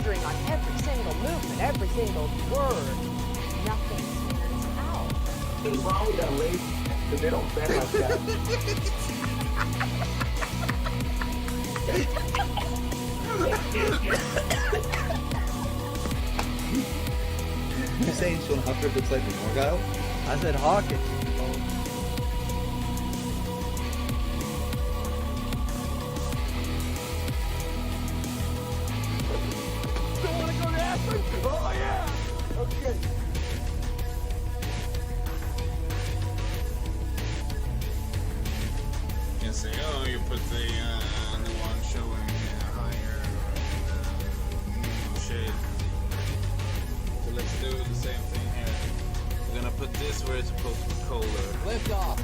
registering on every single movement, every single word. Nothing stands out. What's wrong with that lady? Because they don't bend like that. You're saying Sean Hufford looks like the Argyle? I said Hawkins. Don't want to go to Aspen? Oh, yeah! Okay. You say, oh, you put the one showing higher shade. So let's do the same thing here. We're gonna put this where it's supposed to be colder. Lift off.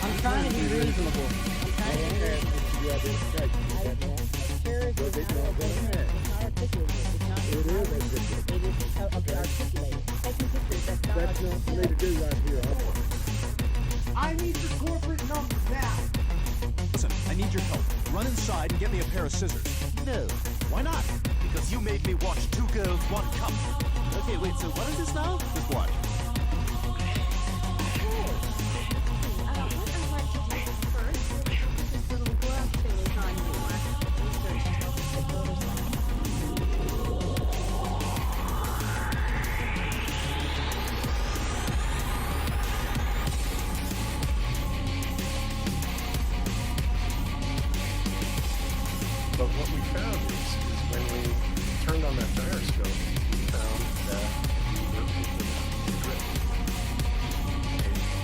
I'm trying to be reasonable. I'm trying to be reasonable. It's not articulated. It is articulated. Taking pictures, that's not articulated. I need the corporate numbers now. Listen, I need your help. Run inside and get me a pair of scissors. No. Why not? Because you made me watch Two Girls, One Cup. Okay, wait, so what is this now? Just watch. But what we found is when we turned on that gyroscope, we found that we were picking up the grip.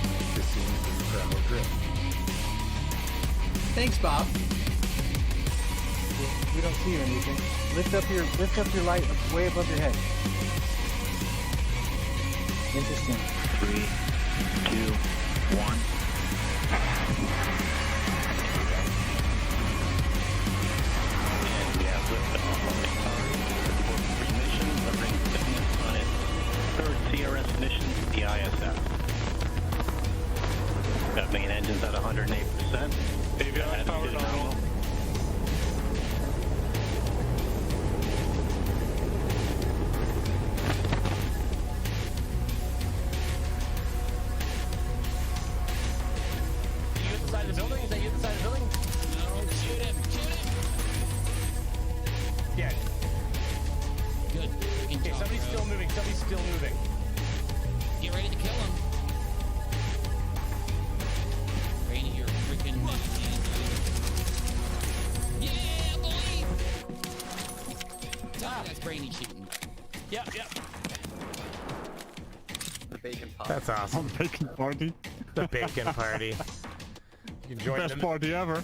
A 15 grip. Thanks, Bob. We don't see you or anything. Lift up your light way above your head. Interesting. 3, 2, 1. And we have liftoff on the first mission, delivering fitness on its third CRS mission to the ISS. Got main engines at 108%. Avionics power nominal. You at the side of the building? Is that you at the side of the building? No, shoot him! Shoot him! Yeah. Good. We can Okay, talk, somebody's bro. still moving. Somebody's still moving. Get ready to kill him. Rainy, you're freaking yeah, boy! That's Brainy shooting. Yep. The bacon pop. That's awesome. Bacon party. The bacon party. You can join Best them. party ever.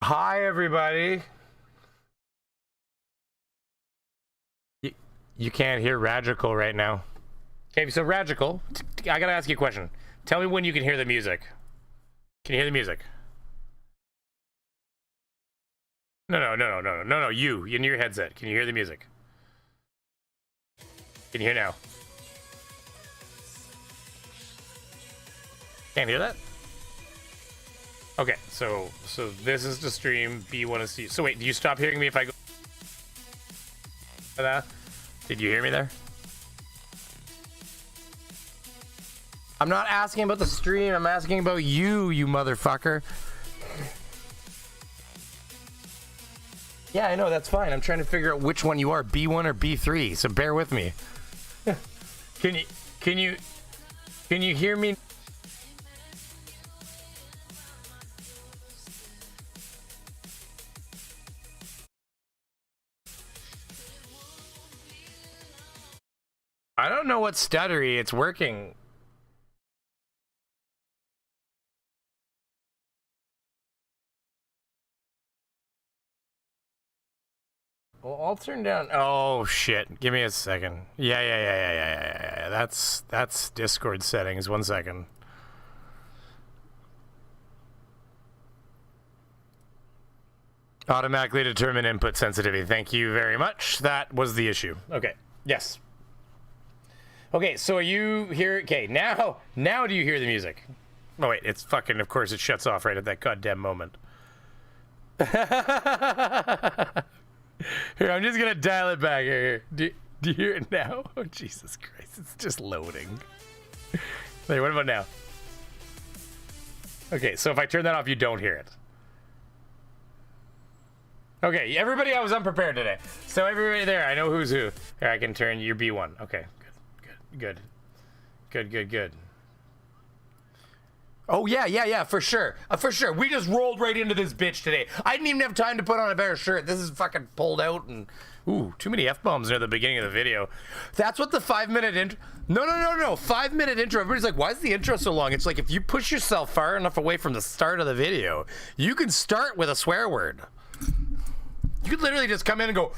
Hi, everybody. You can't hear Ragical right now. Okay, so Ragical, I gotta ask you a question. Tell me when you can hear the music. Can you hear the music? No, you in your headset. Can you hear the music? Can you hear now? Can't hear that? Okay, so this is the stream, B1 is C. So wait, do you stop hearing me if I go? Did you hear me there? I'm not asking about the stream, I'm asking about you, you motherfucker. Yeah, I know, that's fine. I'm trying to figure out which one you are, B1 or B3, so bear with me. Can you hear me? I don't know what's stuttery, it's working. Well, I'll turn down. Oh shit! Give me a second. Yeah. That's Discord settings. 1 second. Automatically determine input sensitivity. Thank you very much. That was the issue. Okay. Yes. Okay. So are you here? Okay. Now do you hear the music? Oh wait, it's fucking. Of course, it shuts off right at that goddamn moment. Here, I'm just gonna dial it back here. Do you hear it now? Oh, Jesus Christ, it's just loading. Wait, what about now? Okay, so if I turn that off, you don't hear it. Okay, everybody, I was unprepared today. So everybody there, I know who's who. Here, I can turn your B1. Okay, good. Oh, yeah, for sure. For sure. We just rolled right into this bitch today. I didn't even have time to put on a better shirt. This is fucking pulled out and... Ooh, too many F-bombs near the beginning of the video. That's what the 5-minute intro... No. 5-minute intro. Everybody's like, why is the intro so long? It's like, if you push yourself far enough away from the start of the video, you can start with a swear word. You could literally just come in and go...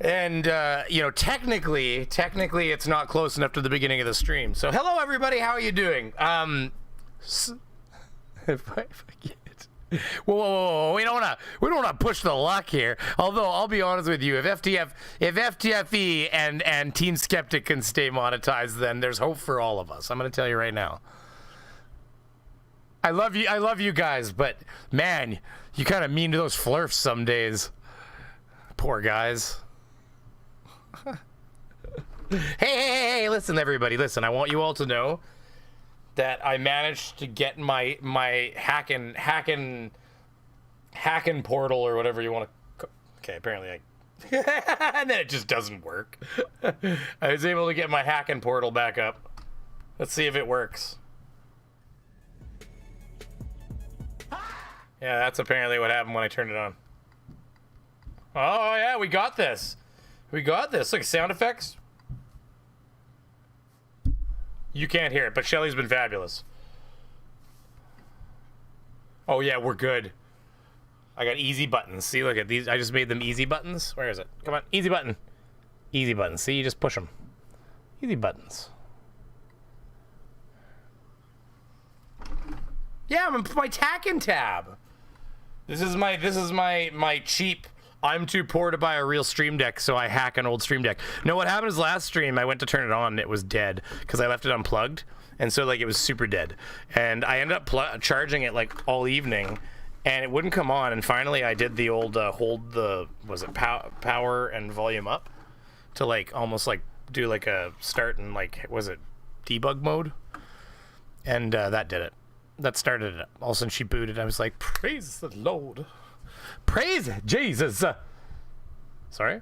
And, you know, technically, it's not close enough to the beginning of the stream. So, hello, everybody. How are you doing? Whoa. We don't wanna push the luck here. Although, I'll be honest with you, if FTFE and Team Skeptic can stay monetized, then there's hope for all of us. I'm gonna tell you right now. I love you guys, but, man, you kind of mean to those Flerfs some days. Poor guys. Hey, listen, everybody, listen. I want you all to know that I managed to get my hacking portal or whatever you want to. Okay, apparently and then it just doesn't work. I was able to get my hacking portal back up. Let's see if it works. Yeah, that's apparently what happened when I turned it on. Oh yeah, we got this. Look, sound effects. You can't hear it, but Shelly's been fabulous. Oh yeah, we're good. I got easy buttons. See, look at these. I just made them easy buttons. Where is it? Come on, easy button. Easy buttons. See, you just push them. Easy buttons. Yeah, I'm my Tacken tab. This is my cheap. I'm too poor to buy a real stream deck, so I hack an old stream deck. No, what happened is last stream, I went to turn it on, and it was dead, because I left it unplugged, and so, like, it was super dead. And I ended up charging it, like, all evening, and it wouldn't come on, and finally I did the old hold the, power and volume up, to, like, almost, like, do, like, a start and, like, was it debug mode? And that did it. That started it. All of a sudden she booted, I was like, praise the Lord. Praise Jesus. Sorry?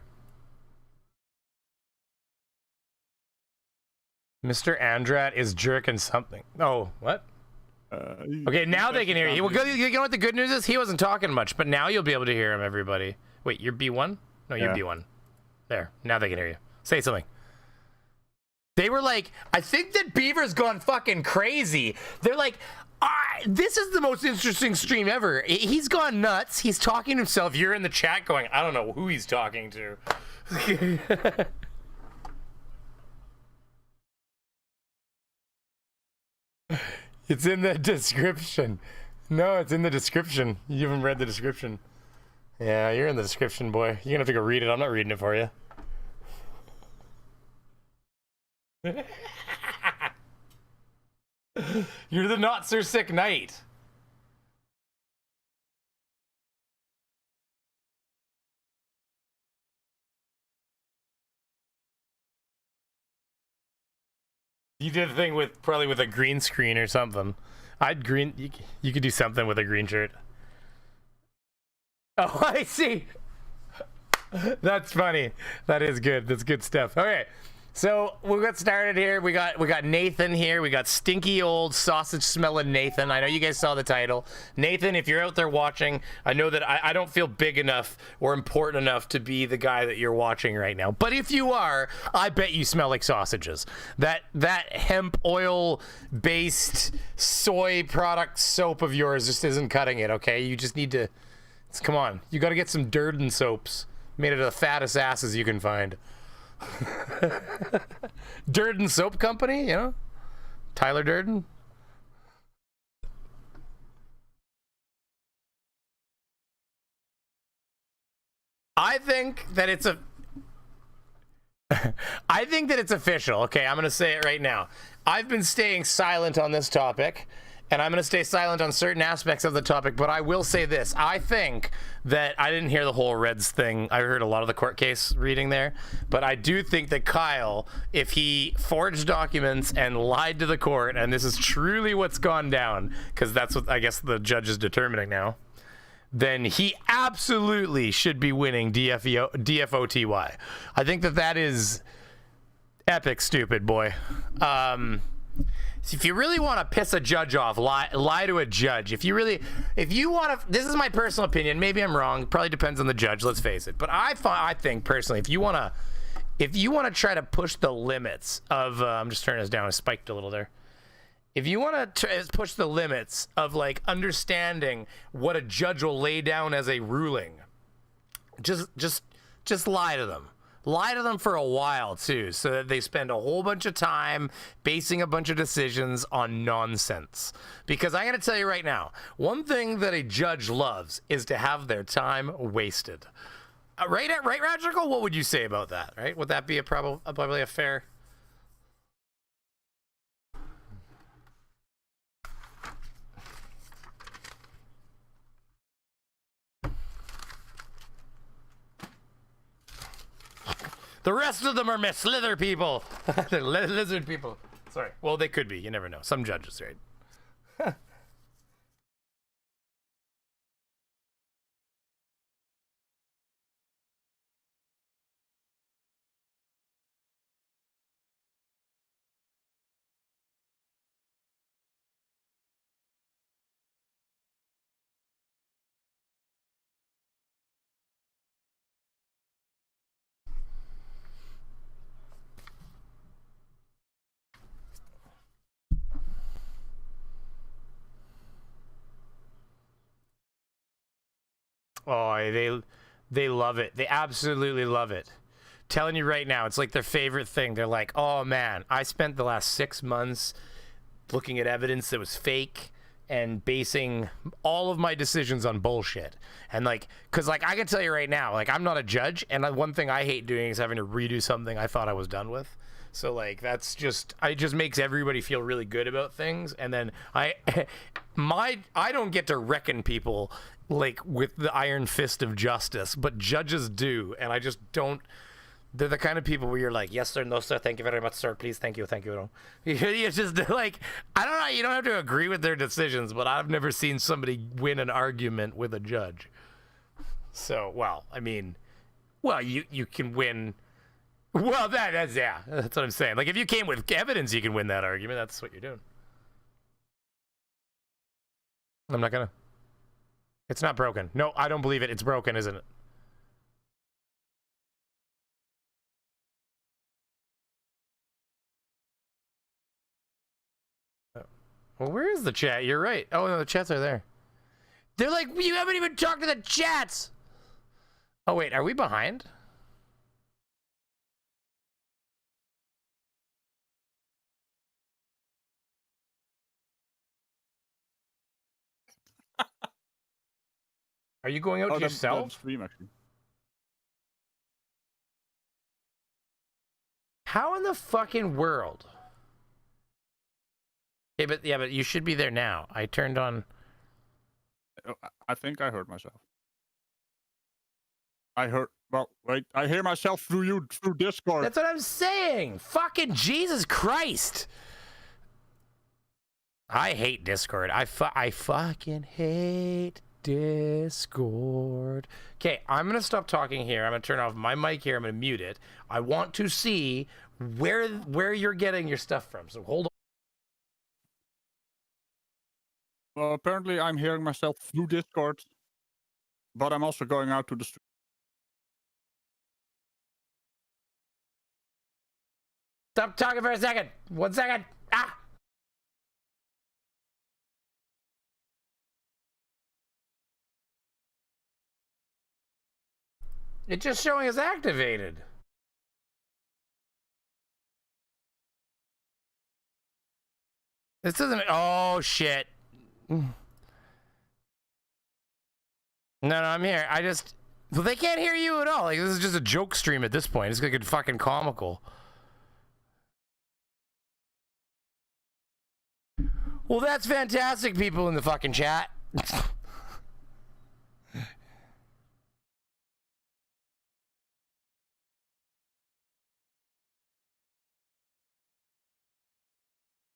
Mr. Andrat is jerking something. Oh, what? Okay, now they can hear you. Well, you know what the good news is? He wasn't talking much, but now you'll be able to hear him, everybody. Wait, you're B1? No, you're B1. There, now they can hear you. Say something. They were like, I think that Beaver's gone fucking crazy. They're like, this is the most interesting stream ever. He's gone nuts. He's talking to himself. You're in the chat going, I don't know who he's talking to. It's in the description. No, it's in the description. You haven't read the description. Yeah, you're in the description, boy. You're gonna have to go read it. I'm not reading it for you. You're the not Sir Sic Night. You did a thing with probably with a green screen or something. I'd green. You could do something with a green shirt. Oh, I see. That's funny. That is good. That's good stuff. Okay, so we'll get started here. We got Nathan here. We got stinky old sausage smelling Nathan. I know you guys saw the title. Nathan, if you're out there watching, I know that I don't feel big enough or important enough to be the guy that you're watching right now. But if you are, I bet you smell like sausages. That hemp oil based soy product soap of yours just isn't cutting it. Okay, you just need to. Come on, you got to get some Durden soaps made of the fattest asses you can find. Durden Soap Company, you know? Tyler Durden. I think that it's official. Okay, I'm going to say it right now. I've been staying silent on this topic, and I'm going to stay silent on certain aspects of the topic, but I will say this. I think that I didn't hear the whole Reds thing. I heard a lot of the court case reading there, but I do think that Kyle, if he forged documents and lied to the court, and this is truly what's gone down, because that's what I guess the judge is determining now, then he absolutely should be winning DFOTY. I think that is epic stupid, boy. If you really want to piss a judge off, lie to a judge. If you want to, this is my personal opinion. Maybe I'm wrong. Probably depends on the judge. Let's face it. But I think personally, if you want to try to push the limits of, I'm just turning this down. It spiked a little there. If you want to push the limits of like understanding what a judge will lay down as a ruling, just lie to them. Lie to them for a while, too, so that they spend a whole bunch of time basing a bunch of decisions on nonsense. Because I'm going to tell you right now, one thing that a judge loves is to have their time wasted. Right, Ragical? What would you say about that, right? Would that be probably a fair... The rest of them are Miss Slither people. They're lizard people. Sorry. Well, they could be. You never know. Some judges, right? Oh, they love it. They absolutely love it. Telling you right now, it's like their favorite thing. They're like, oh man, I spent the last 6 months looking at evidence that was fake and basing all of my decisions on bullshit. And like, cause like I can tell you right now, like I'm not a judge, and one thing I hate doing is having to redo something I thought I was done with. So like it just makes everybody feel really good about things, and then I don't get to reckon people like with the iron fist of justice, but judges do, and I just don't. They're the kind of people where you're like, yes sir, no sir, thank you very much sir, please, thank you. You just like, I don't know, you don't have to agree with their decisions, but I've never seen somebody win an argument with a judge. So, well, I mean, well, you can win. Well, that's what I'm saying. Like, if you came with evidence, you can win that argument. That's what you're doing. I'm not gonna. It's not broken. No, I don't believe it. It's broken, isn't it? Well, where is the chat? You're right. Oh, no, the chats are there. They're like, you haven't even talked to the chats. Oh, wait, are we behind? Are you going out to yourself? Stream actually. How in the fucking world? Yeah, but you should be there now. I turned on. I think I heard myself. Well, wait. I hear myself through Discord. That's what I'm saying. Fucking Jesus Christ. I hate Discord. I fucking hate Discord. Okay, I'm gonna stop talking here. I'm gonna turn off my mic here. I'm gonna mute it. I want to see where you're getting your stuff from. So hold on. Well, apparently I'm hearing myself through Discord, but I'm also going out to the stream. Stop talking for a second. 1 second. Ah. It's just showing as activated. This isn't. Oh shit. No, I'm here. Well, they can't hear you at all. Like, this is just a joke stream at this point. It's gonna get fucking comical. Well, that's fantastic, people in the fucking chat.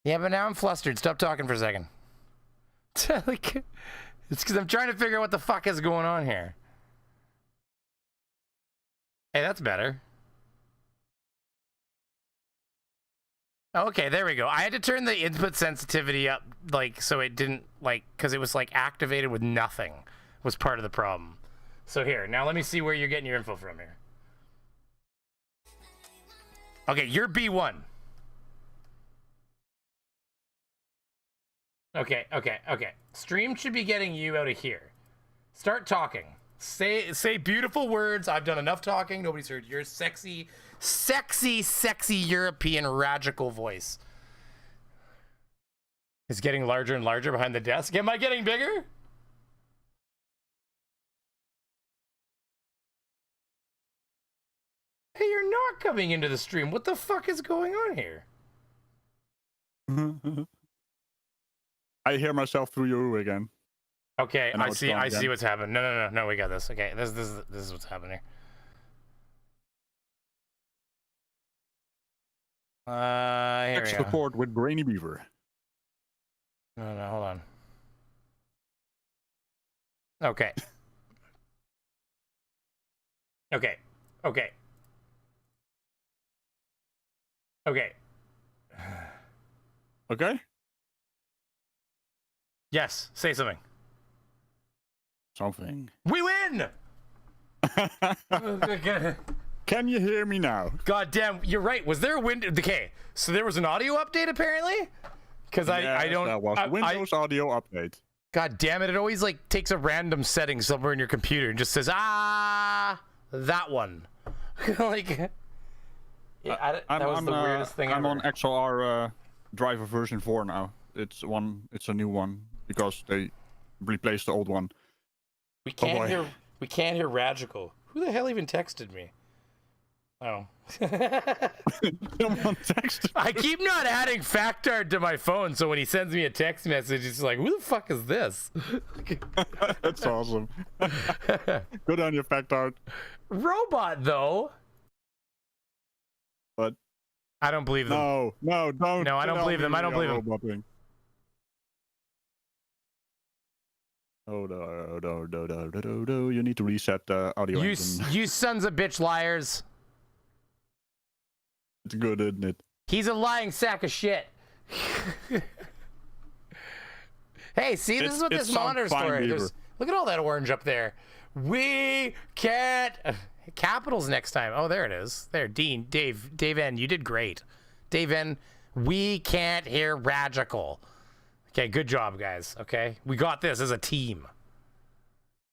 Yeah, but now I'm flustered. Stop talking for a second. Like, it's because I'm trying to figure out what the fuck is going on here. Hey, that's better. Okay, there we go. I had to turn the input sensitivity up, like, so it didn't, like, because it was, like, activated with nothing was part of the problem. So here, now let me see where you're getting your info from here. Okay, you're B1. Okay. Stream should be getting you out of here. Start talking. Say beautiful words. I've done enough talking. Nobody's heard your sexy European Ragical voice. It's getting larger and larger behind the desk. Am I getting bigger? Hey, you're not coming into the stream. What the fuck is going on here? I hear myself through you again. Okay, I see what's happening. No, we got this. Okay, this is what's happening here. Here we go. Support with Brainy Beaver. No, hold on. Okay. Okay? Yes, say something. Something. We win! Can you hear me now? God damn, you're right. Was there a okay, so there was an audio update apparently? Because I don't. That was Windows audio update. God damn it! It always like takes a random setting somewhere in your computer and just says that one. Like, that was the weirdest thing I'm ever. on XLR driver version 4 now. It's a new one because they replaced the old one. We can't hear Ragical. Who the hell even texted me? Oh. Someone texted. I keep not adding Factard to my phone, so when he sends me a text message, it's like, who the fuck is this? That's awesome. Good on you, Factard. Robot, though. But I don't believe them. No, don't. No, I don't believe them. I don't believe them. Oh no! You need to reset the audio. You sons of bitch liars. It's good, isn't it? He's a lying sack of shit. Hey, see, this is what this monitor's for. Look at all that orange up there. We can't. Capitals next time. Oh, there it is. There, Dave N, you did great. Dave N, we can't hear Ragical. Okay, good job, guys. Okay, we got this as a team.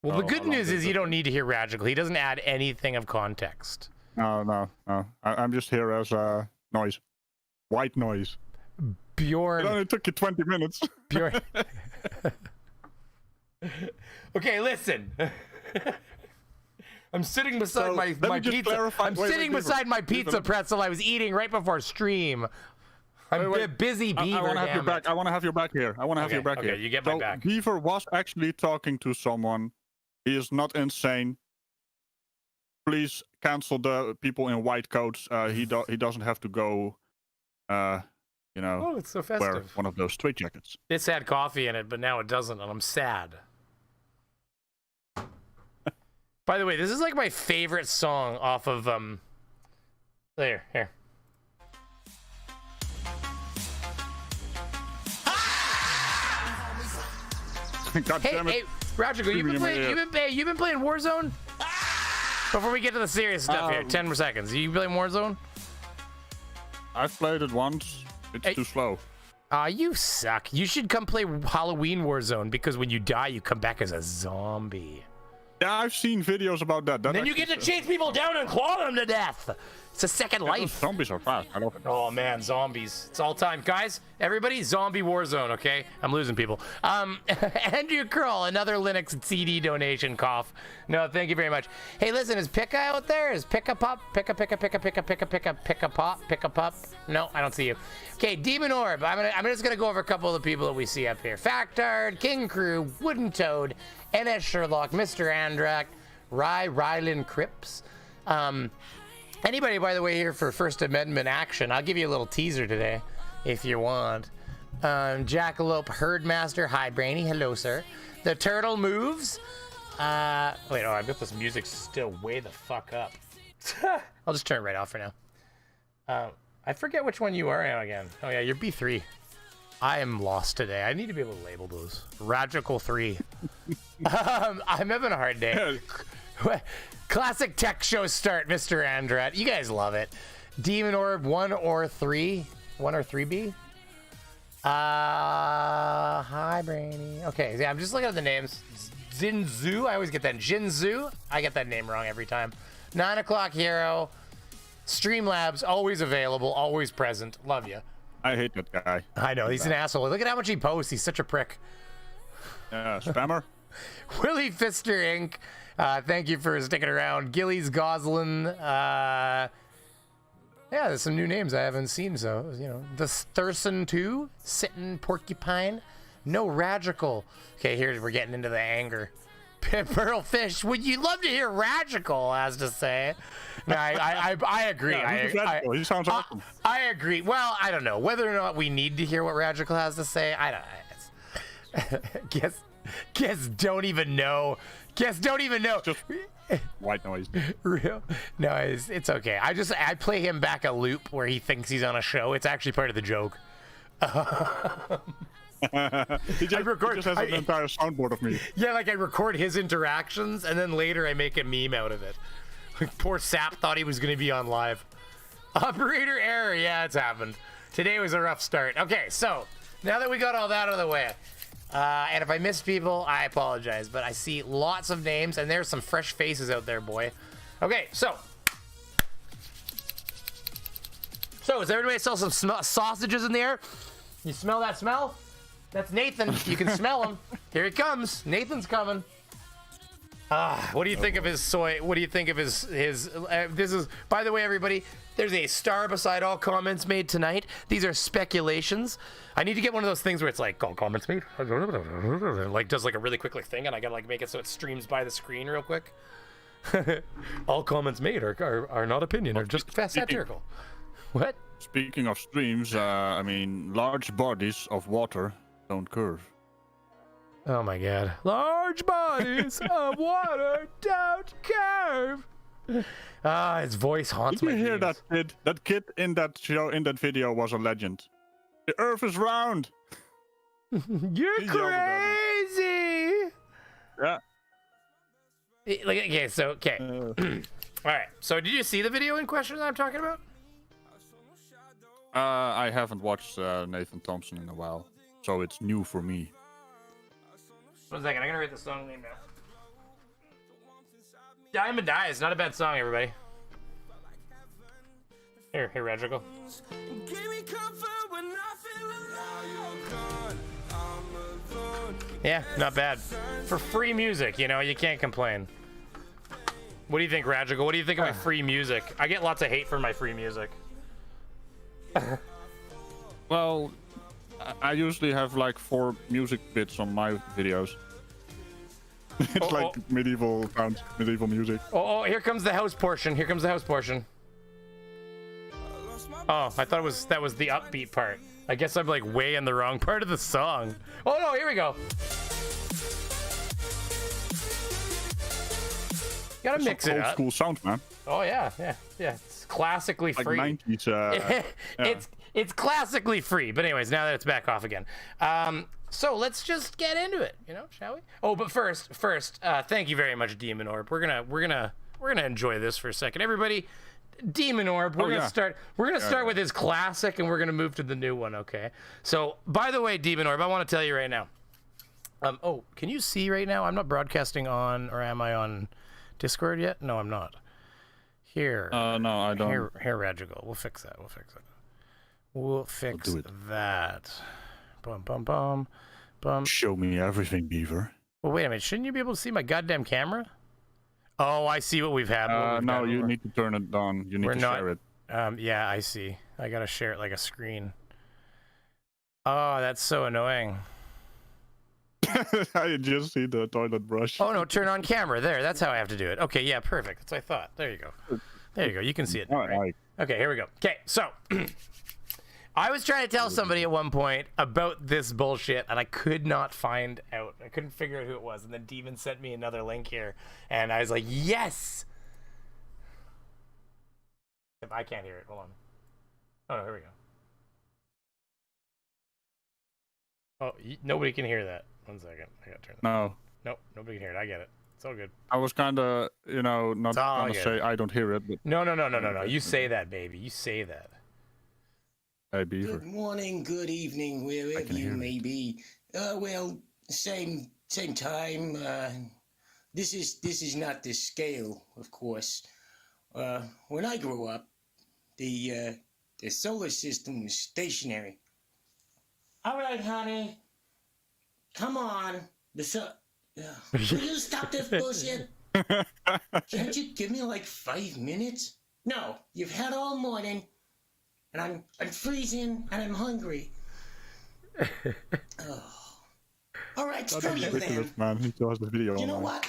Well, the good news is you don't need to hear Ragical. He doesn't add anything of context. No. I'm just here as noise. White noise. Bjorn. It only took you 20 minutes. Bjorn. Okay, listen. I'm sitting beside So, my let me just pizza. clarify- I'm wait, sitting Beaver. beside my Beaver, pizza pretzel I was eating right before stream. I'm a busy Beaver. I want to have your damn it. back. I want to have your back here. I want to have Okay, your back okay, here. you get my So back. Beaver was actually talking to someone. He is not insane. Please cancel the people in white coats. He doesn't have to go. You know, Oh, it's so wear festive. one of those straight jackets. This had coffee in it, but now it doesn't, and I'm sad. By the way, this is like my favorite song off of here. God Hey, damn it. hey, Ragical, you've been playing Warzone? Before we get to the serious stuff here, 10 more seconds. You playing Warzone? I've played it once. It's too slow. You suck. You should come play Halloween Warzone because when you die, you come back as a zombie. Yeah, I've seen videos about that. Then you get to chase people down and claw them to death. It's a second life. Zombies are fast. I love it. Oh man, zombies. It's all time. Guys, everybody, zombie Warzone, okay? I'm losing people. Andrew Kroll, another Linux CD donation cough. No, thank you very much. Hey, listen, is Pika out there? Is Pika Pop? Pika Pop? No, I don't see you. Okay, Demon Orb. I'm just gonna go over a couple of the people that we see up here. Factard, King Crew, Wooden Toad, NS Sherlock, Mr. Andrak, Rylan Cripps. Anybody, by the way, here for First Amendment action, I'll give you a little teaser today, if you want. Jackalope Herdmaster, hi Brainy, hello sir. The Turtle Moves. Wait, oh, I've got this music still way the fuck up. I'll just turn it right off for now. I forget which one you are now again. Oh yeah, you're B3. I am lost today. I need to be able to label those. Ragical 3. I'm having a hard day. Classic tech show start, Mr. Andrat. You guys love it. Demon Orb 1 or 3. 1 or 3B. Hi, Brainy. Okay, yeah, I'm just looking at the names. Zinzu. I always get that. Jinzu. I get that name wrong every time. 9 o'clock hero. Streamlabs, always available, always present. Love you. I hate that guy. I know, he's an asshole. Look at how much he posts. He's such a prick. Spammer. Willie Fister Inc. Thank you for sticking around. Gillies Goslin. Yeah, there's some new names I haven't seen, so, you know. The Thurson 2. Sittin' Porcupine. No Ragical. Okay, here we're getting into the anger. Pearlfish, would you love to hear Ragical has to say? No, I agree. Yeah, he sounds awesome. I agree. Well, I don't know whether or not we need to hear what Ragical has to say. I don't. Guess don't even know. Guess don't even know. Just white noise. Real? No, it's okay. I play him back a loop where he thinks he's on a show. It's actually part of the joke. He just has an entire soundboard of me. Yeah, like I record his interactions and then later I make a meme out of it. Like poor Sap thought he was going to be on live. Operator error. Yeah, it's happened. Today was a rough start. Okay, so now that we got all that out of the way, and if I missed people, I apologize, but I see lots of names and there's some fresh faces out there, boy. Okay, so is everybody still some sausages in the air? You smell that smell? That's Nathan. You can smell him. Here he comes. Nathan's coming. What do you think of his soy? What do you think of his this is, by the way, everybody, there's a star beside all comments made tonight. These are speculations. I need to get one of those things where it's like, all comments made, like does like a really quick like thing, and I gotta like make it so it streams by the screen real quick. All comments made are not opinion, are just satirical. What? Speaking of streams, I mean, large bodies of water don't curve. Oh my god. Large bodies of water don't curve. His voice haunts Did my you hear dreams. that kid? That kid in that show, in that video, was a legend. The Earth is round. You're He yelled it at crazy. Yeah. Like, okay, so okay. All right. So did you see the video in question that I'm talking about? I haven't watched Nathan Thompson in a while, so it's new for me. 1 second, I'm gonna write the song name down. Diamond Eyes, not a bad song, everybody. Here, Ragical. Yeah, not bad. For free music, you know, you can't complain. What do you think, Ragical? What do you think of my free music? I get lots of hate for my free music. Well, I usually have like 4 music bits on my videos. It's medieval sounds, medieval music. Oh, here comes the house portion. Here comes the house portion. Oh, I thought that was the upbeat part. I guess I'm like way in the wrong part of the song. Oh no, here we go. Gotta mix it old up. school sound, man. Oh yeah. It's classically Like free. 90s. It's classically free. But anyways, now that it's back off again. So let's just get into it, you know, shall we? Oh, but first, thank you very much, Demon Orb. We're gonna enjoy this for a second, everybody. Demon Orb. We're gonna start with his classic, and we're gonna move to the new one. Okay. So, by the way, Demon Orb, I want to tell you right now. Oh, can you see right now? I'm not broadcasting on, or am I on Discord yet? No, I'm not. Here. No, I don't. Here, Ragical. We'll fix that. We'll fix that. Bum, bum, bum, bum. Show me everything, Beaver. Well, wait a minute. Shouldn't you be able to see my goddamn camera? Oh, I see what we've had. No, you need to turn it on. You need to share it. Yeah, I see. I gotta share it like a screen. Oh, that's so annoying. I just see the toilet brush. Oh no, turn on camera. There, that's how I have to do it. Okay, yeah, perfect. That's what I thought. There you go. There you go. You can see it. Now, right? Okay, here we go. Okay, so I was trying to tell somebody at one point about this bullshit, and I could not find out. I couldn't figure out who it was, and then Demon sent me another link here, and I was like, yes! I can't hear it. Hold on. Oh, here we go. Oh, nobody can hear that. 1 second. I gotta turn it. No. Nope, nobody can hear it. I get it. It's all good. I was kind of, not gonna say I don't hear it, but... No. You say that, baby. You say that. Hey, Beaver. Good morning, good evening, wherever you may be. Well, same time. This is not the scale, of course. When I grew up, the solar system was stationary. All right, honey. Come on. Will you stop this bullshit? Can't you give me like 5 minutes? No, you've had all morning. And I'm freezing and I'm hungry. Oh. All right, screw you then. Man, he still has the video. You know what?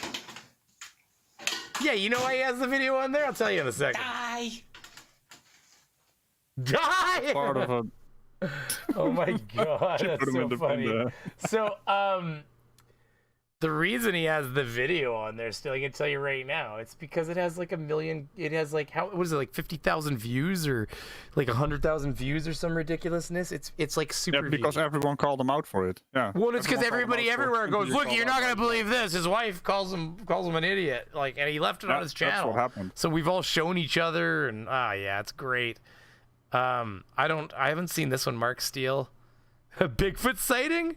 Yeah, you know why he has the video on there? I'll tell you in a second. Die! Part of a... Oh my god, that's so funny. So, the reason he has the video on there still, I can tell you right now, it's because it has like a million, it has like, what is it, like 50,000 views or like 100,000 views or some ridiculousness? It's like super. Yeah, because everyone called him out for it. Yeah. Well, it's because everybody everywhere goes, look, you're not gonna believe this. His wife calls him an idiot, like, and he left it on his channel. That's what happened. So we've all shown each other, and yeah, it's great. I haven't seen this one, Mark Steele. A Bigfoot sighting?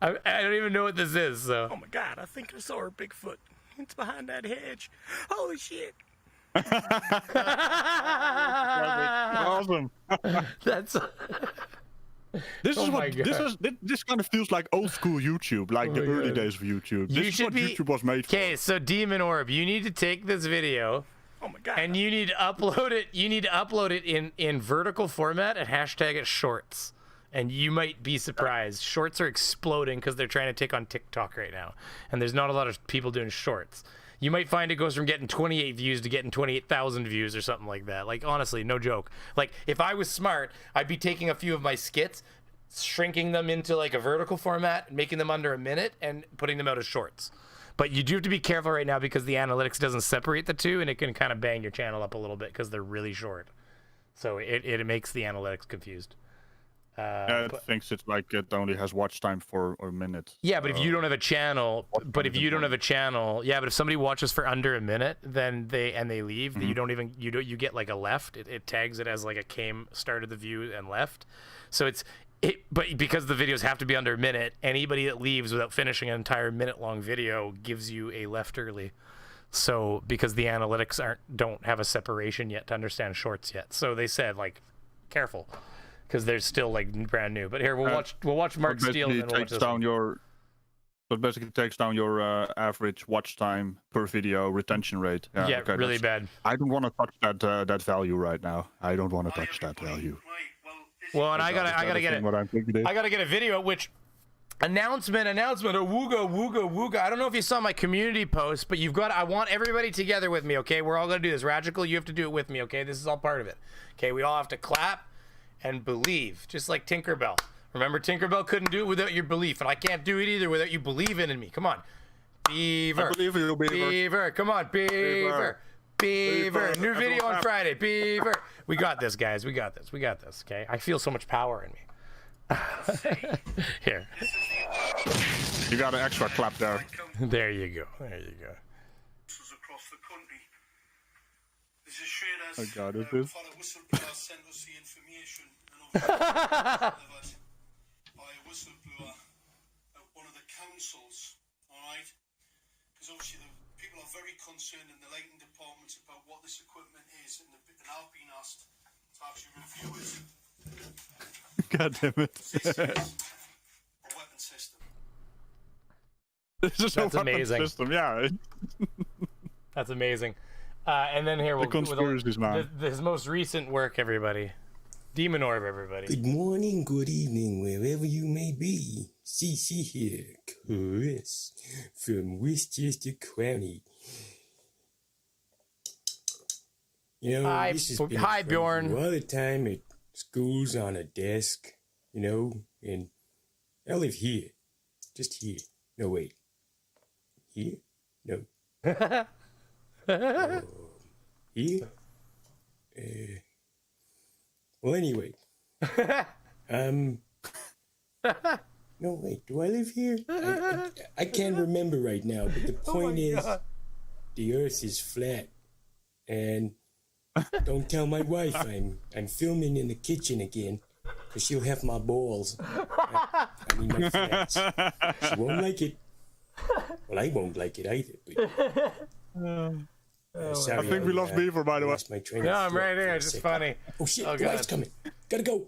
I don't even know what this is, so. Oh my god, I think I saw a Bigfoot. It's behind that hedge. Holy shit. Awesome. That's This is what this kind of feels like old school YouTube, like the early days of YouTube. This is what YouTube was made for. Okay, so Demon Orb, you need to take this video. Oh my god. And you need to upload it. You need to upload it in vertical format and hashtag it shorts. And you might be surprised. Shorts are exploding because they're trying to take on TikTok right now. And there's not a lot of people doing shorts. You might find it goes from getting 28 views to getting 28,000 views or something like that. Like, honestly, no joke. Like, if I was smart, I'd be taking a few of my skits, shrinking them into like a vertical format, making them under a minute, and putting them out as shorts. But you do have to be careful right now because the analytics doesn't separate the two, and it can kind of bang your channel up a little bit because they're really short. So it makes the analytics confused. It thinks it's like it only has watch time for a minute. Yeah, but if you don't have a channel, yeah, but if somebody watches for under a minute, then they leave, you get like a left. It tags it as like started the view and left. So but because the videos have to be under a minute, anybody that leaves without finishing an entire minute-long video gives you a left early. So because the analytics don't have a separation yet to understand shorts yet. So they said, like, careful. because they're still like brand new. But here we'll watch Mark Steele and then we'll watch this one. So it basically takes down your average watch time per video retention rate. Yeah, okay, really bad. I don't want to touch that value right now. I don't want to touch that value. Well, and I gotta get it. What I'm thinking is. I gotta get a video. Which announcement? A wooga. I don't know if you saw my community post, but I want everybody together with me. Okay, we're all gonna do this. Ragical, you have to do it with me. Okay, this is all part of it. Okay, we all have to clap and believe, just like Tinkerbell. Remember, Tinkerbell couldn't do it without your belief, and I can't do it either without you believing in me. Come on. Beaver. I believe in you, Beaver. Beaver. Come on, Beaver. Beaver. New video on Friday. Beaver. We got this, guys. We got this. Okay? I feel so much power in me. Here. You got an extra clap there. There you go. Oh God, is this? Whistleblower at one of the councils, all right? Because obviously the people are very concerned in the lighting departments about what this equipment is, and I've been asked to actually review it. God damn it. This is a weapon system. This is That's a weapon amazing. system, yeah. That's amazing. And then here we'll conspiracies, man. His most recent work, everybody. Demon Orb, everybody. Good morning, good evening, wherever you may be. CC here, Chris, from Westchester County. You know, Hi, this has been hi, fun Bjorn. for all the time at schools on a desk, you know, and I live here. Just here. No, wait. Here? No. Here? Well, anyway. No, wait. Do I live here? I can't remember right now, but the point is, the Earth is flat, and don't tell my wife I'm filming in the kitchen again, because she'll have my balls. I mean my flats. She won't like it. Well, I won't like it either. But, sorry, I think we lost Beaver, by the way. No, I'm right here. It's just funny. Oh shit, Oh, the wife's coming. Gotta go.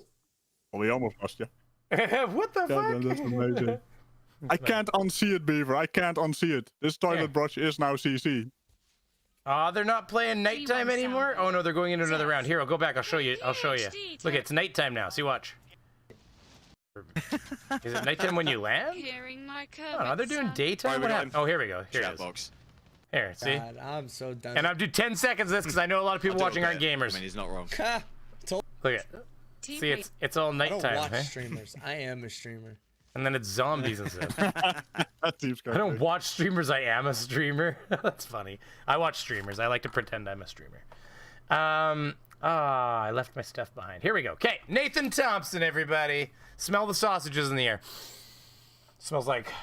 Well, we almost lost you. What the God, fuck? that's amazing. I can't unsee it, Beaver. I can't unsee it. This toilet brush is now CC. They're not playing nighttime anymore? Oh no, they're going into another round. Here, I'll go back. I'll show you. Look, it's nighttime now. See, watch. Is it nighttime when you land? Oh, no, they're doing daytime. What happened? Oh, here we go. Here it is. Here, see? God, I'm so done. And I'll do 10 seconds of this because I know a lot of people watching aren't gamers. I mean, he's not wrong. Look at see, it's all I nighttime. don't watch streamers. I am a streamer. And then it's zombies and stuff. That seems I don't watch streamers. I am a streamer. That's funny. I watch streamers. I like to pretend I'm a streamer. I left my stuff behind. Here we go. Okay, Nathan Thompson, everybody. Smell the sausages in the air. Smells like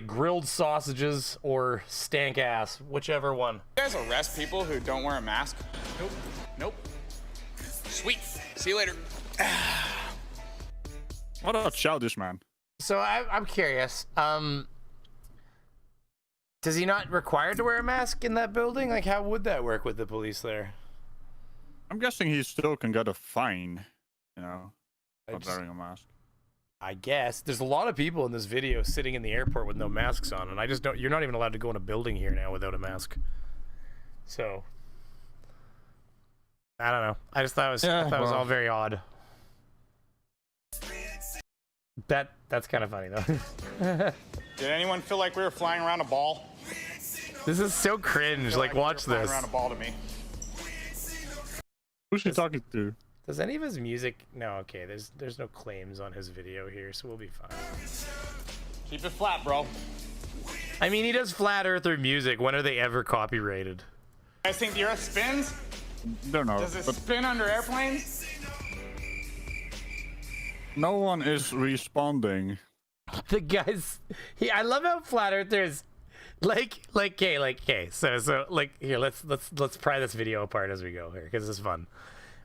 grilled sausages or stank ass, whichever one. You guys arrest people who don't wear a mask? Nope. Sweet. See you later. What about childish, man? So I'm curious. Does he not required to wear a mask in that building? Like, how would that work with the police there? I'm guessing he still can get a fine, you know, not wearing a mask. I guess there's a lot of people in this video sitting in the airport with no masks on, and I just don't. You're not even allowed to go in a building here now without a mask. So I don't know. I just thought it was all very odd. That's kind of funny though. Did anyone feel like we were flying around a ball? This is so cringe. Like, watch flying this. around a ball to me. Who's she talking to? Does any of his music? No. Okay. There's no claims on his video here, so we'll be fine. Keep it flat, bro. I mean, he does flat earther music. When are they ever copyrighted? You guys think the Earth spins? Don't know. Does it spin under airplanes? No one is responding. The guys, I love how flat earthers, okay. So here, let's pry this video apart as we go here because it's fun.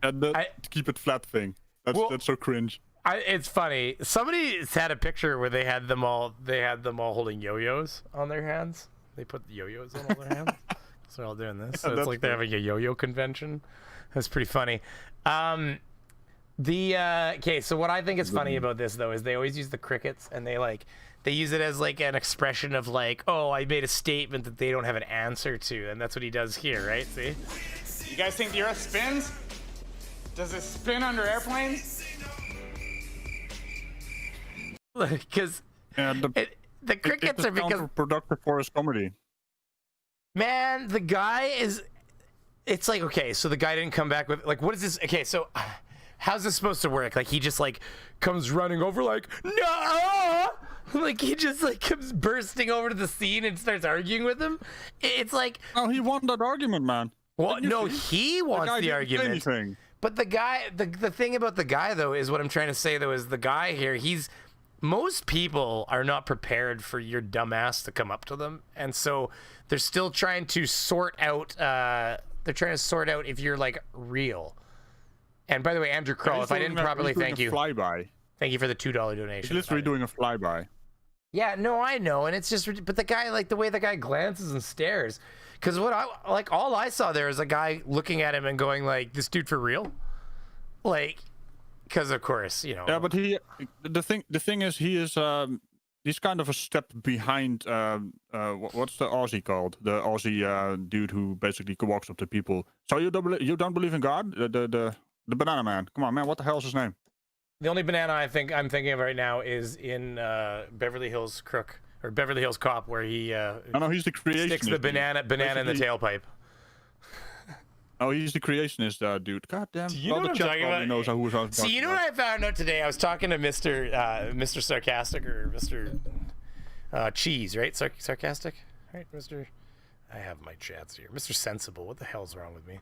And the keep it flat thing. That's so cringe. It's funny. Somebody's had a picture where they had them all holding yo-yos on their hands. They put yo-yos on all their hands. So they're all doing this. So it's like they're having a yo-yo convention. That's pretty funny. Okay, so what I think is funny about this though is they always use the crickets, and they use it as like an expression of like, oh, I made a statement that they don't have an answer to, and that's what he does here, right? See? You guys think the Earth spins? Does it spin under airplanes? Because the crickets are because counterproductive for his comedy. Man, the guy is. It's like, okay, so the guy didn't come back with like, what is this? Okay, so how's this supposed to work? Like he just like comes running over like, no, like he just like comes bursting over to the scene and starts arguing with him. It's like, oh, he won that argument, man. Well, no, he wants the argument. But the guy, the thing about the guy though is what I'm trying to say though is the guy here. Most people are not prepared for your dumbass to come up to them, and so they're still trying to sort out. They're trying to sort out if you're like real. And by the way, Andrew Kroll, if I didn't properly thank you. Flyby. Thank you for the $2 donation. He's literally doing a flyby. Yeah, no, I know, and it's just, but the guy, like the way the guy glances and stares, because all I saw there is a guy looking at him and going like, "This dude for real?" Like, because of course, you know. Yeah, but the thing is, he's kind of a step behind. What's the Aussie called? The Aussie dude who basically walks up to people. So you don't believe in God? The banana man. Come on, man. What the hell's his name? The only banana I'm thinking of right now is in Beverly Hills Crook or Beverly Hills Cop, where he no, he's the creationist. Sticks the banana in the tailpipe. Oh, he's the creationist dude. God damn. Do you know what I'm talking about? Knows who was See, you know what I found out today? I was talking to Mr. Sarcastic or Mr. Cheese, right? Sarcastic, right, Mr. I have my chats here. Mr. Sensible. What the hell's wrong with me?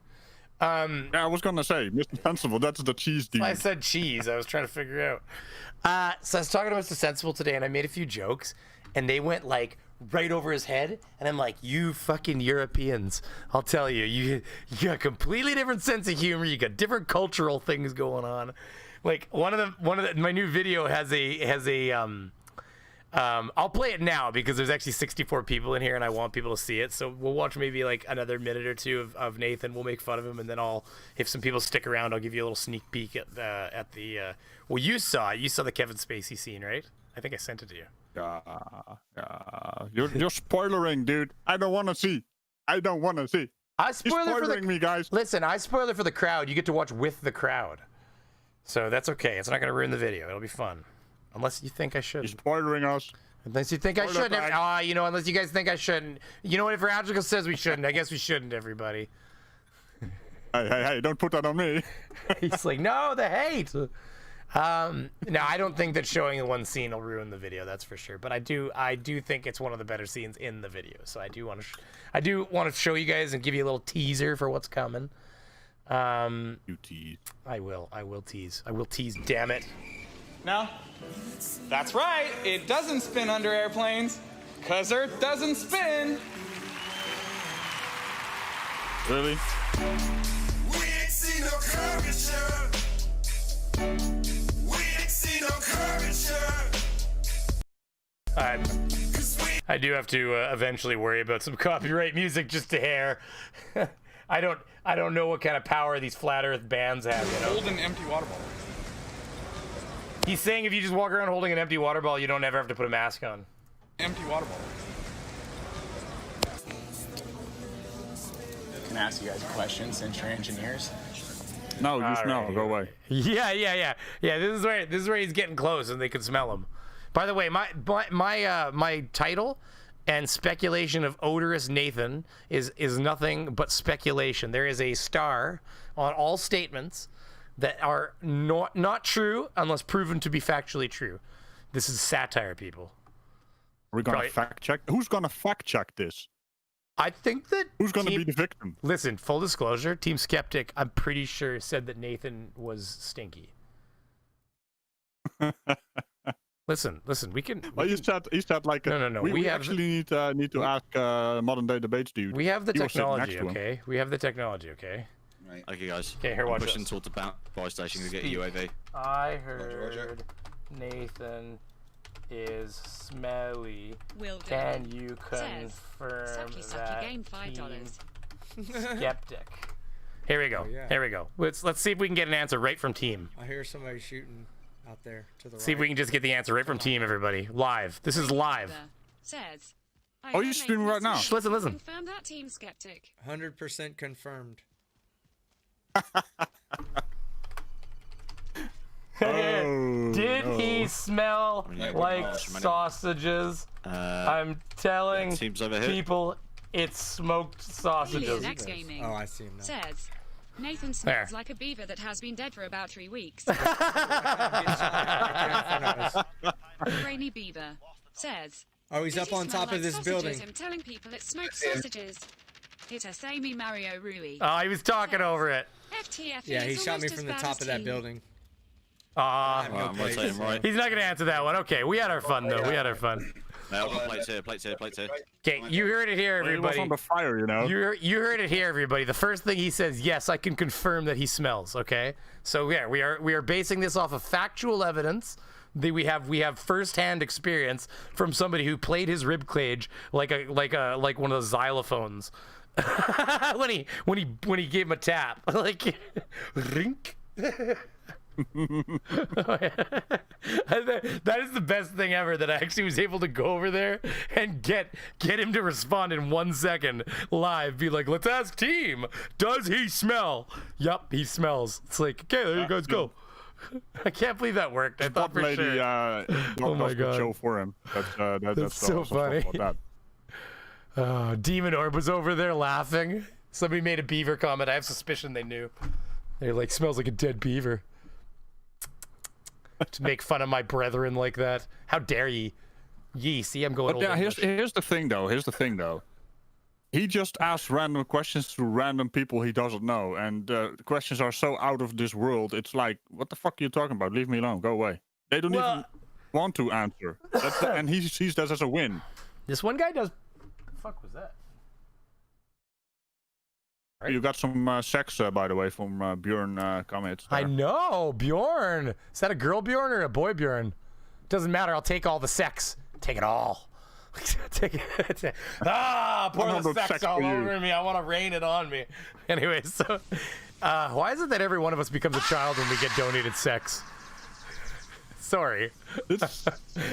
Yeah, I was gonna say Mr. Sensible. That's the cheese dude. I said cheese. I was trying to figure out. So I was talking to Mr. Sensible today, and I made a few jokes, and they went like right over his head, and I'm like, you fucking Europeans, I'll tell you, you got a completely different sense of humor. You got different cultural things going on. Like my new video has a I'll play it now because there's actually 64 people in here and I want people to see it. So we'll watch maybe like another minute or two of Nathan. We'll make fun of him, and then if some people stick around, I'll give you a little sneak peek at the well, you saw the Kevin Spacey scene, right? I think I sent it to you. You're spoilering, dude. I don't want to see. I spoil it for me, guys. Listen, I spoil it for the crowd. You get to watch with the crowd, so that's okay. It's not going to ruin the video. It'll be fun, unless you think I should. You're spoiling us. Unless you think I shouldn't. Unless you guys think I shouldn't. You know what? If Ragical says we shouldn't, I guess we shouldn't. Everybody. Hey! Don't put that on me. He's like, no, the hate. No, I don't think that showing the one scene will ruin the video. That's for sure. But I do think it's one of the better scenes in the video. So I do want to show you guys and give you a little teaser for what's coming. You tease. I will tease. I will tease. Damn it. No, that's right. It doesn't spin under airplanes, cause Earth doesn't spin. Really? We ain't seen no curvature. We ain't seen no curvature. I do have to eventually worry about some copyright music just a hair. I don't know what kind of power these flat Earth bands have. You know? Hold an empty water bottle. He's saying if you just walk around holding an empty water bottle, you don't ever have to put a mask on. Empty water bottle. Can I ask you guys a question since you're engineers? No, you smell. Go away. Yeah. This is where he's getting close, and they can smell him. By the way, my title and speculation of odorous Nathan is nothing but speculation. There is a star on all statements that are not true unless proven to be factually true. This is satire, people. We're gonna fact check. Who's gonna fact check this? I think that who's gonna be the victim? Listen, full disclosure, Team Skeptic, I'm pretty sure said that Nathan was stinky. Listen, we can. Well, you said like no. We actually need to ask modern day debates dude. We have the technology, okay? We have the technology, okay? Right. Okay, guys. Okay, here, watch pushing this. towards the buy station to get a UAV. I heard Nathan is smelly. Can you confirm that? Sucky, gain $5. Skeptic. Here we go. Oh, yeah. Here we go. Let's see if we can get an answer right from team. I hear somebody shooting out there to the right. See if we can just get the answer right from team, everybody. Live. This is live. Says. Oh, you're streaming right now. Shh, listen. Confirm that, Team Skeptic. 100% confirmed. Did he smell like sausages? I'm telling people it's smoked sausages. Next gaming. Oh, I see him now. Says. Nathan smells like a beaver that has been dead for about 3 weeks. Rainy Beaver. Says. Oh, he's up on top of this building. I'm telling people it's smoked sausages. It's a samey Mario Rui. Oh, he was talking over it. FTF. Yeah, he shot me from the top of that building. He's not gonna answer that one. Okay, we had our fun though. We had our fun. I've got plates here. Okay, you heard it here, everybody. He was on the fire, you know. You heard it here, everybody. The first thing he says, yes, I can confirm that he smells. Okay, so yeah, we are basing this off of factual evidence. We have firsthand experience from somebody who played his rib cage like one of those xylophones. when he gave him a tap, like rink. That is the best thing ever, that I actually was able to go over there and get him to respond in 1 second live. Be like, let's ask team, does he smell? Yup, he smells. It's like, okay, there you guys go. I can't believe that worked. I thought for sure. Oh my god! Show for him. That's so funny. Demon Orb was over there laughing. Somebody made a beaver comment. I have suspicion they knew. They're like, smells like a dead beaver. To make fun of my brethren like that. How dare ye? See, I'm going. But yeah, here's the thing though. He just asks random questions to random people he doesn't know, and the questions are so out of this world. It's like, what the fuck are you talking about? Leave me alone. Go away. They don't even want to answer. And he sees that as a win. This one guy does. What the fuck was that? Right. You got some sex, by the way, from Bjorn comments. I know, Bjorn. Is that a girl Bjorn or a boy Bjorn? Doesn't matter. I'll take all the sex. Take it all. Take it. Pour the sex all over me. I want to rain it on me. Anyway, so why is it that every one of us becomes a child when we get donated sex? Sorry.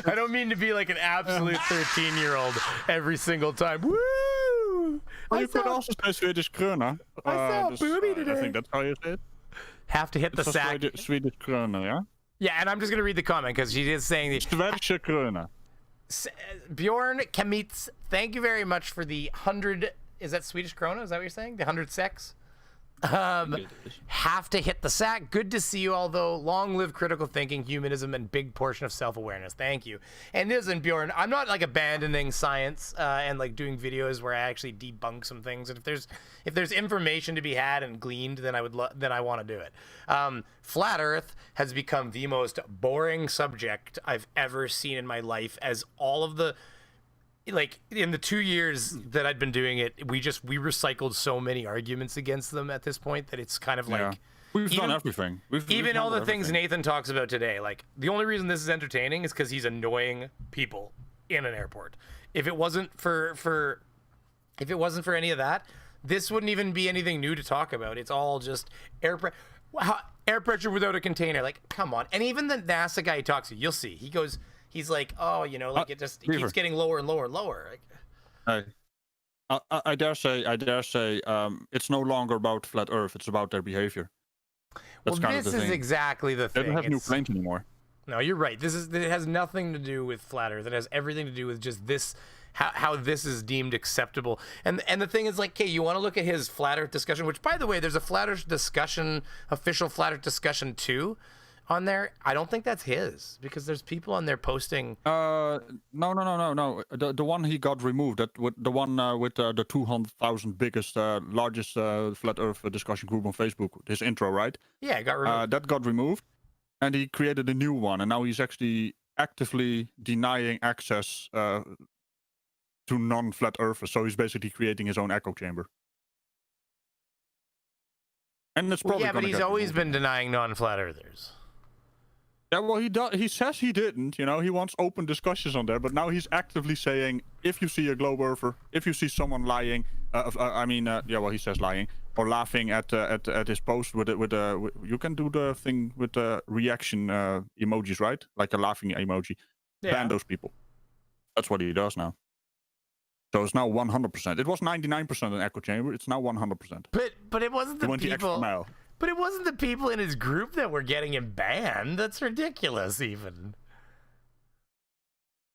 I don't mean to be like an absolute 13-year-old every single time. Woo! Well, you could also say Swedish krona. I saw a booby today. I think that's how you say it. Have to hit the sack. Swedish krona, yeah? Yeah, and I'm just going to read the comment because she is saying the Swedish krona. Bjorn Kamitz, thank you very much for the 100. Is that Swedish krona? Is that what you're saying? The 100 sex? Have to hit the sack. Good to see you, although long live critical thinking, humanism, and big portion of self-awareness. Thank you. And listen, Bjorn, I'm not like abandoning science and like doing videos where I actually debunk some things. And if there's information to be had and gleaned, then I want to do it. Flat Earth has become the most boring subject I've ever seen in my life, as all of the like in the 2 years that I'd been doing it, we recycled so many arguments against them at this point that it's kind of like we've done everything. Even all the things Nathan talks about today, like the only reason this is entertaining is because he's annoying people in an airport. If it wasn't for any of that, this wouldn't even be anything new to talk about. It's all just air pressure without a container. Like, come on. And even the NASA guy he talks to, you'll see. He's like, oh, you know, like it keeps getting lower and lower and lower. I dare say, it's no longer about flat Earth. It's about their behavior. That's kind of the thing. This is exactly the thing. They don't have new claims anymore. No, you're right. It has nothing to do with flat Earth. It has everything to do with just this, how this is deemed acceptable. And the thing is, like, okay, you want to look at his flat Earth discussion, which, by the way, there's a flat Earth discussion, official flat Earth discussion too. On there, I don't think that's his, because there's people on there posting. No. The one he got removed. The one with the 200,000 biggest, largest flat Earth discussion group on Facebook. His intro, right? Yeah, it got removed. That got removed, and he created a new one, and now he's actually actively denying access to non-flat Earthers. So he's basically creating his own echo chamber. And it's probably but he's always been denying non-flat Earthers. Yeah, well, he says he didn't, you know, he wants open discussions on there, but now he's actively saying, if you see a globe earther, if you see someone lying, he says lying, or laughing at his post with you can do the thing with the reaction emojis, right? Like a laughing emoji. Yeah. Ban those people. That's what he does now. So it's now 100%. It was 99% in echo chamber. It's now 100%. But it wasn't the went the extra people. mile. But it wasn't the people in his group that were getting him banned. That's ridiculous, even.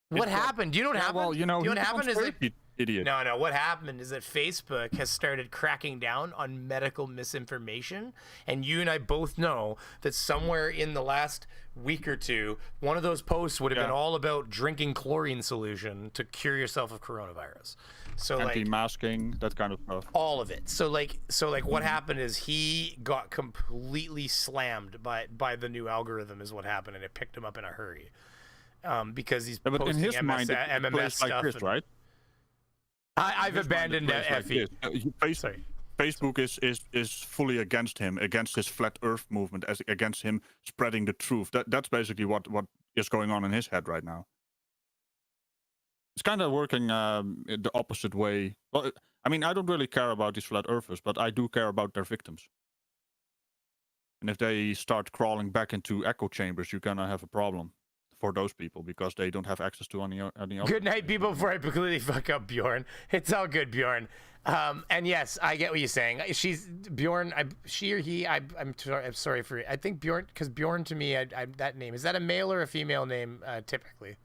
What happened? Do you know what happened? Well, you know, Do you know what happened? Is it idiot. No. What happened is that Facebook has started cracking down on medical misinformation, and you and I both know that somewhere in the last week or two, one of those posts would have been all about drinking chlorine solution to cure yourself of coronavirus. So anti-masking, that kind of stuff. All of it. So what happened is he got completely slammed by the new algorithm is what happened, and it picked him up in a hurry. Because he's but posting in his mind, it MMS plays stuff. like this, right? I've abandoned FE. Sorry. Facebook is fully against him, against his flat Earth movement, against him spreading the truth. That's basically what is going on in his head right now. It's kind of working the opposite way. Well, I mean, I don't really care about these flat Earthers, but I do care about their victims. And if they start crawling back into echo chambers, you're gonna have a problem for those people because they don't have access to any other. Good night, people. Before I completely fuck up Bjorn, it's all good, Bjorn. And yes, I get what you're saying. She's Bjorn. She or he. I'm sorry for. I think Bjorn, because Bjorn to me, that name, is that a male or a female name? Typically,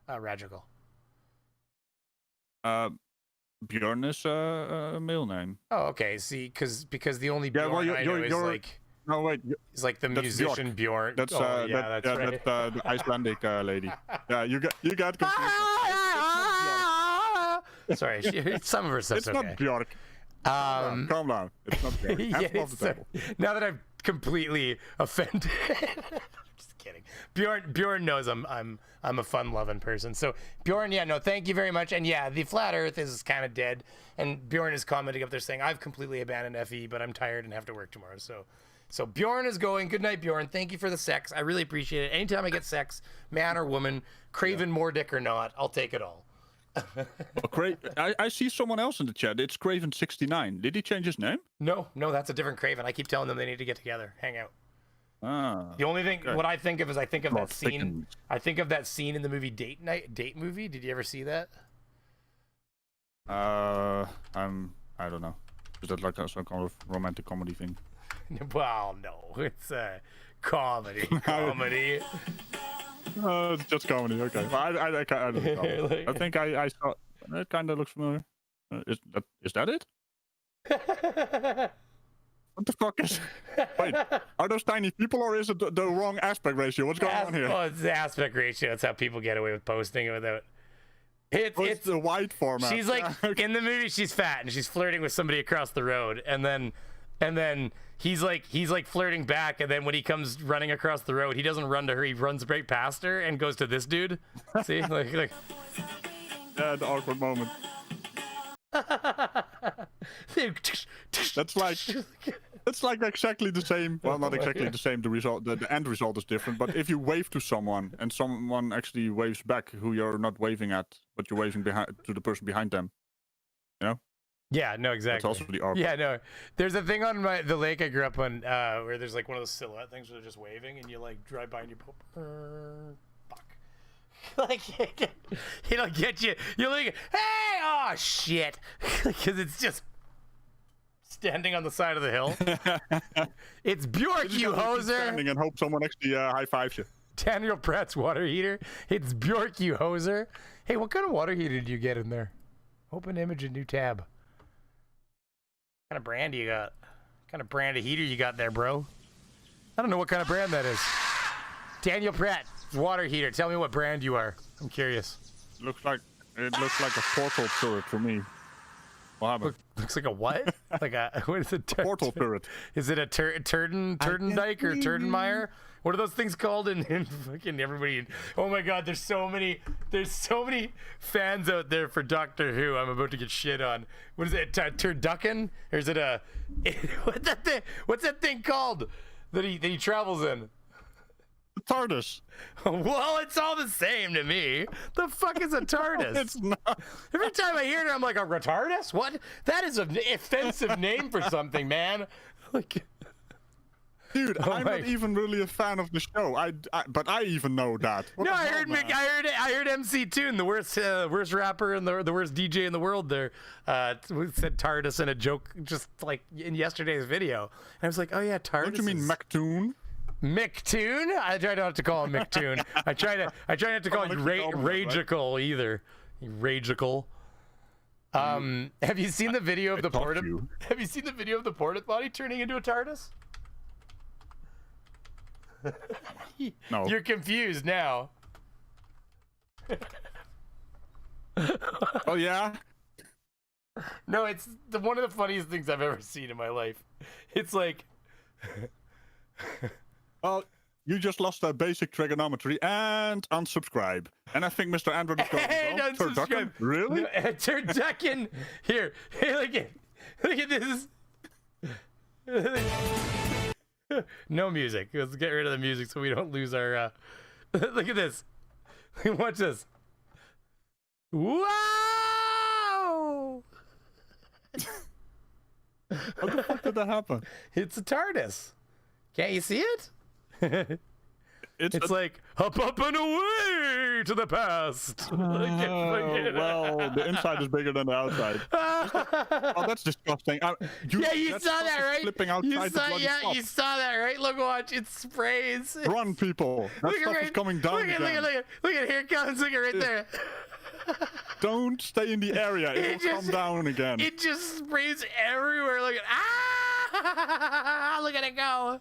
Ragical. Bjorn is a male name. Oh, okay. See, because the only Bjorn I know is like. No, wait. He's like the musician Bjorn. That's that's right. That's the Icelandic lady. Yeah, you got confused. Sorry, some of her stuff's It's okay. not Bjork. Calm down. It's not Bjork. Hands off the table. Now that I've completely offended, just kidding. Bjorn knows I'm a fun-loving person. So Bjorn, thank you very much. And yeah, the flat Earth is kind of dead. And Bjorn is commenting up there saying, "I've completely abandoned FE, but I'm tired and have to work tomorrow." So Bjorn is going. Good night, Bjorn. Thank you for the sex. I really appreciate it. Anytime I get sex, man or woman, craving more dick or not, I'll take it all. I see someone else in the chat. It's Craven69. Did he change his name? No, that's a different Craven. I keep telling them they need to get together, hang out. The only thing, what I think of is I think of that scene. I think of that scene in the movie Date Movie. Did you ever see that? I don't know. Is that like some kind of romantic comedy thing? Well, no, it's a comedy. It's just comedy. Okay. Well, I don't know. I think I saw. It kind of looks familiar. Is that it? What the fuck is? Wait, are those tiny people or is it the wrong aspect ratio? What's going on here? Oh, it's the aspect ratio. That's how people get away with posting it without. It's the wide format. She's like in the movie. She's fat and she's flirting with somebody across the road, and then he's like flirting back, and then when he comes running across the road, he doesn't run to her. He runs right past her and goes to this dude. See, like. Yeah, the awkward moment. That's like exactly the same. Well, not exactly the same. The result, the end result is different. But if you wave to someone and someone actually waves back, who you're not waving at, but you're waving to the person behind them, you know? Yeah, no, exactly. That's also the awkward. Yeah, no. There's a thing on the lake I grew up on where there's like one of those silhouette things where they're just waving and you like drive by and you fuck. Like it'll get you. You're like, hey, oh shit, because it's just standing on the side of the hill. It's Bjork, you hoser. Standing and hope someone actually high fives you. Daniel Pratt's water heater. It's Bjork, you hoser. Hey, what kind of water heater did you get in there? Open image and new tab. What kind of brand do you got? What kind of brand of heater you got there, bro? I don't know what kind of brand that is. Daniel Pratt, water heater. Tell me what brand you are. I'm curious. It looks like a portal turret for me. What happened? Looks like a what? Like a what is it? Portal turret. Is it a Turdendike or Turdenmeyer? What are those things called in fucking everybody? Oh my God, there's so many fans out there for Doctor Who. I'm about to get shit on. What is it? Turducken? Or is it a what's that thing called that he travels in? TARDIS. Well, it's all the same to me. The fuck is a TARDIS? It's not. Every time I hear it, I'm like, a retardus? What? That is an offensive name for something, man. Like, dude, I'm not even really a fan of the show. But I even know that. What no, the I hell, heard man? I heard MC Toon, the worst rapper and the worst DJ in the world. There, said TARDIS in a joke, just like in yesterday's video. And I was like, oh yeah, TARDIS. Don't you mean McToon? McToon? I try not to call him McToon. I try not to call him Ragical either. Ragical. Have you seen the video of the porta? Have you seen the video of the porta potty turning into a TARDIS? No. You're confused now. Oh yeah. No, it's one of the funniest things I've ever seen in my life. It's like. Well, you just lost a basic trigonometry and unsubscribe. And I think Mr. Android is going And unsubscribe. Really? No, turducken. Here, look at this. No music. Let's get rid of the music so we don't lose our. Look at this. Watch this. Wow! How the fuck did that happen? It's a TARDIS. Can't you see it? It's like up and away to the past. Well, the inside is bigger than the outside. Oh, that's disgusting. You saw that, right? Slipping outside the bloody top. You saw that, right? Look, watch, it sprays. Run, people! That stuff is coming down look at, again. Look at, here it comes. Look at right there. Don't stay in the area. It will come down again. It just sprays everywhere. Look at look at it go.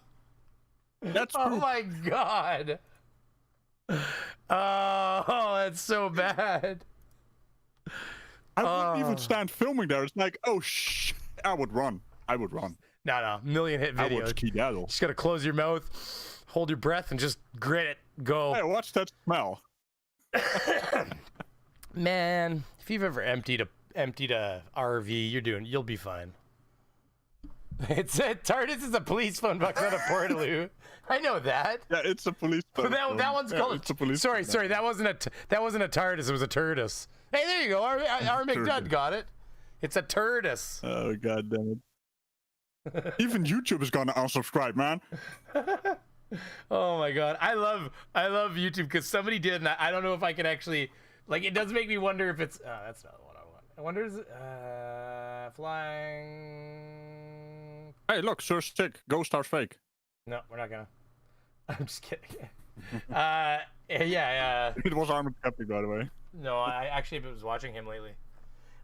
That's oh my god. Oh, that's so bad. I wouldn't even stand filming there. It's like, oh I would run. No, million hit video. I would skedaddle. Just gotta close your mouth, hold your breath, and just grit it. Go. Hey, watch that smell. Man, if you've ever emptied a RV, you'll be fine. It's TARDIS is a police phone box, not a portaloo. I know that. Yeah, it's a police phone. That one's called. It's a police sorry. That wasn't a TARDIS. It was a TURDIS. Hey, there you go. Our McDud got it. It's a TURDIS. Oh god damn it! Even YouTube is gonna unsubscribe, man. Oh my god, I love YouTube because somebody did, and I don't know if I can actually like. It does make me wonder if it's. That's not what I want. I wonder is it flying. Hey, look, Sir Sic, Ghost Star's fake. No, we're not gonna. I'm just kidding. Yeah. It was Armored Skeptic, by the way. No, I actually was watching him lately.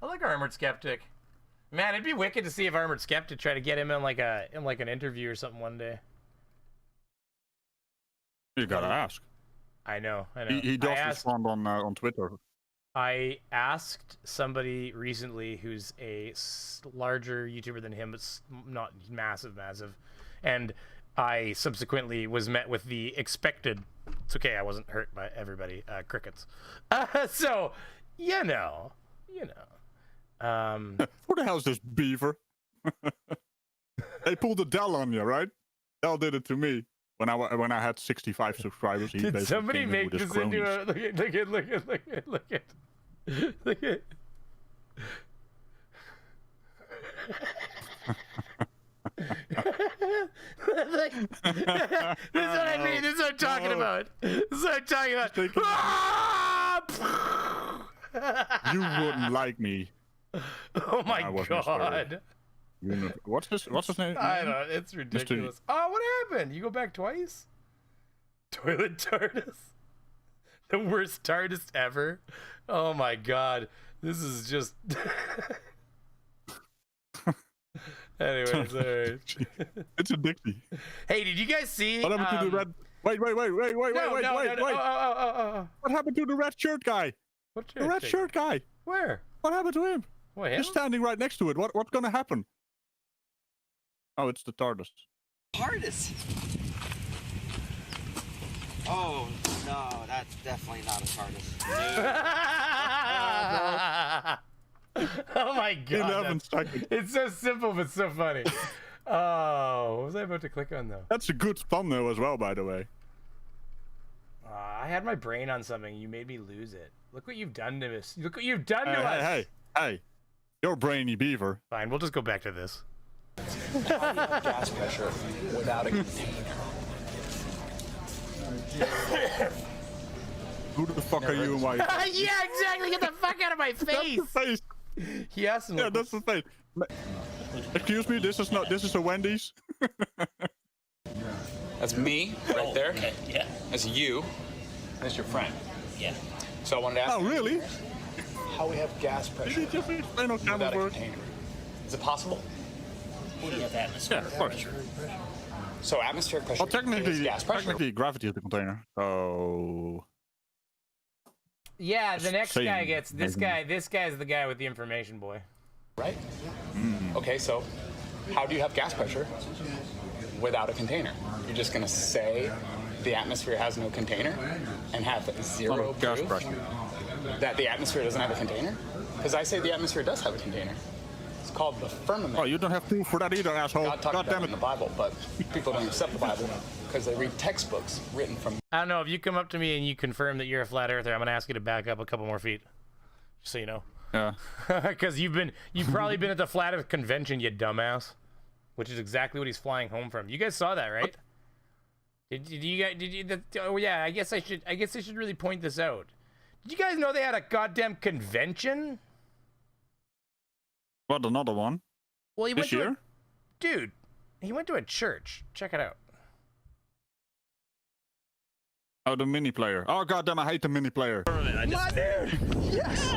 I like Armored Skeptic. Man, it'd be wicked to see if Armored Skeptic try to get him in like an interview or something one day. You gotta ask. I know. He does respond on Twitter. I asked somebody recently who's a larger YouTuber than him, but not massive, and I subsequently was met with the expected. It's okay, I wasn't hurt by everybody. Crickets. So, you know. Who the hell's this beaver? They pulled a Dell on you, right? Dell did it to me when I had 65 subscribers. He Did somebody make this into a look at. Look at. This is what I mean. This is what I'm talking about. You wouldn't like me. Oh my god. What's his name? I don't know. It's ridiculous. Oh, what happened? You go back twice? Toilet TARDIS? The worst TARDIS ever? Oh my god. This is just... Anyways, alright. It's a Dixie. Hey, did you guys see... What happened to the red... Wait. What happened to the red shirt guy? The red shirt guy. Where? What happened to him? What, him? He's standing right next to it. What's gonna happen? Oh, it's the TARDIS. TARDIS? Oh, no, that's definitely not a TARDIS. Oh my god. 11 seconds. It's so simple but so funny. Oh, what was I about to click on though? That's a good thumbnail as well, by the way. I had my brain on something. You made me lose it. Look what you've done to us. Look what you've done to us. Hey. You're brainy beaver. Fine, we'll just go back to this. Gas pressure without a container. Who the fuck are you and why? Yeah, exactly. Get the fuck out of my face. That's the face. Yes. Yeah, that's the face. Excuse me. This is a Wendy's. That's me right there. Okay, yeah. That's you. That's your friend. Yeah. So I wanted to ask. Oh, really? How we have gas pressure Did you just explain how without camera a works? container? Is it possible? What do you have atmosphere? Yeah, of course. pressure? So atmospheric pressure Well, technically, is gas pressure. technically, gravity is the container. So. Yeah, the next Same. guy gets this guy. This guy's the guy with the information, boy. Right? Okay, so how do you have gas pressure without a container? You're just going to say the atmosphere has no container and have zero gas proof pressure. that the atmosphere doesn't have a container? Because I say the atmosphere does have a container. It's called the firmament. Oh, you don't have proof for that either, asshole. God talked God about damn it in it. the Bible, but people don't accept the Bible because they read textbooks written from. I don't know. If you come up to me and you confirm that you're a flat earther, I'm gonna ask you to back up a couple more feet, just so you know. Yeah. Because you've probably been at the flat earth convention, you dumbass. Which is exactly what he's flying home from. You guys saw that, right? Did you guys? Oh yeah. I guess I should really point this out. Did you guys know they had a goddamn convention? What, another one? Well, he This went year? Dude, he went to a church. Check it out. Oh, the mini player. Oh, goddamn, I hate the mini player. My dude! Yes!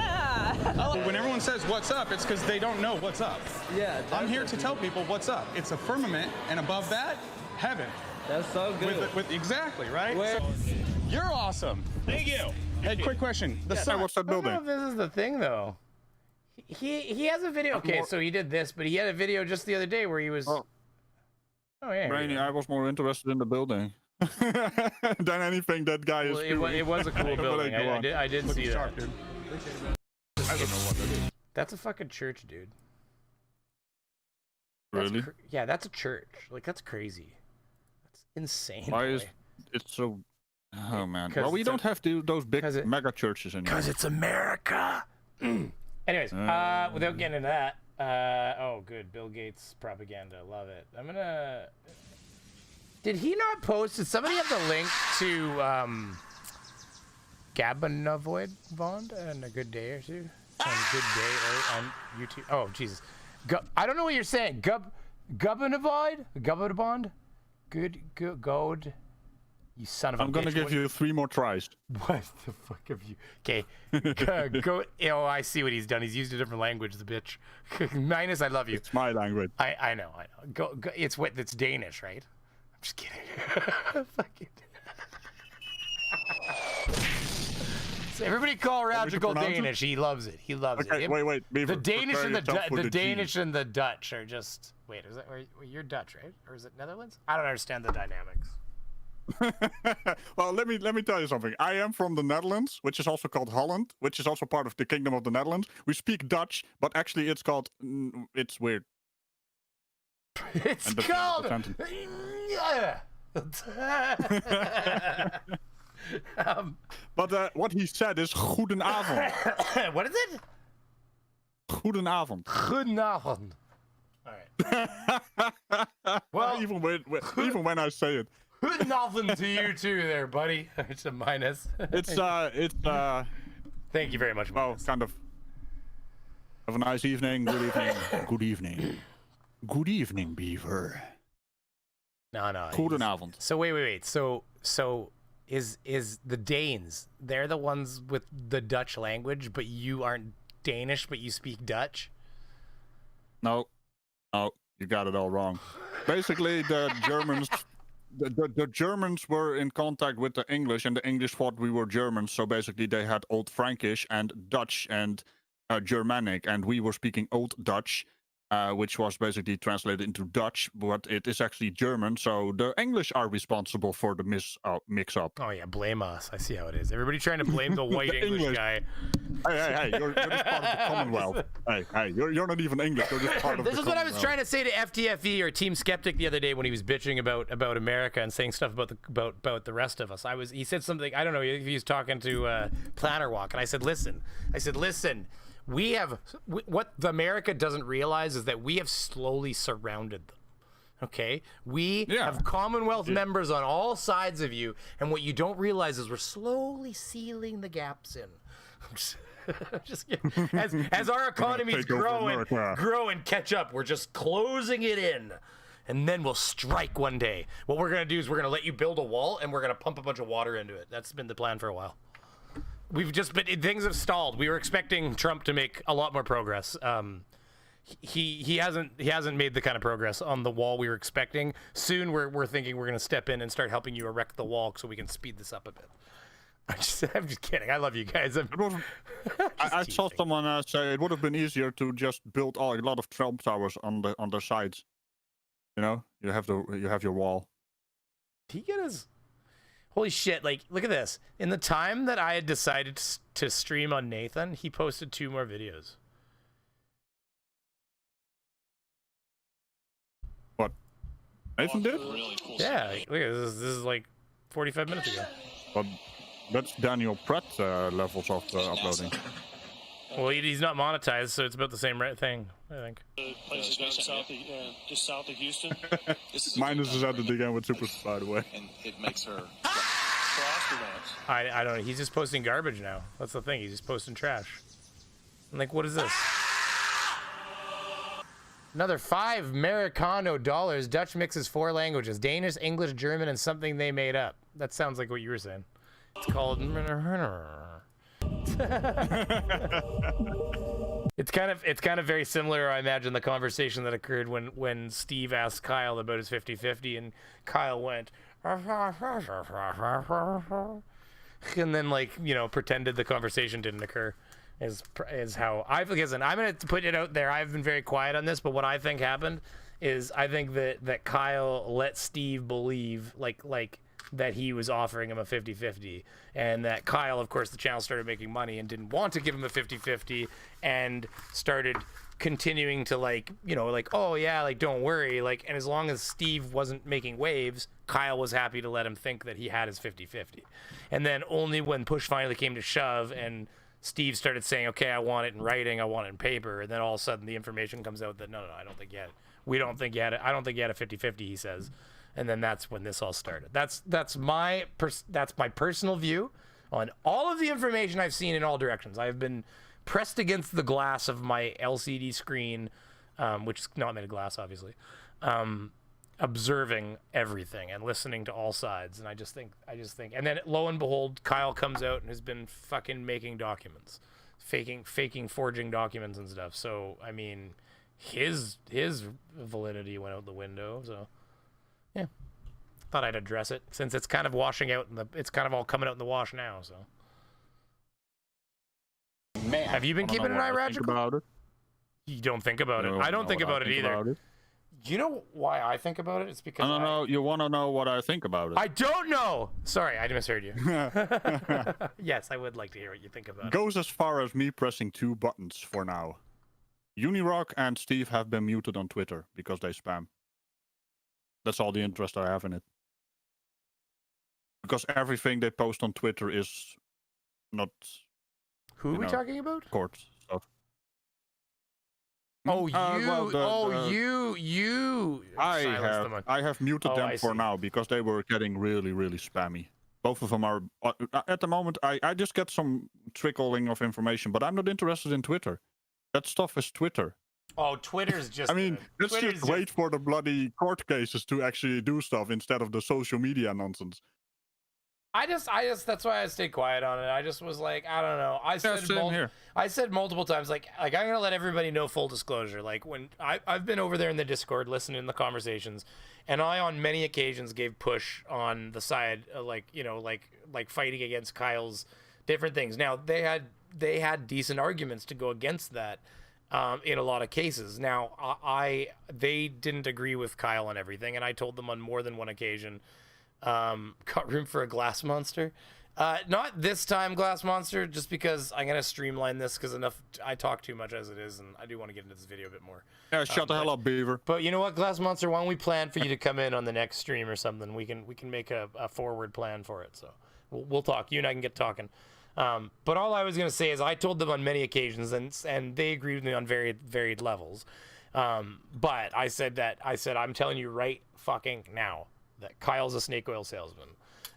When everyone says what's up, it's because they don't know what's up. Yeah. I'm here to tell people what's up. It's a firmament, and above that, heaven. That's so good. Exactly, right? Where- So, you're awesome. Thank you. Hey, quick question. The sun. What's that I don't know building? if this is the thing though. He has a video. Okay, so he did this, but he had a video just the other day where he was. Oh yeah. Brainy, I was more interested in the building than anything that guy is doing. It was a cool building. Go on. I did see sharp, that. dude. I don't know what that is. That's a fucking church, dude. Really? Yeah, that's a church. Like that's crazy. That's insane. Why boy. is it so? Oh man. 'Cause Well, we it's don't have those big mega churches anymore. Because it's America. Anyways, without getting into that, oh, good. Bill Gates propaganda. Love it. I'm gonna. Did he not post? Did somebody have the link to Gabanovoid Bond and a good day or two? On Good Day or on YouTube? Oh, Jesus. I don't know what you're saying. Gabanovoid? Gabonabond? Good. You son of a bitch. I'm gonna give you 3 more tries. What the fuck have you? Okay, go. Oh, I see what he's done. He's used a different language. The bitch. Minus, I love you. It's my language. I know. Go. It's what? It's Danish, right? I'm just kidding. Fucking. So everybody call Ragical Danish. He loves it. He loves Okay, it. wait. Beaver, The Danish prepare and yourself for the the Danish and the Dutch are just. Wait, is that? You're Dutch, right? Or is it Netherlands? I don't understand the dynamics. Well, let me tell you something. I am from the Netherlands, which is also called Holland, which is also part of the Kingdom of the Netherlands. We speak Dutch, but actually it's called. It's weird. It's called. But what he said is goedenavond. What is it? Goedenavond. Goedenavond. All right. Well, even when I say it. Goedenavond to you too, there, buddy. It's a minus. It's Thank you very much. Well, kind of. Have a nice evening. Good evening. Good evening. Good evening, Beaver. No. Goedenavond. So wait. So is the Danes? They're the ones with the Dutch language, but you aren't Danish, but you speak Dutch. No, you got it all wrong. Basically, the Germans. The Germans were in contact with the English, and the English thought we were Germans. So basically, they had Old Frankish and Dutch and Germanic, and we were speaking Old Dutch. which was basically translated into Dutch, but it is actually German. So the English are responsible for the mix-up. Oh yeah, blame us. I see how it is. Everybody trying to blame the white English guy. Hey, you're just part of the Commonwealth. Hey, you're not even English. You're just part of This the is what I was Commonwealth. trying to say to FTFE or Team Skeptic the other day when he was bitching about America and saying stuff about the rest of us. He said something, I don't know if he was talking to Planner Walk, and I said, listen. We have what the America doesn't realize is that we have slowly surrounded them. Okay, we have Commonwealth members on all sides of you, and what you don't realize is we're slowly sealing the gaps in. Just as our economies grow and catch up, we're just closing it in, and then we'll strike one day. What we're gonna do is we're gonna let you build a wall, and we're gonna pump a bunch of water into it. That's been the plan for a while. Things have stalled. We were expecting Trump to make a lot more progress. He hasn't made the kind of progress on the wall we were expecting. Soon we're thinking we're gonna step in and start helping you erect the wall so we can speed this up a bit. I'm just kidding. I love you guys. I saw someone say it would have been easier to just build a lot of Trump towers on their sides. You know, you have your wall. Did he get his? Holy shit! Like, look at this. In the time that I had decided to stream on Nathan, he posted 2 more videos. What? Nathan did? Yeah. Look at this. This is like 45 minutes ago. But that's Daniel Pratt levels of uploading. Well, he's not monetized, so it's about the same thing, I think. Places down south, just south of Houston. Minus is at the again with Super, by the way. And it makes her for astronauts. I don't know. He's just posting garbage now. That's the thing. He's just posting trash. I'm like, what is this? Another $5 Americano dollars. Dutch mixes 4 languages: Danish, English, German, and something they made up. That sounds like what you were saying. It's called. It's kind of very similar, I imagine, the conversation that occurred when Steve asked Kyle about his 50-50 and Kyle went and then, like, you know, pretended the conversation didn't occur. Is how listen. I'm gonna put it out there. I've been very quiet on this, but what I think happened is I think that Kyle let Steve believe like that he was offering him a 50-50, and that Kyle, of course, the channel started making money and didn't want to give him a 50-50 and started continuing to, like, you know, like, oh yeah, like, don't worry, like, and as long as Steve wasn't making waves, Kyle was happy to let him think that he had his 50-50. And then only when push finally came to shove and Steve started saying, okay, I want it in writing, I want it in paper, and then all of a sudden the information comes out that no, I don't think you had it. We don't think you had it. I don't think you had a 50-50, he says. And then that's when this all started. That's my personal view on all of the information I've seen in all directions. I've been pressed against the glass of my LCD screen, which is not made of glass, obviously, observing everything and listening to all sides. And I just think, and then lo and behold, Kyle comes out and has been fucking making documents, forging documents and stuff. So I mean, his validity went out the window. So. Yeah, thought I'd address it since it's kind of washing out, it's kind of all coming out in the wash now. So, man, have you been keeping an eye, Ragical? You don't think about it. I don't think about it either. You know why I think about it? It's because I don't know. You want to know what I think about it? I don't know. Sorry, I misheard you. Yes, I would like to hear what you think about it. Goes as far as me pressing 2 buttons for now. Unirock and Steve have been muted on Twitter because they spam. That's all the interest I have in it. Because everything they post on Twitter is not... Who are we talking about? Court stuff. Oh, you. I have muted them for now because they were getting really, really spammy. Both of them are... at the moment, I just get some trickling of information, but I'm not interested in Twitter. That stuff is Twitter. Oh, Twitter's just... I mean, let's just wait for the bloody court cases to actually do stuff instead of the social media nonsense. I just, that's why I stayed quiet on it. I just was like, I don't know. I said multiple times, like I'm going to let everybody know full disclosure. Like, when I've been over there in the Discord listening to the conversations, and I, on many occasions, gave push on the side, like fighting against Kyle's different things. Now, they had decent arguments to go against that. in a lot of cases. Now, they didn't agree with Kyle on everything, and I told them on more than one occasion, got room for a glass monster. Not this time, Glass Monster, just because I'm going to streamline this because I talk too much as it is, and I do want to get into this video a bit more. Yeah, shut the hell up, Beaver. But you know what, Glass Monster, why don't we plan for you to come in on the next stream or something? We can make a forward plan for it. So we'll talk. You and I can get talking. But all I was going to say is I told them on many occasions, and they agreed with me on varied levels. But I said, I'm telling you right fucking now that Kyle's a snake oil salesman.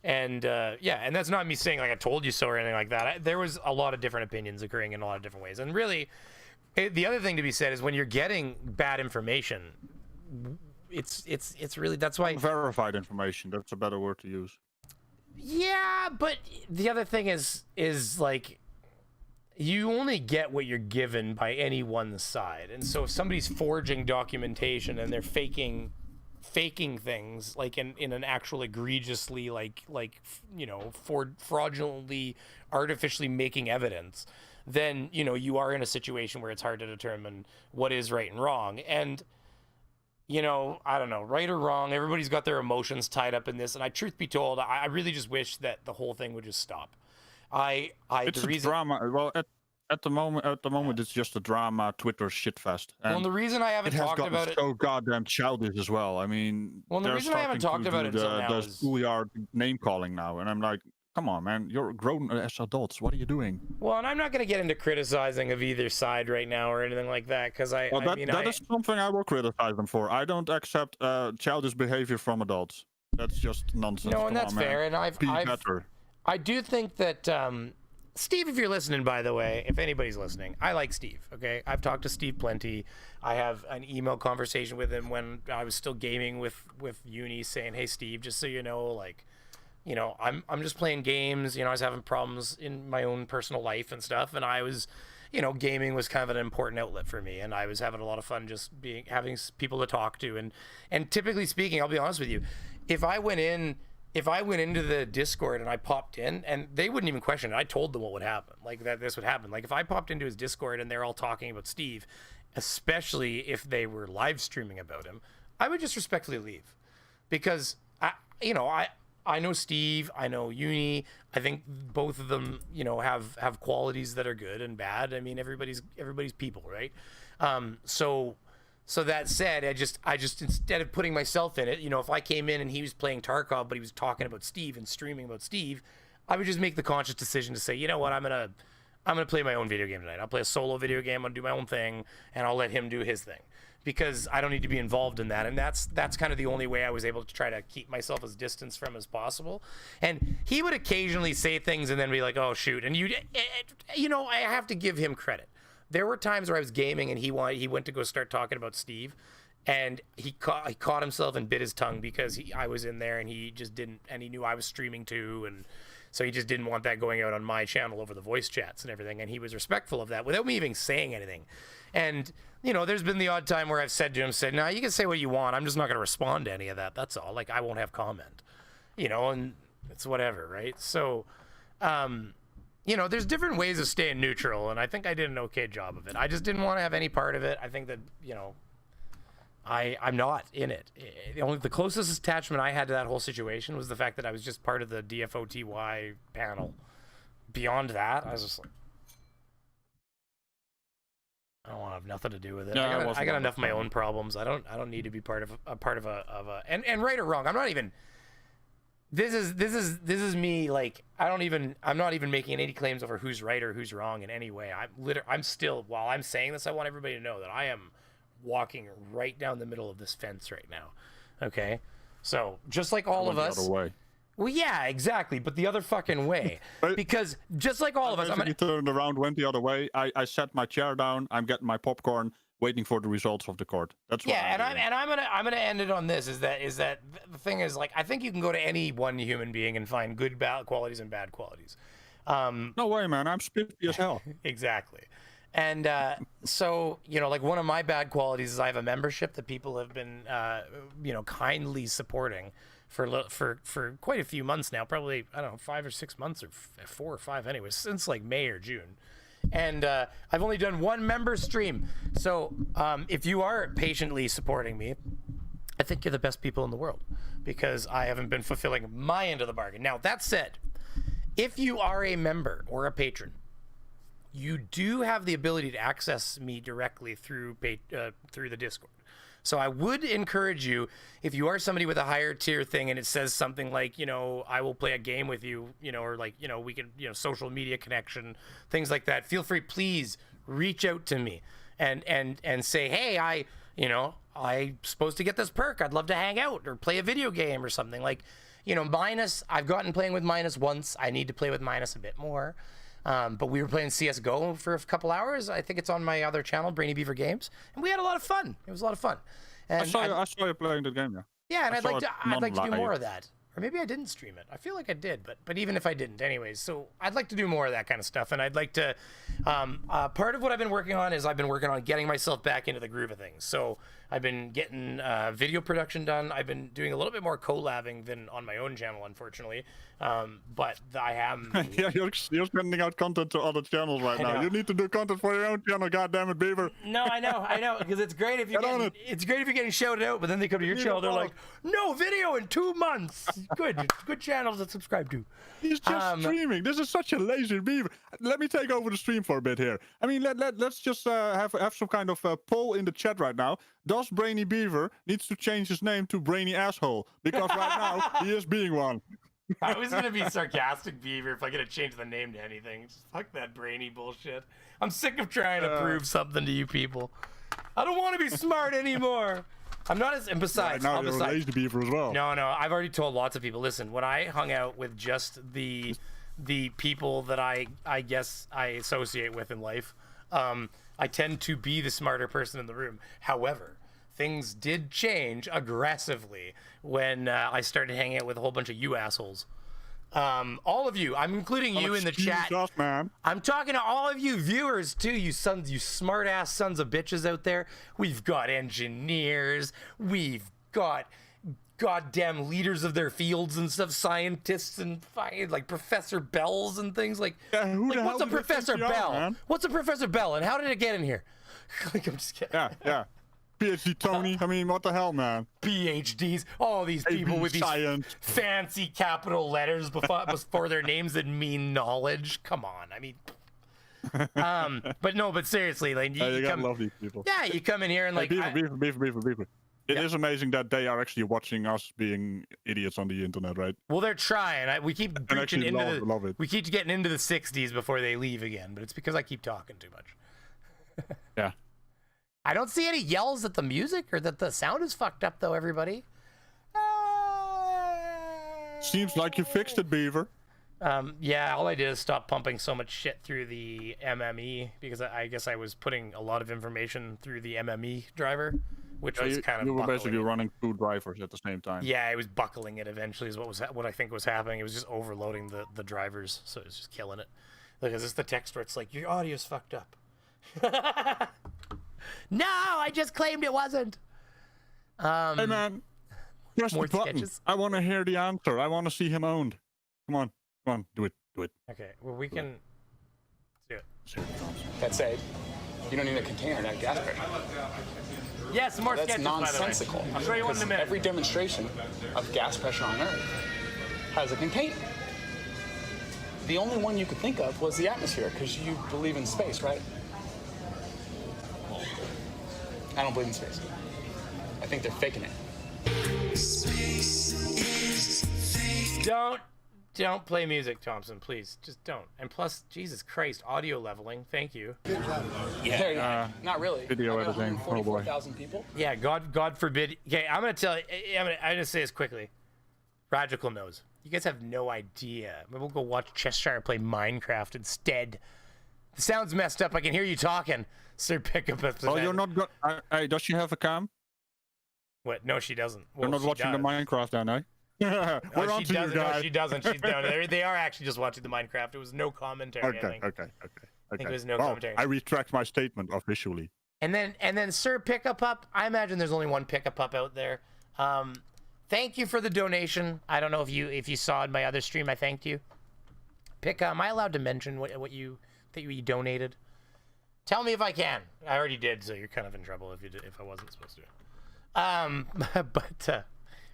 And yeah, and that's not me saying like I told you so or anything like that. There was a lot of different opinions occurring in a lot of different ways. And really, the other thing to be said is when you're getting bad information, it's really, that's why verified information. That's a better word to use. Yeah, but the other thing is like you only get what you're given by any one side. And so if somebody's forging documentation and they're faking things like in an actual egregiously like fraudulently artificially making evidence, then you are in a situation where it's hard to determine what is right and wrong. And I don't know, right or wrong, everybody's got their emotions tied up in this, and truth be told, I really just wish that the whole thing would just stop. It's a drama. Well, at the moment, it's just a drama Twitter shitfest. Well, the reason I haven't talked about it, so goddamn childish as well. I mean, well, the reason I haven't talked about it until now is schoolyard name calling now, and I'm like, come on, man, you're grown as adults. What are you doing? Well, and I'm not going to get into criticizing of either side right now or anything like that, because that is something I will criticize them for. I don't accept childish behavior from adults. That's just nonsense. No, and that's fair. And I do think that. Steve, if you're listening, by the way, if anybody's listening, I like Steve, okay? I've talked to Steve plenty. I have an email conversation with him when I was still gaming with Uni saying, hey, Steve, just so you know, like, I'm just playing games. I was having problems in my own personal life and stuff, and I was, gaming was kind of an important outlet for me, and I was having a lot of fun just having people to talk to. And typically speaking, I'll be honest with you, if I went into the Discord and I popped in, and they wouldn't even question it, I told them what would happen, like that this would happen. Like if I popped into his Discord and they're all talking about Steve, especially if they were live streaming about him, I would just respectfully leave, because I know Steve, I know Uni. I think both of them, have qualities that are good and bad. I mean, everybody's people, right? So that said, I just instead of putting myself in it, if I came in and he was playing Tarkov, but he was talking about Steve and streaming about Steve, I would just make the conscious decision to say, you know what, I'm gonna play my own video game tonight. I'll play a solo video game. I'm gonna do my own thing, and I'll let him do his thing, because I don't need to be involved in that. And that's kind of the only way I was able to try to keep myself as distance from as possible. And he would occasionally say things and then be like, oh shoot, and I have to give him credit. There were times where I was gaming and he went to go start talking about Steve, and he caught himself and bit his tongue because I was in there and he just didn't, and he knew I was streaming too, and so he just didn't want that going out on my channel over the voice chats and everything, and he was respectful of that without me even saying anything. And there's been the odd time where I've said to him, no, you can say what you want, I'm just not going to respond to any of that, that's all. Like, I won't have comment, and it's whatever, right? So there's different ways of staying neutral, and I think I did an okay job of it. I just didn't want to have any part of it. I think that, I'm not in it. The closest attachment I had to that whole situation was the fact that I was just part of the DFOTY panel. Beyond that, I was just like, I don't want to have nothing to do with it. No, I got enough of my own problems. I don't need to be part of a and right or wrong. I'm not even. This is me, like, I'm not even making any claims over who's right or who's wrong in any way. I'm still, while I'm saying this, I want everybody to know that I am walking right down the middle of this fence right now. Okay? So, just like all of us. The other way. Well, yeah, exactly, but the other fucking way. Because just like all of us, he turned around, went the other way. I sat my chair down, I'm getting my popcorn, waiting for the results of the court. That's what I'm gonna end it on this. Is that the thing is, like, I think you can go to any one human being and find good qualities and bad qualities. No way, man. I'm spiffy as hell. Exactly. And so, like, one of my bad qualities is I have a membership that people have been kindly supporting for quite a few months now. Probably, I don't know, 5 or 6 months, or 4 or 5 anyways, since like May or June. And I've only done one member stream. So if you are patiently supporting me, I think you're the best people in the world because I haven't been fulfilling my end of the bargain. Now, that said, if you are a member or a patron, you do have the ability to access me directly through the Discord. So I would encourage you, if you are somebody with a higher tier thing and it says something like, you know, I will play a game with you, you know, or like, you know, we can, you know, social media connection, things like that. Feel free, please reach out to me and say, hey, I'm supposed to get this perk. I'd love to hang out or play a video game or something. Like, you know, Minus, I've gotten playing with Minus once. I need to play with Minus a bit more. But we were playing CSGO for a couple hours. I think it's on my other channel, Brainy Beaver Games, and we had a lot of fun. It was a lot of fun. And I saw you playing the game, yeah. Yeah, and I'd like to do more live. of that. Or maybe I didn't stream it. I feel like I did, but even if I didn't, anyways. So I'd like to do more of that kind of stuff, and I'd like to. Part of what I've been working on is I've been working on getting myself back into the groove of things. So I've been getting video production done. I've been doing a little bit more collabing than on my own channel, unfortunately. But I am. Yeah, you're sending out content to other channels right now. You need to do content for your own channel, goddammit, Beaver. No, I know, because it's great if it's great if you're getting shouted out, but then they come to your channel, they're like, no video in 2 months. Good channels to subscribe to. He's just streaming. This is such a lazy Beaver. Let me take over the stream for a bit here. I mean, let's just have some kind of poll in the chat right now. Does Brainy Beaver needs to change his name to Brainy Asshole? Because right now he is being one. I was gonna be sarcastic, Beaver, if I could have changed the name to anything. Just fuck that brainy bullshit. I'm sick of trying to prove something to you people. I don't want to be smart anymore. I'm not as, and besides, now you're a lazy Beaver as well. No, I've already told lots of people. Listen, when I hung out with just the people that I guess I associate with in life, I tend to be the smarter person in the room. However, things did change aggressively when I started hanging out with a whole bunch of you assholes. All of you, I'm including you in the chat. Us, man. I'm talking to all of you viewers too, you smart ass sons of bitches out there. We've got engineers, we've got goddamn leaders of their fields and stuff, scientists and like Professor Bells and things like. Yeah, what's a Professor Bell? What's a Professor Bell and how did it get in here? Like, I'm just kidding. Yeah. PhD Tony, I mean, what the hell, man? PhDs, all these people with these fancy capital letters before their names that mean knowledge. Come on, I mean, but seriously, like you gotta love these people. Yeah, you come in here and like Beaver. It is amazing that they are actually watching us being idiots on the internet, right? Well, they're trying. We keep reaching love it. We keep getting into the 60s before they leave again, but it's because I keep talking too much. Yeah. I don't see any yells at the music or that the sound is fucked up though, everybody. Seems like you fixed it, Beaver. Yeah, all I did is stop pumping so much shit through the MME because I guess I was putting a lot of information through the MME driver, which was kind of. You were basically running 2 drivers at the same time. Yeah, it was buckling it eventually is what I think was happening. It was just overloading the drivers, so it was just killing it. Like, is this the text where it's like, your audio's fucked up? No, I just claimed it wasn't. Hey man, press the button. Sketches? I want to hear the answer. I want to see him owned. Come on, do it. Okay, well we can do it. That's it. You don't need a container to have gas pressure. Yeah, some more that's sketches, nonsensical. By the way. I'll show you one in a minute. Every demonstration of gas pressure on Earth has a container. The only one you could think of was the atmosphere, because you believe in space, right? I don't believe in space. I think they're faking it. Don't play music, Thompson, please. Just don't. And plus, Jesus Christ, audio leveling. Thank you. Yeah, not really. Video editing. Oh boy. 144,000 people. Yeah, God forbid. Okay, I'm gonna say this quickly. Ragical knows. You guys have no idea. Maybe we'll go watch Cheshire play Minecraft instead. The sound's messed up. I can hear you talking. Sir Pickup. Oh, you're not good. Hey, does she have a cam? What? No, she doesn't. You're not watching the Minecraft then, eh? We're on to you guys. No, she doesn't. They are actually just watching the Minecraft. It was no commentary. Okay. I think it was no commentary. I retract my statement officially. And then Sir Pickup Up. I imagine there's only one Pickup Up out there. Thank you for the donation. I don't know if you saw in my other stream. I thanked you. Am I allowed to mention what you that you donated? Tell me if I can. I already did, so you're kind of in trouble if I wasn't supposed to.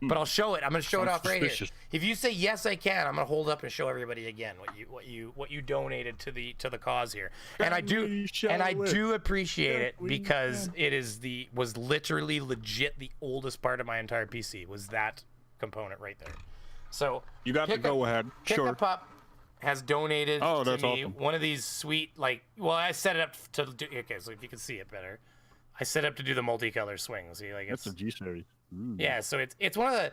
But I'll show it. I'm gonna show it off right here. If you say yes, I can, I'm gonna hold up and show everybody again what you donated to the cause here. And I do appreciate it because it was literally legit the oldest part of my entire PC was that component right there. So you got to go ahead. Sure. Pick a Pup has donated to that's me awesome. one of these sweet I set it up to do. Okay, so if you can see it better, I set up to do the multicolor swing. See, like that's a G series. Yeah, so it's one of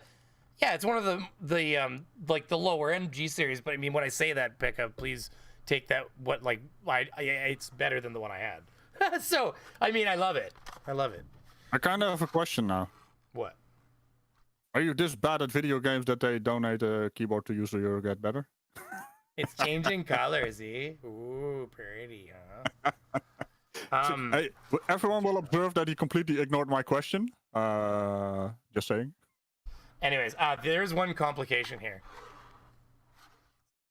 the like the lower end G series. But I mean, when I say that, Pickup, please take that it's better than the one I had. So I mean, I love it. I kind of have a question now. What? Are you this bad at video games that they donate a keyboard to you so you'll get better? It's changing colors, eh? Ooh, pretty, huh? Hey, everyone will observe that he completely ignored my question. Just saying. Anyways, there's one complication here.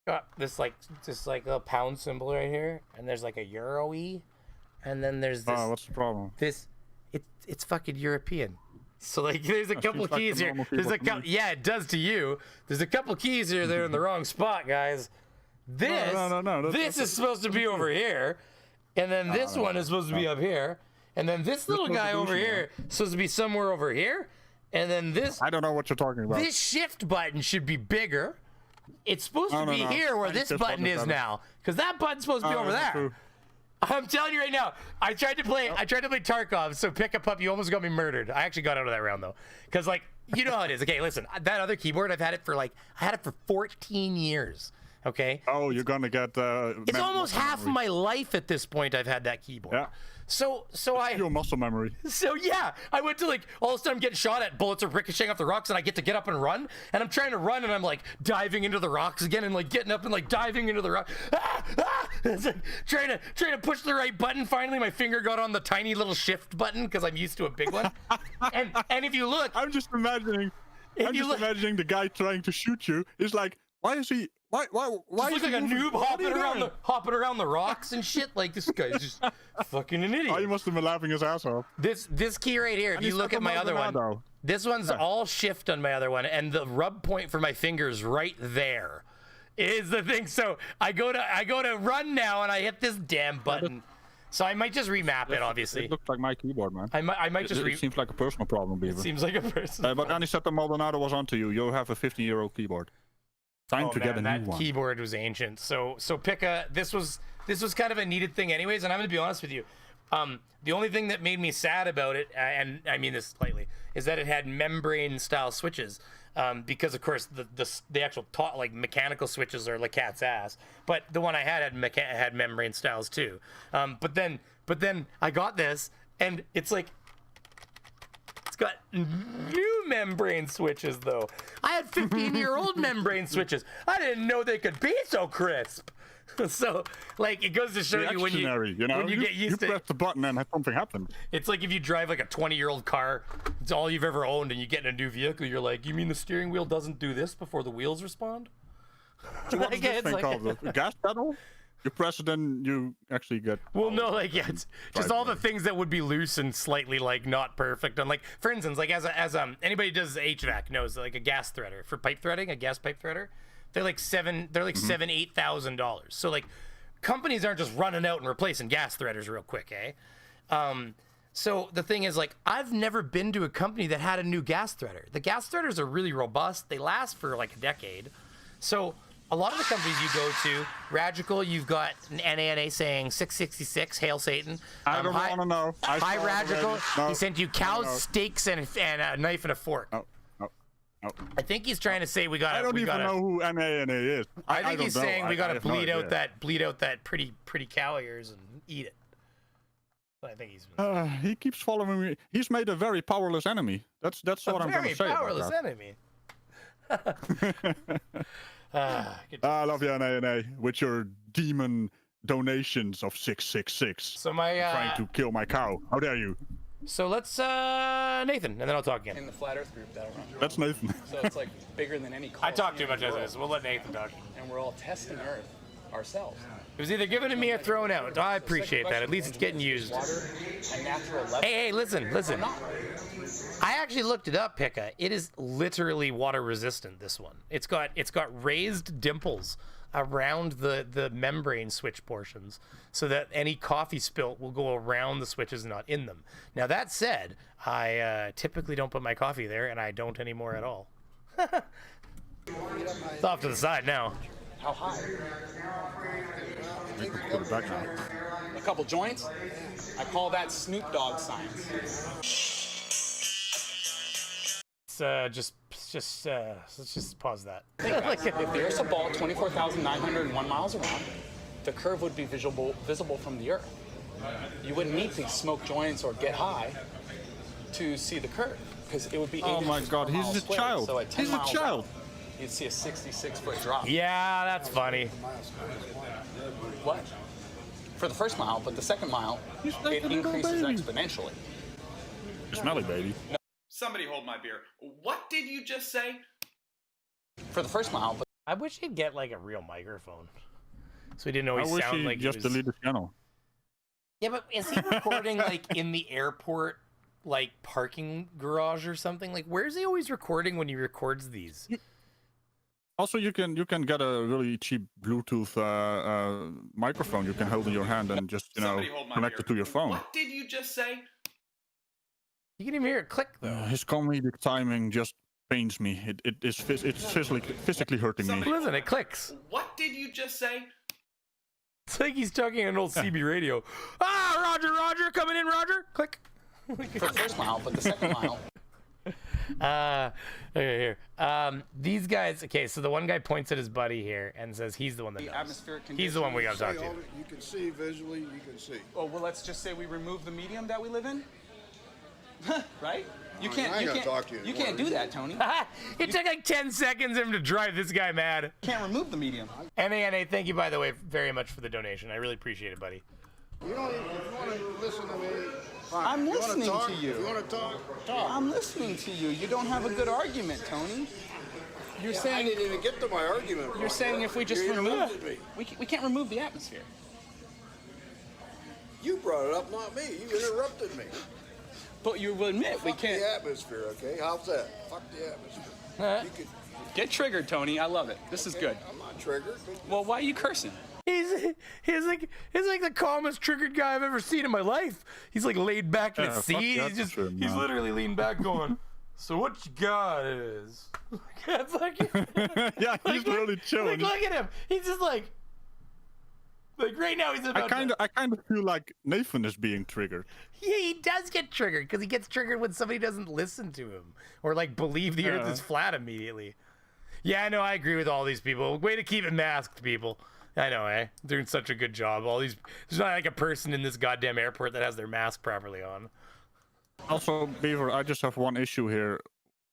Got this little pound symbol right here, and there's like a Euro-y, and then there's this. What's the problem? It's fucking European. So like, there's a couple of keys here. Yeah, it does to you. There's a couple keys here. They're in the wrong spot, guys. No. This is supposed to be over here, and then this one is supposed to be up here, and then this little guy over here is supposed to be somewhere over here, and then this. I don't know what you're talking about. This shift button should be bigger. It's supposed to be here where this button is now, because that button's supposed to be over there. True. I'm telling you right now, I tried to play Tarkov, so Pick a Pup, you almost got me murdered. I actually got out of that round though, because like you know how it is. Okay, listen, that other keyboard I had it for 14 years. Okay. Oh, you're gonna get. It's almost half of my life at this point. I've had that keyboard. Yeah. So your muscle memory. So yeah, I went to all of a sudden I'm getting shot at, bullets are ricocheting off the rocks, and I get to get up and run, and I'm trying to run, and I'm like diving into the rocks again, and like getting up and like diving into the rock. It's like trying to push the right button. Finally, my finger got on the tiny little shift button because I'm used to a big one. and if you look, I'm just imagining the guy trying to shoot you. Is like, why is he? Why looks like a noob hopping around the rocks and shit. Like this guy's just fucking an idiot. Oh, you must have been laughing his ass off. This key right here, if you look at my other one, this one's all shift on my other one, and the rub point for my finger's right there is the thing. So I go to run now, and I hit this damn button. So I might just remap it, obviously. It looks like my keyboard, man. I might just. It seems like a personal problem, Beaver. It seems like a personal. But Aniseta Maldonado was onto you. You have a 15-year-old keyboard. Time to get a new one. That keyboard was ancient. So Pika, this was kind of a needed thing, anyways. And I'm gonna be honest with you. The only thing that made me sad about it, and I mean this lightly, is that it had membrane-style switches. Because of course the actual mechanical switches are like cat's ass, but the one I had membrane styles too. But then I got this, and it's like it's got new membrane switches though. I had 15-year-old membrane switches. I didn't know they could be so crisp. So like it goes to show you when you get used to you press the button and something happened. It's like if you drive like a 20-year-old car, it's all you've ever owned, and you get in a new vehicle, you're like, you mean the steering wheel doesn't do this before the wheels respond? So what does this thing called? The gas pedal? You press it and you actually get. Well, no, like it's just all the things that would be loose and slightly like not perfect. And like for instance, like as anybody who does HVAC knows, like a gas threader for pipe threading, a gas pipe threader. They're like $8,000. So like companies aren't just running out and replacing gas threaders real quick, eh? So the thing is, like, I've never been to a company that had a new gas threader. The gas threaders are really robust. They last for like a decade. So a lot of the companies you go to, Ragical, you've got an NANA saying 666, Hail Satan. I don't want to know. Hi Ragical. He sent you cows, steaks, and a knife and a fork. No. I think he's trying to say we got. I don't even know who NANA is. I think he's saying we got to bleed out that pretty cow ears and eat it. But I think he keeps following me. He's made a very powerless enemy. That's what I'm going to say. Very powerless enemy. I love you, NANA, with your demon donations of 666. So trying to kill my cow. How dare you? So let's Nathan, and then I'll talk again. In the flat Earth group that we're on. That's Nathan. So it's like bigger than any. I talk too much as it is. We'll let Nathan talk. And we're all testing Earth. ourselves. It was either given to me or thrown out. I appreciate that. At least it's getting used. Hey, listen. I actually looked it up, Pika. It is literally water resistant, this one. It's got raised dimples around the membrane switch portions so that any coffee spilt will go around the switches, not in them. Now, that said, I typically don't put my coffee there, and I don't anymore at all. It's off to the side now. How high? Put it back now. A couple joints. I call that Snoop Dogg science. Let's just pause that. If the Earth's a ball 24,901 miles around, the curve would be visible from the Earth. You wouldn't need to smoke joints or get high to see the curve, because it would be 8 Oh my inches God, per he's mile a squared. child. So at 10 He's a miles child. out, you'd see a 66-foot drop. Yeah, that's funny. What? For the first mile, but the second mile, it increases exponentially. Smelly baby. Somebody hold my beer. What did you just say? For the first mile, but I wish he'd get like a real microphone, so he didn't always I wish sound he like just he was... delete the channel. Yeah, but is he recording like in the airport, like parking garage or something? Like, where's he always recording when he records these? Also, you can get a really cheap Bluetooth microphone you can hold in your hand and just connect it to your phone. What did you just say? You can even hear it click though. His comedic timing just pains me. It's physically hurting me. Listen, it clicks. What did you just say? It's like he's talking on an old CB radio. Ah, Roger, coming in, Roger. Click. for the first mile, but the second mile. Okay, here. These guys. Okay, so the one guy points at his buddy here and says he's the one that knows. He's the one we gotta talk to. You can see visually. You can see. Oh well, let's just say we remove the medium that we live in. Right? You I can't. ain't You gonna can't. talk to you You anymore. can't do that, Tony. It took like 10 seconds of him to drive this guy mad. Can't remove the medium. NA, thank you, by the way, very much for the donation. I really appreciate it, buddy. You don't even, if you want to listen to me, fine. I'm If you wanna listening talk, to you. If you want to talk. I'm listening to you. You don't have a good argument, Tony. You're I saying didn't even get to my argument. you're saying if we just You remove interrupted me. we can't remove the atmosphere. You brought it up, not me. You interrupted me. But you will admit we Fuck can't. the atmosphere, okay? How's that? Fuck the atmosphere. You could, Get triggered, Tony. I love it. This is good. I'm not triggered. Well, why are you cursing? He's like the calmest triggered guy I've ever seen in my life. He's like laid back in his seat. He's literally leaned back going, so what you got is Yeah, he's really chilling. Look at him. He's just like right now he's about I kind of feel like Nathan is being triggered. Yeah, he does get triggered because he gets triggered when somebody doesn't listen to him or like believe the earth is flat immediately. Yeah, I know. I agree with all these people. Way to keep it masked, people. I know, eh? Doing such a good job. There's not like a person in this goddamn airport that has their mask properly on. Also, Beaver, I just have one issue here.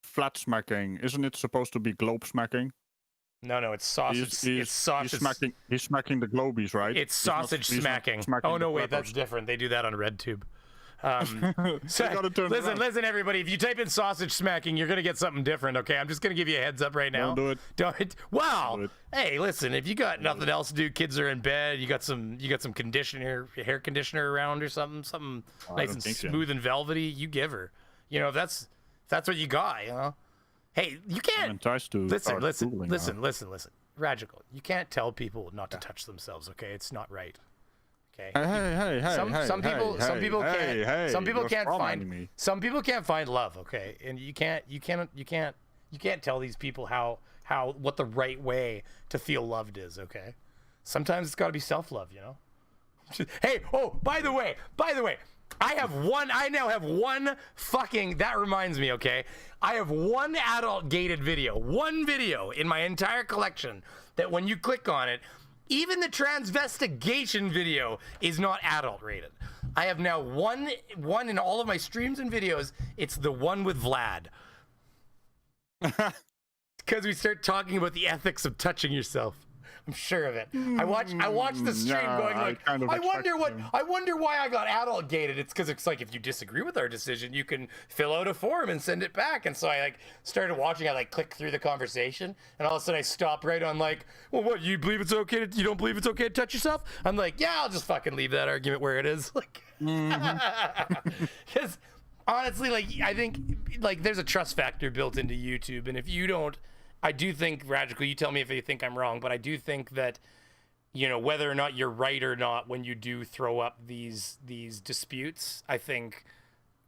Flat smacking. Isn't it supposed to be globe smacking? No, it's sausage. It's sausage. He's smacking the globies, right? It's sausage smacking. Oh no, wait, that's different. They do that on RedTube. Listen, everybody. If you type in sausage smacking, you're gonna get something different. Okay, I'm just gonna give you a heads up right now. Don't do it. Don't. Wow. Hey, listen. If you got nothing else to do, kids are in bed. You got some conditioner, hair conditioner around or something nice and smooth and velvety. You give her. You know, if that's what you got. You know. Hey, you can't. Listen. Ragical. You can't tell people not to touch themselves. Okay, it's not right. Okay. Hey. Some people can't find love. Okay, and you can't tell these people what the right way to feel loved is. Okay, sometimes it's got to be self-love. You know. Hey, by the way, I now have one fucking, that reminds me, okay? I have one adult gated video, one video in my entire collection that when you click on it, even the transvestigation video is not adult rated. I have now one in all of my streams and videos. It's the one with Vlad. Because we start talking about the ethics of touching yourself. I'm sure of it. I watch the stream going like, I wonder why I got adult gated. It's because it's like, if you disagree with our decision, you can fill out a form and send it back. And so I like started watching. I like clicked through the conversation, and all of a sudden I stopped right on like, well, what, you believe it's okay to, you don't believe it's okay to touch yourself? I'm like, yeah, I'll just fucking leave that argument where it is. Like, because honestly, like, I think like there's a trust factor built into YouTube, and if you don't, I do think, Ragical, you tell me if you think I'm wrong, but I do think that, you know, whether or not you're right or not, when you do throw up these disputes, I think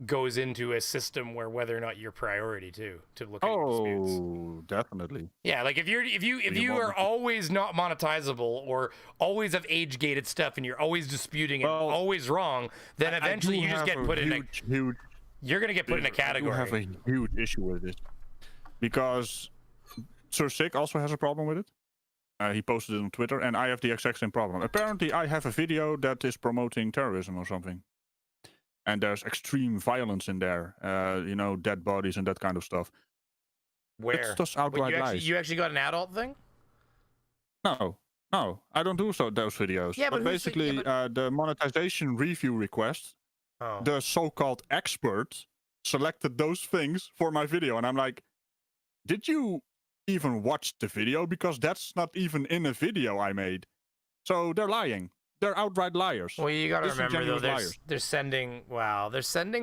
goes into a system where whether or not you're priority too to look at disputes. Oh, definitely. Yeah, like if you are always not monetizable or always have age gated stuff and you're always disputing and always wrong, then eventually you just get put in a huge. You're gonna get put in a category. I have a huge issue with it because Sir Sic also has a problem with it. He posted it on Twitter, and I have the exact same problem. Apparently, I have a video that is promoting terrorism or something. And there's extreme violence in there. You know, dead bodies and that kind of stuff. Where? It's just outright lies. You actually got an adult thing? No, I don't do those videos. Yeah, but basically, the monetization review request, the so-called expert selected those things for my video. And I'm like, did you even watch the video? Because that's not even in a video I made. So they're lying. They're outright liars. Well, you gotta remember though, they're sending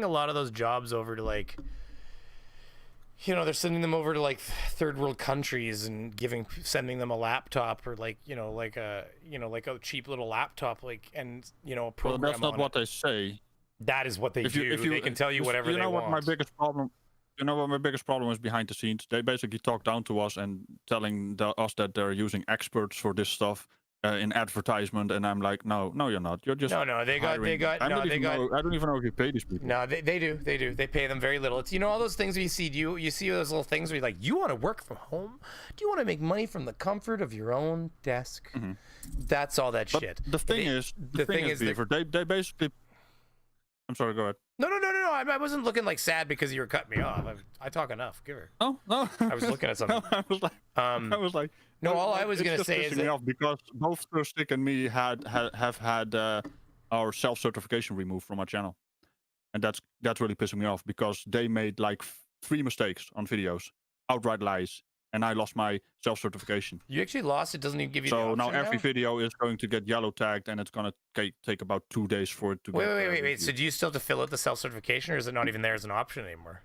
a lot of those jobs over to like, you know, they're sending them over to like third world countries and sending them a laptop or like, you know, like a cheap little laptop, like, and you know, a program. Well, that's not what they say. That is what they do. They can tell you whatever they want. You know what my biggest problem? You know what my biggest problem is behind the scenes? They basically talk down to us and telling us that they're using experts for this stuff in advertisement, and I'm like, no, you're not. You're just I don't even know if you pay these people. No, they do. They pay them very little. It's, you know, all those things you see those little things where you're like, you want to work from home? Do you want to make money from the comfort of your own desk? Mm-hmm. That's all that shit. The thing is, Beaver, they basically. I'm sorry, go ahead. No. I wasn't looking like sad because you were cutting me off. I talk enough. Give her. Oh no. I was looking at something. I was like. No, all I was gonna say is that off because both Sir Sic and me have had our self-certification removed from our channel, and that's really pissing me off because they made like 3 mistakes on videos, outright lies, and I lost my self-certification. You actually lost it? Doesn't even give you. So now every video is going to get yellow tagged, and it's gonna take about 2 days for it to. Wait. So do you still have to fill out the self-certification, or is it not even there as an option anymore?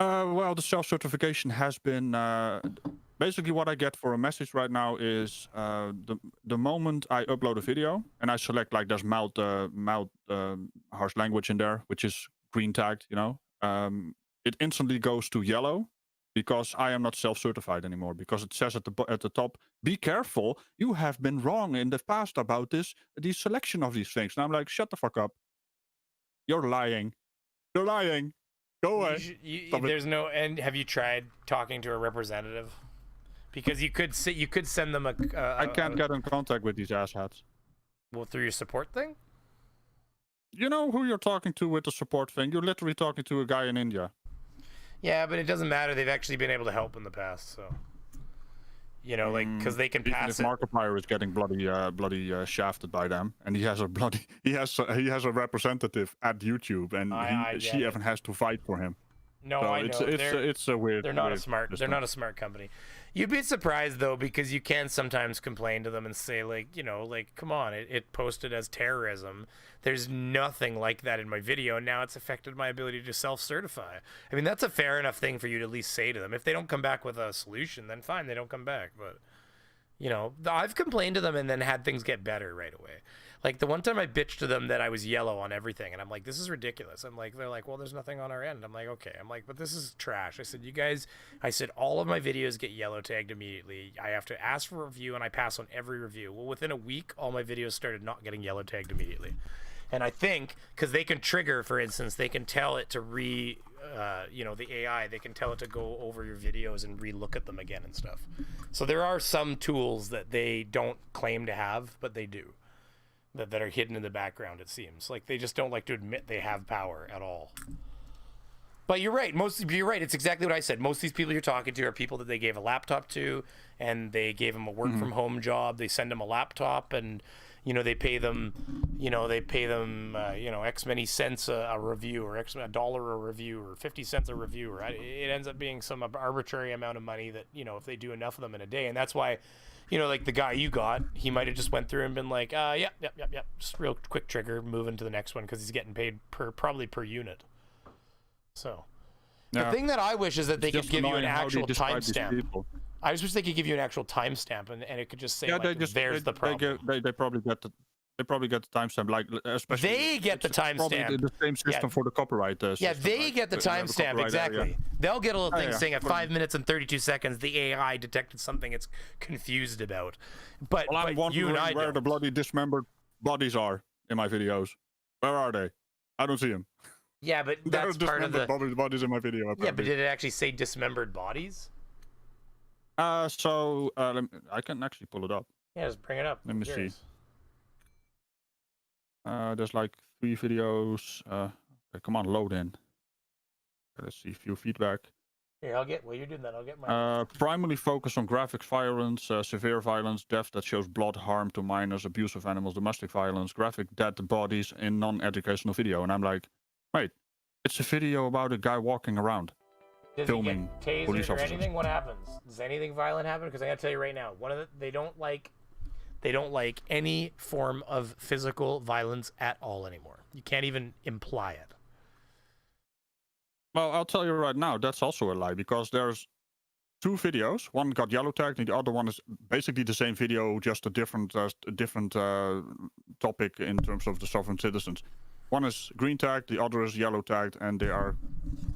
Well, the self-certification has been. Basically, what I get for a message right now is the moment I upload a video and I select like there's mild harsh language in there, which is green tagged, you know, it instantly goes to yellow because I am not self-certified anymore. Because it says at the top, be careful, you have been wrong in the past about the selection of these things. And I'm like, shut the fuck up. You're lying. You're lying. Go away. There's no. And have you tried talking to a representative? Because you could send them a. I can't get in contact with these asshats. Well, through your support thing. You know who you're talking to with the support thing. You're literally talking to a guy in India. Yeah, but it doesn't matter. They've actually been able to help in the past, so. You know, like, because they can pass it. Markiplier is getting bloody shafted by them, and he has a representative at YouTube, and she even has to fight for him. No, so I know. It's a weird. They're not a smart company. You'd be surprised though, because you can sometimes complain to them and say, like, you know, like, come on, it posted as terrorism. There's nothing like that in my video, and now it's affected my ability to self-certify. I mean, that's a fair enough thing for you to at least say to them. If they don't come back with a solution, then fine, they don't come back. But, you know, I've complained to them and then had things get better right away. Like the one time I bitched to them that I was yellow on everything, and I'm like, this is ridiculous. I'm like, they're like, well, there's nothing on our end. I'm like, okay. I'm like, but this is trash. I said, all of my videos get yellow tagged immediately. I have to ask for a review, and I pass on every review. Well, within a week, all my videos started not getting yellow tagged immediately. And I think because they can trigger, for instance, they can tell it to the AI, they can tell it to go over your videos and re-look at them again and stuff. So there are some tools that they don't claim to have, but they do. That are hidden in the background, it seems. Like, they just don't like to admit they have power at all. But you're right. You're right. It's exactly what I said. Most of these people you're talking to are people that they gave a laptop to, and they gave them a work from home job. They send them a laptop, and they pay them, X many cents a review, or $1 a review, or 50 cents a review, or it ends up being some arbitrary amount of money that if they do enough of them in a day, and that's why. Like the guy you got, he might have just went through and been like, yep, just real quick trigger, moving to the next one because he's getting paid probably per unit. So, the thing that I wish is that they could give you an actual timestamp. I just wish they could give you an actual timestamp, and it could just say, there's the problem. They probably get the timestamp, like especially. They get the timestamp. The same system for the copyright. System, they get the timestamp exactly. They'll get a little thing saying at 5 minutes and 32 seconds, the AI detected something it's confused about. But, I'm wondering where the bloody dismembered bodies are in my videos. Where are they? I don't see them. Yeah, but that's part of the bodies in my video. Apparently. Yeah, but did it actually say dismembered bodies? I can actually pull it up. Yeah, just bring it up. Let me see. There's like 3 videos. Okay, come on, load in. Let's see, view feedback. Here, while you're doing that, I'll get my. Primarily focused on graphic violence, severe violence, death that shows blood, harm to minors, abuse of animals, domestic violence, graphic dead bodies in non-educational video. And I'm like, wait, it's a video about a guy walking around. Does filming he get police tasered or officers. anything? What happens? Does anything violent happen? Because I gotta tell you right now, they don't like any form of physical violence at all anymore. You can't even imply it. Well, I'll tell you right now, that's also a lie, because there's 2 videos. One got yellow tagged, and the other one is basically the same video, just a different topic in terms of the sovereign citizens. One is green tagged, the other is yellow tagged, and they are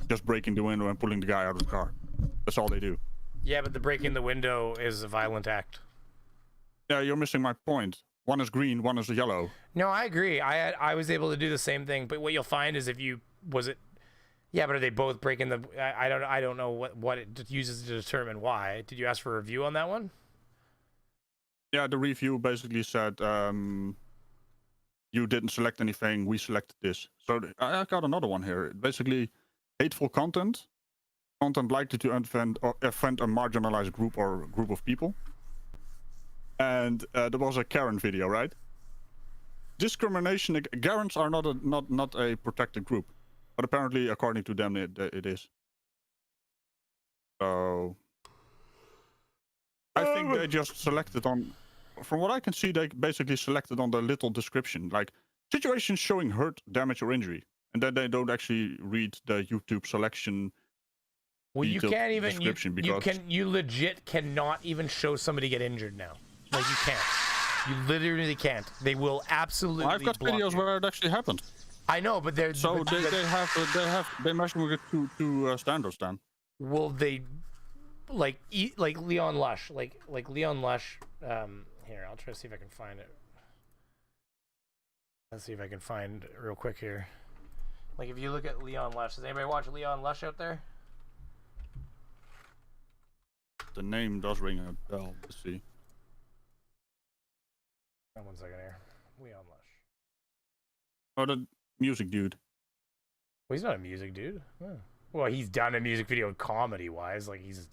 just breaking the window and pulling the guy out of the car. That's all they do. Yeah, but the breaking the window is a violent act. Yeah, you're missing my point. One is green, one is yellow. No, I agree. I was able to do the same thing, but what you'll find is yeah, but are they both breaking the? I don't know what it uses to determine why. Did you ask for a review on that one? Yeah, the review basically said you didn't select anything. We selected this. So I got another one here. Basically, hateful content likely to offend a marginalized group or group of people. And there was a Karen video, right? Discrimination. Karens are not a protected group. But apparently, according to them, it is. So I think they just selected on. From what I can see, they basically selected on the little description, like situations showing hurt, damage, or injury, and then they don't actually read the YouTube selection. Well, you can't even. Because you legit cannot even show somebody get injured now. Like you can't. You literally can't. They will absolutely. I've got videos where it actually happened. I know, but they're so they measure with two standards then. Will they like Leon Lush, like Leon Lush? Here, I'll try to see if I can find it. Let's see if I can find it real quick here. Like if you look at Leon Lush, does anybody watch Leon Lush out there? The name does ring a bell. Let's see. 1 second here. Leon Lush. Oh, the music dude. Well, he's not a music dude. Oh. Well, he's done a music video comedy wise. Like he's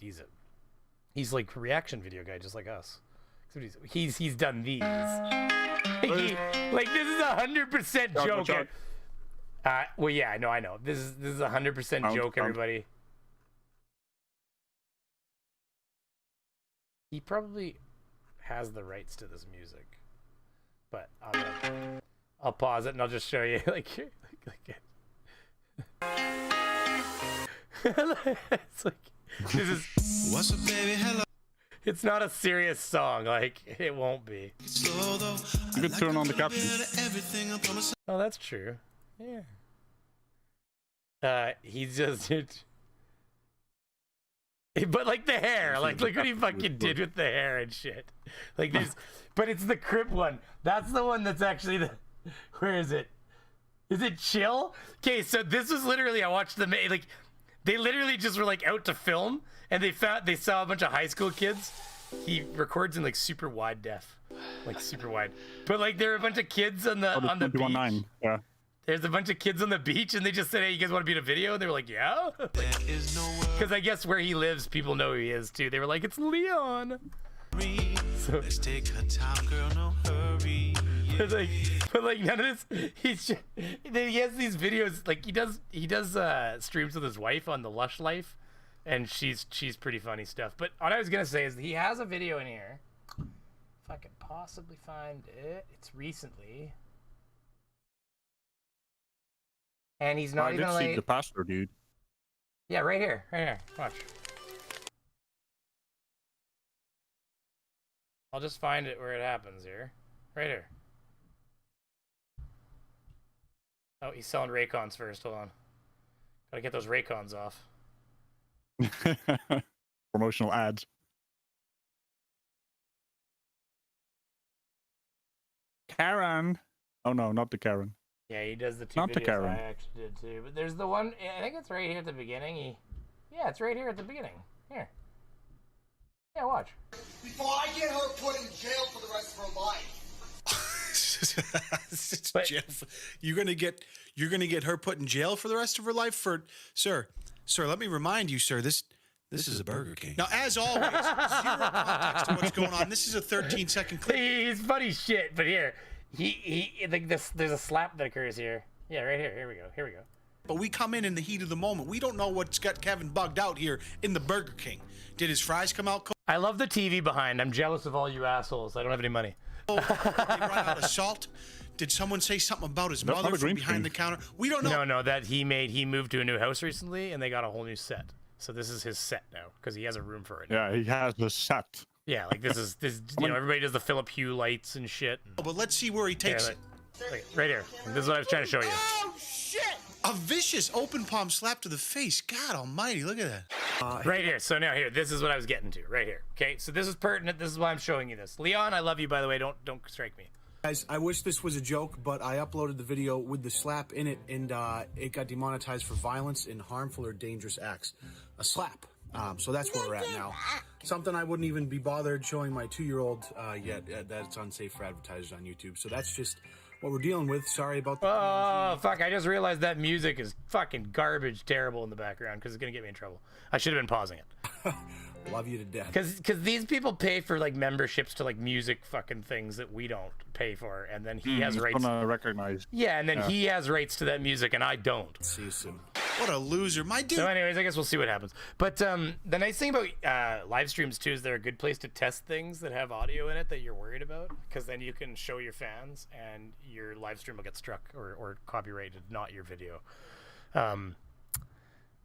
like a reaction video guy, just like us. He's done these. Like this is 100% joke. Well, yeah, I know. This is 100% joke, everybody. He probably has the rights to this music, but I'll pause it and I'll just show you. It's like this is. What's up, baby? Hello. It's not a serious song. Like it won't be. You could turn on the caption. Oh, that's true. Yeah. He's just. But like the hair, like look what he fucking did with the hair and shit. Like there's, but it's the Crip one. That's the one that's actually the. Where is it? Is it Chill? Okay, so this was literally I watched them like, they literally just were like out to film and they saw a bunch of high school kids. He records in like super wide def, like super wide. But like there are a bunch of kids on the beach. Yeah. There's a bunch of kids on the beach, and they just said, "Hey, you guys want to be in a video?" And they were like, "Yeah." Because I guess where he lives, people know who he is too. They were like, "It's Leon." So, Let's take our time, girl, no hurry. but like none of this. He has these videos. Like he does streams with his wife on the Lush Life, and she's pretty funny stuff. But what I was gonna say is he has a video in here. If I could possibly find it, it's recently, and he's not even I did see like the pastor, dude. Yeah, right here, Watch. I'll just find it where it happens here. Right here. Oh, he's selling Raycons first. Hold on. Gotta get those Raycons off. Promotional ads. Karen. Oh no, not the Karen. Yeah, he does the two Not the videos Karen. I actually did too. But there's the one, I think it's right here at the beginning. Yeah, it's right here at the beginning. Here. Yeah, watch. Before I get her put in jail for the rest of her life. You're gonna get her put in jail for the rest of her life for sir. Let me remind you, sir. This is a Burger King. Now, as always, zero context to what's going on. This is a 13-second clip. He's funny shit, but here, he like this. There's a slap that occurs here. Yeah, right here. Here we go. But we come in the heat of the moment. We don't know what's got Kevin bugged out here in the Burger King. Did his fries come out cold? I love the TV behind. I'm jealous of all you assholes. I don't have any money. Did they run out of salt? Did someone say something about his mother from behind the counter? We don't know. No, that he moved to a new house recently, and they got a whole new set. So this is his set now, because he has a room for it. Yeah, he has the set. Yeah, like this is everybody does the Philip Hue lights and shit. But let's see where he takes it. Right here. This is what I was trying to show you. Oh, shit! A vicious open palm slap to the face. God almighty, look at that. Right here. So now here, this is what I was getting to. Right here. Okay, so this is pertinent. This is why I'm showing you this. Leon, I love you, by the way. Don't strike me. Guys, I wish this was a joke, but I uploaded the video with the slap in it, and it got demonetized for violence and harmful or dangerous acts. A slap. So that's where we're at now. Something I wouldn't even be bothered showing my 2-year-old yet. That's unsafe for advertisers on YouTube. So that's just what we're dealing with. Sorry about the... Oh, fuck. I just realized that music is fucking garbage terrible in the background because it's going to get me in trouble. I should have been pausing it. Love you to death. Because these people pay for like memberships to like music fucking things that we don't pay for, and then he has rights. Gonna recognize. Yeah, and then he has rights to that music, and I don't. See you soon. What a loser, my dude. So, anyways, I guess we'll see what happens. But the nice thing about live streams too is they're a good place to test things that have audio in it that you're worried about, because then you can show your fans, and your live stream will get struck or copyrighted, not your video.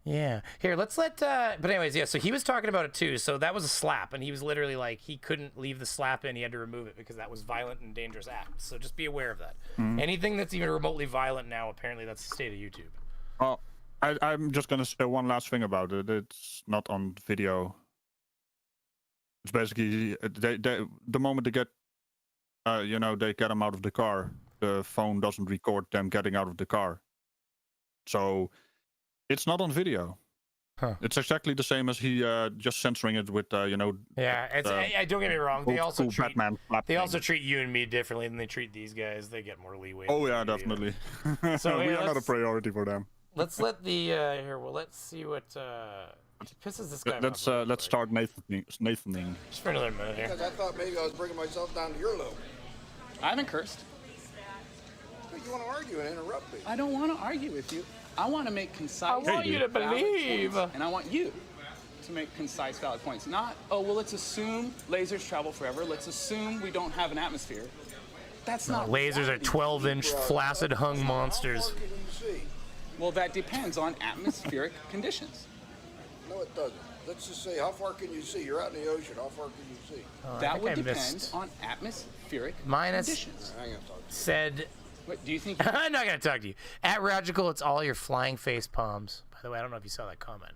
Yeah. Here, let's let... but anyways, yeah, so he was talking about it too. So that was a slap, and he was literally like, he couldn't leave the slap in. He had to remove it because that was violent and dangerous act. So just be aware of that. Anything that's even remotely violent now, apparently that's the state of YouTube. Well, I'm just going to say one last thing about it. It's not on video. It's basically, the moment they get, they get them out of the car, the phone doesn't record them getting out of the car. So... it's not on video. Huh. It's exactly the same as he just censoring it with, Yeah, it's, don't get me wrong. They also treat Batman they also treat you and me differently than they treat these guys. They get more leeway. Oh yeah, definitely. So we are not a priority for them. Let's let the here. Well, let's see what pisses this guy off. Let's start Nathaning. Just for another minute here. Because I thought maybe I was bringing myself down to your level. I haven't cursed. But you want to argue and interrupt me. I don't want to argue with you. I want to make concise. I want you to believe. Points, and I want you to make concise, valid points. Not, oh, well, let's assume lasers travel forever. Let's assume we don't have an atmosphere. That's not. Lasers are 12-inch flaccid hung monsters. Well, that depends on atmospheric conditions. No, it doesn't. Let's just say, how far can you see? You're out in the ocean. How far can you see? That would depend on atmospheric conditions. Said. What, do you think? I'm not going to talk to you. At Ragical, it's all your flying face palms. By the way, I don't know if you saw that comment.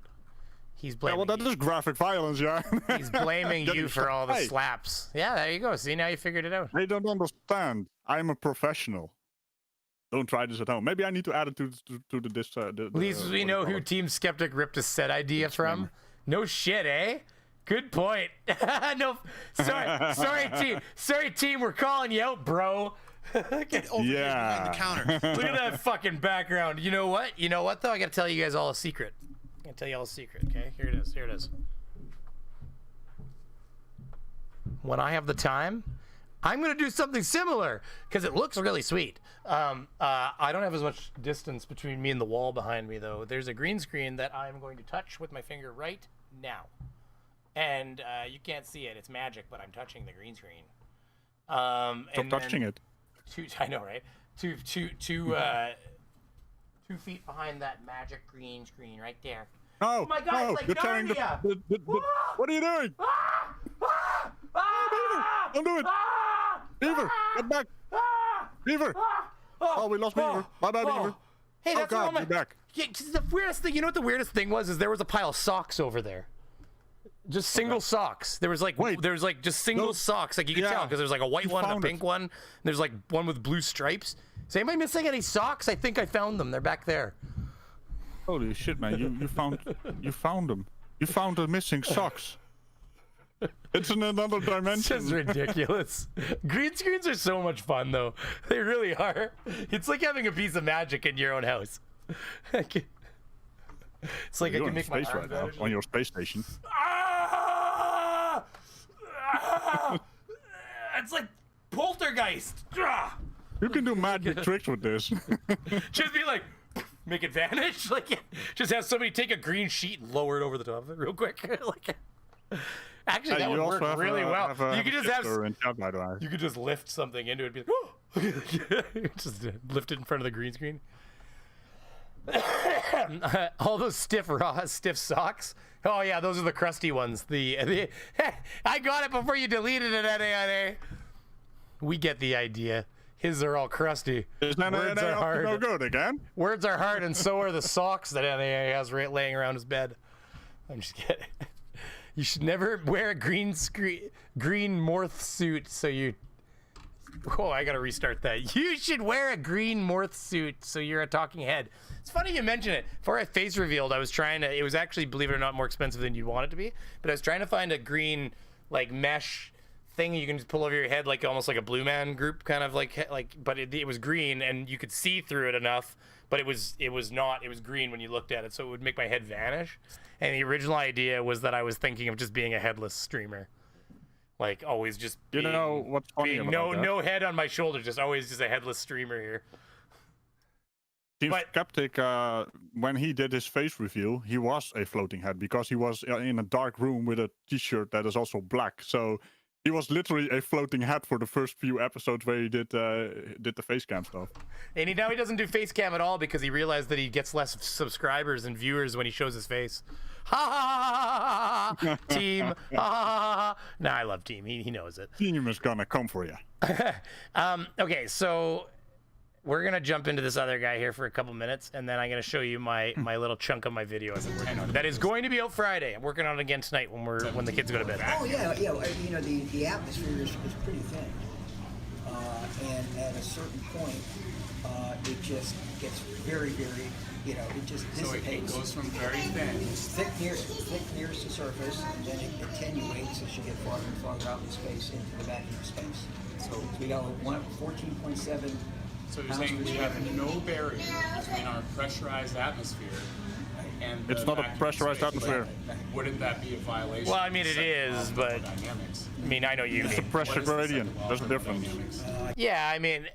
He's blaming. Yeah, well, that is graphic violence, yeah. He's blaming you for all the slaps. Yeah, there you go. See, now you figured it out. They don't understand. I'm a professional. Don't try this at home. Maybe I need to add it to the At least we know who Team Skeptic ripped a set idea from. No shit, eh? Good point. No, sorry, team. We're calling you out, bro. Get over here behind the counter. Look at that fucking background. You know what? Though? I gotta tell you guys all a secret. Okay, here it is. When I have the time, I'm gonna do something similar because it looks really sweet. I don't have as much distance between me and the wall behind me, though. There's a green screen that I'm going to touch with my finger right now. And you can't see it. It's magic, but I'm touching the green screen. Stop touching it. I know, right? 2 feet behind that magic green screen right there. Oh my God! It's like you're tearing Narnia! What are you doing? Don't do it! Beaver, get back! Beaver! Oh, we lost Beaver. Bye, Beaver. Hey, that's God, you're back. Yeah, 'cause the weirdest thing. You know what the weirdest thing was? Is there was a pile of socks over there. Just single socks. There was just single socks. Like you could tell because there's like a white one and a pink one. And there's like one with blue stripes. Is anybody missing any socks? I think I found them. They're back there. Holy shit, man! You found them. You found the missing socks. It's in another dimension. It's just ridiculous. Green screens are so much fun, though. They really are. It's like having a piece of magic in your own house. It's like I can make my space right now on your space station. It's like poltergeist. You can do magic tricks with this. Just be like, make it vanish. Like, just have somebody take a green sheet and lower it over the top of it real quick. Like, actually, that would work really well. You could just have. You could just lift something into it. And be like, just lift it in front of the green screen. All those stiff socks. Oh yeah, those are the crusty ones. The I got it before you deleted it, NANA. We get the idea. His are all crusty. Words are hard. No good again. Words are hard, and so are the socks that NAA has laying around his bed. I'm just kidding. You should never wear a green morph suit. So you. Oh, I gotta restart that. You should wear a green morph suit so you're a talking head. It's funny you mention it. Before I face revealed, I was trying to. It was actually, believe it or not, more expensive than you'd want it to be. But I was trying to find a green, like, mesh thing you can just pull over your head, like almost like a Blue Man Group kind of like. But it was green and you could see through it enough. But it was not. It was green when you looked at it, so it would make my head vanish. And the original idea was that I was thinking of just being a headless streamer. Like always just being, what's funny about that? No head on my shoulder, just always just a headless streamer here. Team Skeptic, when he did his face reveal, he was a floating head because he was in a dark room with a t-shirt that is also black. So he was literally a floating head for the first few episodes where he did the face cam stuff. And now he doesn't do face cam at all because he realized that he gets less subscribers and viewers when he shows his face. Ha ha ha ha ha! Team. Ha ha ha ha! Nah, I love Team. He knows it. Team is gonna come for you. Okay, so we're gonna jump into this other guy here for a couple minutes, and then I'm gonna show you my little chunk of my video I've been working on. That is going to be out Friday. I'm working on it again tonight when the kids go to bed. Oh yeah. You know the atmosphere is pretty thin, and at a certain point, it just gets very, very. It just dissipates. So it goes from very thin. It's thick nearest the surface, and then it attenuates as you get farther and farther out in space into the vacuum space. So we got 14.7. So you're saying we have no barrier between our pressurized atmosphere and it's not a pressurized atmosphere. Wouldn't that be a violation? Well, I mean it is, but I mean I know you mean. It's a pressure gradient. There's a difference. Yeah, I mean.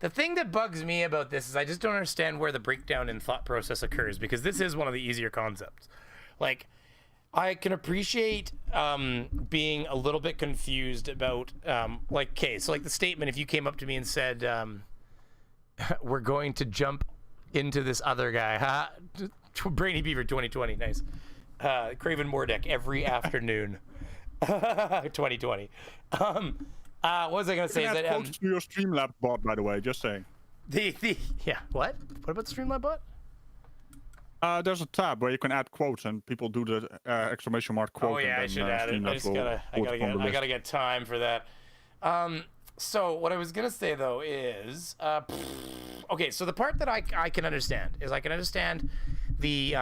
The thing that bugs me about this is I just don't understand where the breakdown in thought process occurs, because this is one of the easier concepts. Like, I can appreciate being a little bit confused about, like the statement, if you came up to me and said, we're going to jump into this other guy, Brainy Beaver 2020, nice. Craven Mordek every afternoon, 2020. What was I going to say? That quotes to your Streamlab bot, by the way, just saying. Yeah, what? What about the Streamlab bot? There's a tab where you can add quotes and people do the exclamation mark quote. Oh yeah, I should add it. I gotta get time for that. So what I was gonna say though is, okay, so the part that I can understand is I can understand the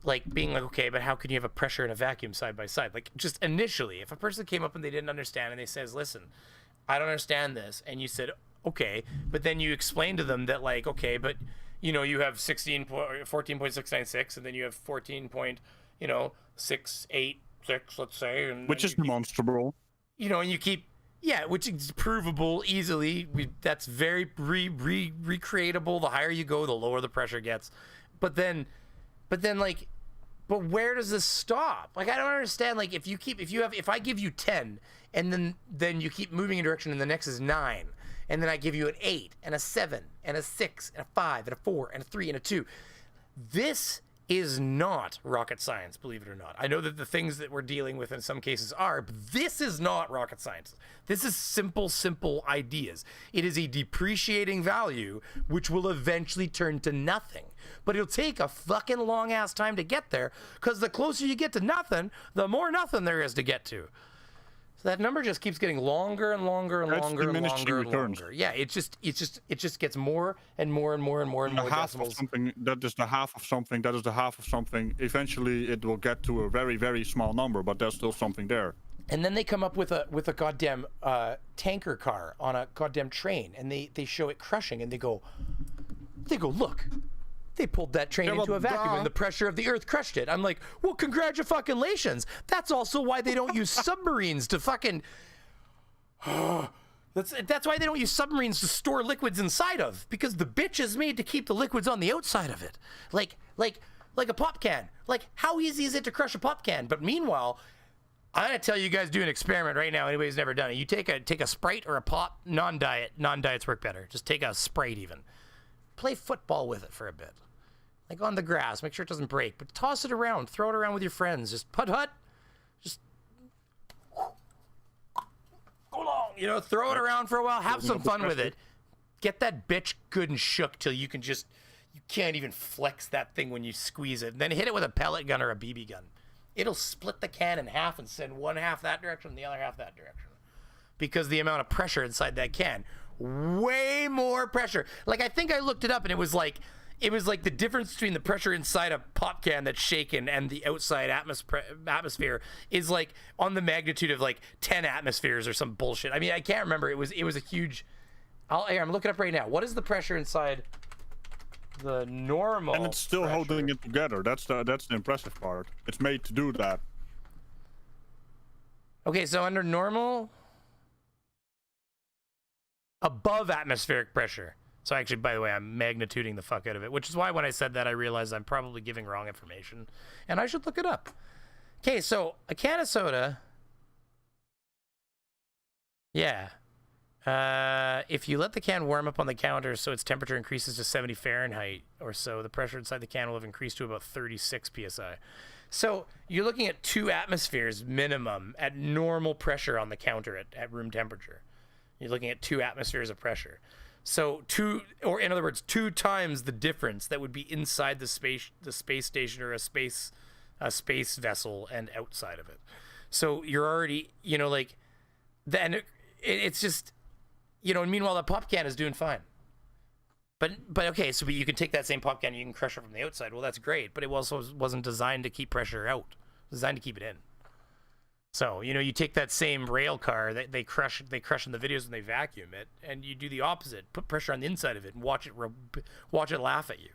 like being like, okay, but how can you have a pressure and a vacuum side by side? Like, just initially, if a person came up and they didn't understand and they says, listen, I don't understand this, and you said, okay, but then you explain to them that, like, okay, but you know, you have 14.696, and then you have 14.686, let's say, and which is demonstrable. You know, and you keep, yeah, which is provable easily. That's very recreatable. The higher you go, the lower the pressure gets. But then, like, but where does this stop? Like, I don't understand. Like, if I give you 10, and then you keep moving in a direction, and the next is 9, and then I give you an 8, and a 7, and a 6, and a 5, and a 4, and a 3, and a 2. This is not rocket science, believe it or not. I know that the things that we're dealing with in some cases are, but this is not rocket science. This is simple ideas. It is a depreciating value, which will eventually turn to nothing. But it'll take a fucking long ass time to get there, because the closer you get to nothing, the more nothing there is to get to. So that number just keeps getting longer and longer and longer and longer and longer. Yeah, it just gets more and more and more and more and more decimals. That is the half of something. That is the half of something. Eventually, it will get to a very, very small number, but there's still something there. And then they come up with a goddamn tanker car on a goddamn train, and they show it crushing, and they go, look. They pulled that train into a vacuum and the pressure of the earth crushed it. I'm like, well, congratulations. That's also why they don't use submarines to fucking... That's why they don't use submarines to store liquids inside of, because the bitch is made to keep the liquids on the outside of it. Like a pop can. Like, how easy is it to crush a pop can? But meanwhile, I'm gonna tell you guys, do an experiment right now. Anybody's never done it. You take a Sprite or a pop, non-diet. Non-diets work better. Just take a Sprite even. Play football with it for a bit. Like on the grass, make sure it doesn't break, but toss it around, throw it around with your friends, just putt, just go long, you know, throw it around for a while, have some fun with it. Get that bitch good and shook till you can't even flex that thing when you squeeze it. And then hit it with a pellet gun or a BB gun. It'll split the can in half and send one half that direction and the other half that direction. Because the amount of pressure inside that can, way more pressure. Like, I think I looked it up and it was like the difference between the pressure inside a pop can that's shaken and the outside atmosphere is like on the magnitude of like 10 atmospheres or some bullshit. I mean, I can't remember. It was a huge. I'm looking up right now. What is the pressure inside the normal? And it's still holding it together. That's the impressive part. It's made to do that. Okay, so under normal, above atmospheric pressure. So actually, by the way, I'm magnituding the fuck out of it, which is why when I said that, I realized I'm probably giving wrong information, and I should look it up. Okay, so a can of soda, yeah. If you let the can warm up on the counter so its temperature increases to 70 Fahrenheit or so, the pressure inside the can will have increased to about 36 psi. So you're looking at 2 atmospheres minimum at normal pressure on the counter at room temperature. You're looking at 2 atmospheres of pressure. So 2 times the difference that would be inside the space station or a space vessel and outside of it. So you're already, you know, like, then it's just, you know, and meanwhile the pop can is doing fine. But okay, so you can take that same pop can and you can crush it from the outside. Well, that's great, but it also wasn't designed to keep pressure out. It was designed to keep it in. So, you know, you take that same rail car that they crush in the videos and they vacuum it, and you do the opposite. Put pressure on the inside of it and watch it laugh at you.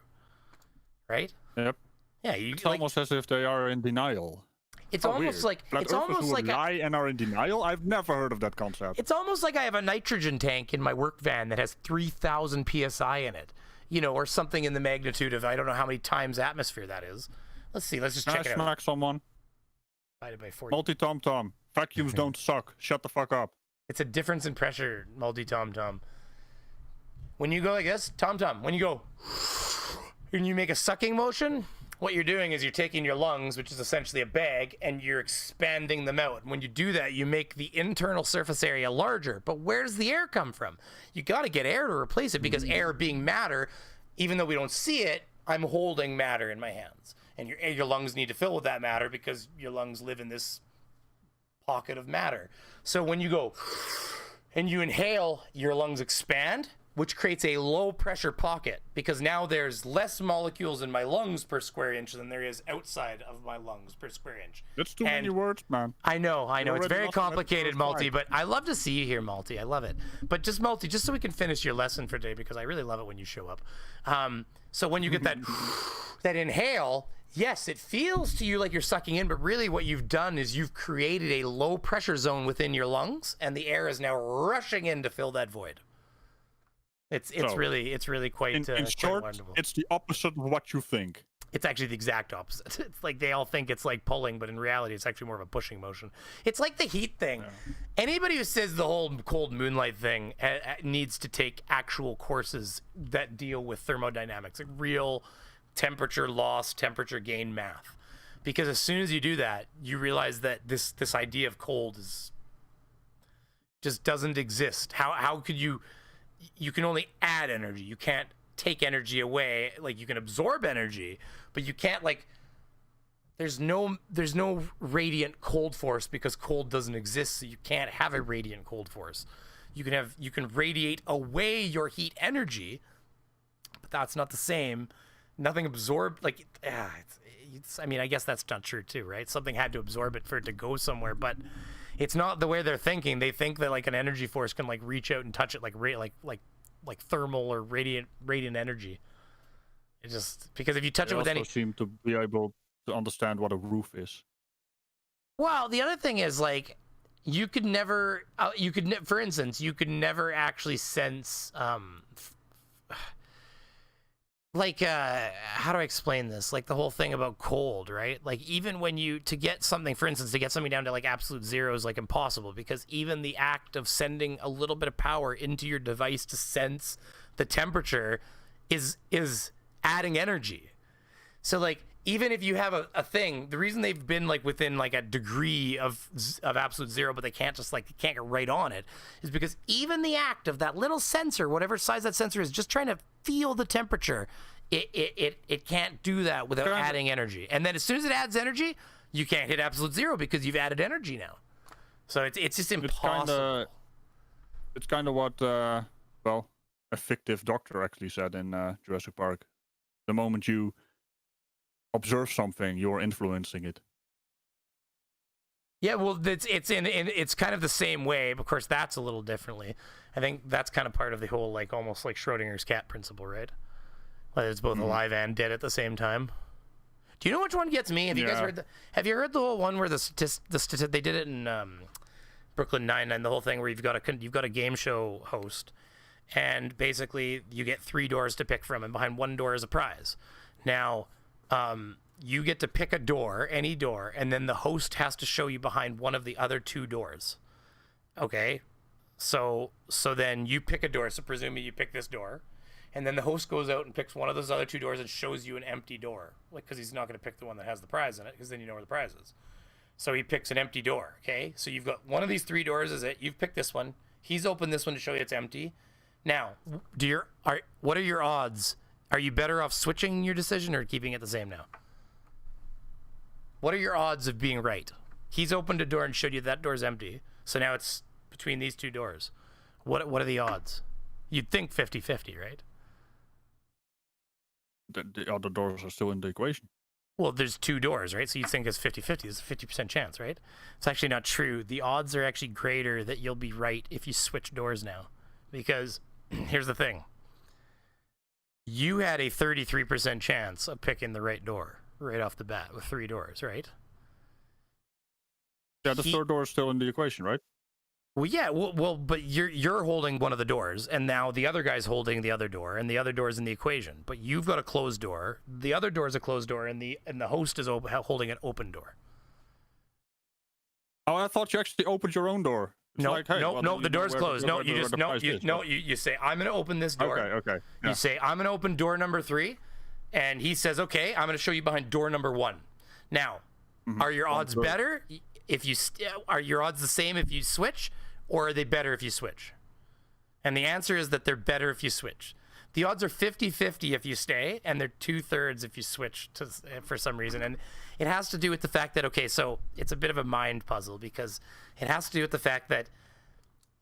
Right? Yep. Yeah, it's almost as if they are in denial. It's almost like it's almost like lie and are in denial. I've never heard of that concept. It's almost like I have a nitrogen tank in my work van that has 3,000 psi in it, you know, or something in the magnitude of I don't know how many times atmosphere that is. Let's see. Let's just check it out. Smack someone. Divided by 40. Multi-tom-tom. Vacuums don't suck. Shut the fuck up. It's a difference in pressure, multi-tom-tom. When you go like this, tom-tom, when you go and you make a sucking motion, what you're doing is you're taking your lungs, which is essentially a bag, and you're expanding them out. And when you do that, you make the internal surface area larger. But where does the air come from? You got to get air to replace it, because air being matter, even though we don't see it, I'm holding matter in my hands. And your lungs need to fill with that matter because your lungs live in this pocket of matter. So when you go and you inhale, your lungs expand. which creates a low pressure pocket because now there's less molecules in my lungs per square inch than there is outside of my lungs per square inch. That's too many words, man. I know. You It's already very lost an complicated, episode Multi, 5. but I love to see you here, Multi. I love it. But just Multi, just so we can finish your lesson for today, because I really love it when you show up. So when you get that that inhale, yes, it feels to you like you're sucking in, but really what you've done is you've created a low pressure zone within your lungs, and the air is now rushing in to fill that void. It's really quite in quite short, wonderful. it's the opposite of what you think. It's actually the exact opposite. It's like they all think it's like pulling, but in reality, it's actually more of a pushing motion. It's like the heat thing. Yeah. Anybody who says the whole cold moonlight thing needs to take actual courses that deal with thermodynamics, like real temperature loss, temperature gain math. Because as soon as you do that, you realize that this idea of cold just doesn't exist. How could you can only add energy. You can't take energy away. Like you can absorb energy, but you can't there's no radiant cold force because cold doesn't exist, so you can't have a radiant cold force. You can radiate away your heat energy, but that's not the same. Nothing absorbed I mean, I guess that's not true too, right? Something had to absorb it for it to go somewhere, but it's not the way they're thinking. They think that like an energy force can like reach out and touch it like thermal or radiant energy. It just because if you touch it with any, seem to be able to understand what a roof is. Well, the other thing is like you could never, for instance, you could never actually sense how do I explain this? Like the whole thing about cold, right? Like even when to get something down to like absolute zero is like impossible because even the act of sending a little bit of power into your device to sense the temperature is adding energy. So like even if you have a thing, the reason they've been like within like a degree of absolute zero, but they can't get right on it, is because even the act of that little sensor, whatever size that sensor is, just trying to feel the temperature, it can't do that without adding energy. And then as soon as it adds energy, you can't hit absolute zero because you've added energy now. So it's just impossible. It's kind of what a fictive doctor actually said in Jurassic Park. The moment you observe something, you're influencing it. Yeah, well, it's kind of the same way. Of course, that's a little differently. I think that's kind of part of the whole like almost like Schrodinger's cat principle, right? Like it's both alive and dead at the same time. Do you know which one gets me? Have you guys heard? Have you heard the whole one where they did it in Brooklyn Nine-Nine? The whole thing where you've got a game show host, and basically you get 3 doors to pick from, and behind one door is a prize. Now, you get to pick a door, any door, and then the host has to show you behind one of the other 2 doors. Okay, so then you pick a door. So presumably you pick this door, and then the host goes out and picks one of those other 2 doors and shows you an empty door, like because he's not going to pick the one that has the prize in it, because then you know where the prize is. So he picks an empty door. Okay, so you've got one of these 3 doors. Is it? You've picked this one. He's opened this one to show you it's empty. Now, what are your odds? Are you better off switching your decision or keeping it the same now? What are your odds of being right? He's opened a door and showed you that door's empty. So now it's between these 2 doors. What are the odds? You'd think 50-50, right? The other doors are still in the equation. Well, there's 2 doors, right? So you think it's 50-50. It's a 50% chance, right? It's actually not true. The odds are actually greater that you'll be right if you switch doors now. Because here's the thing. You had a 33% chance of picking the right door right off the bat with 3 doors, right? Yeah, the 3rd door is still in the equation, right? Well, yeah. Well, but you're holding one of the doors, and now the other guy's holding the other door, and the other door's in the equation. But you've got a closed door. The other door's a closed door, and the host is holding an open door. Oh, I thought you actually opened your own door. No, the door's closed. You say, I'm going to open this door. Okay. Yeah. You say, I'm going to open door number 3, and he says, okay, I'm going to show you behind door number 1. Now, are your odds better if you are your odds the same if you switch, or are they better if you switch? And the answer is that they're better if you switch. The odds are 50-50 if you stay, and they're 2/3 if you switch for some reason. And it has to do with the fact that, okay, so it's a bit of a mind puzzle because it has to do with the fact that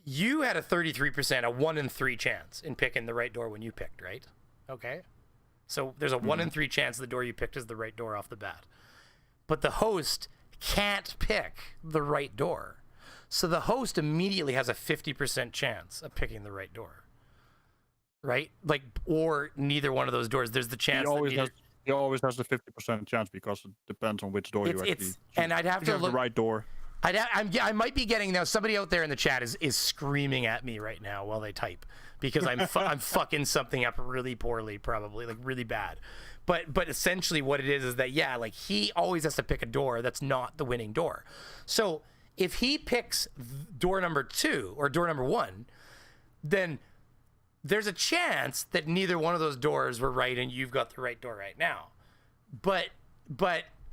you had a 33%, a 1 in 3 chance in picking the right door when you picked, right? Okay. So there's a 1 in 3 chance the door you picked is the right door off the bat. But the host can't pick the right door. So the host immediately has a 50% chance of picking the right door. Right? Like, or neither one of those doors. There's the chance He always has the 50% chance because it depends on which door you actually choose. And I'd have to look the right door. I might be getting now. Somebody out there in the chat is screaming at me right now while they type because I'm fucking something up really poorly, probably like really bad. But essentially what it is that like he always has to pick a door that's not the winning door. So if he picks door number 2 or door number 1, then there's a chance that neither one of those doors were right and you've got the right door right now. But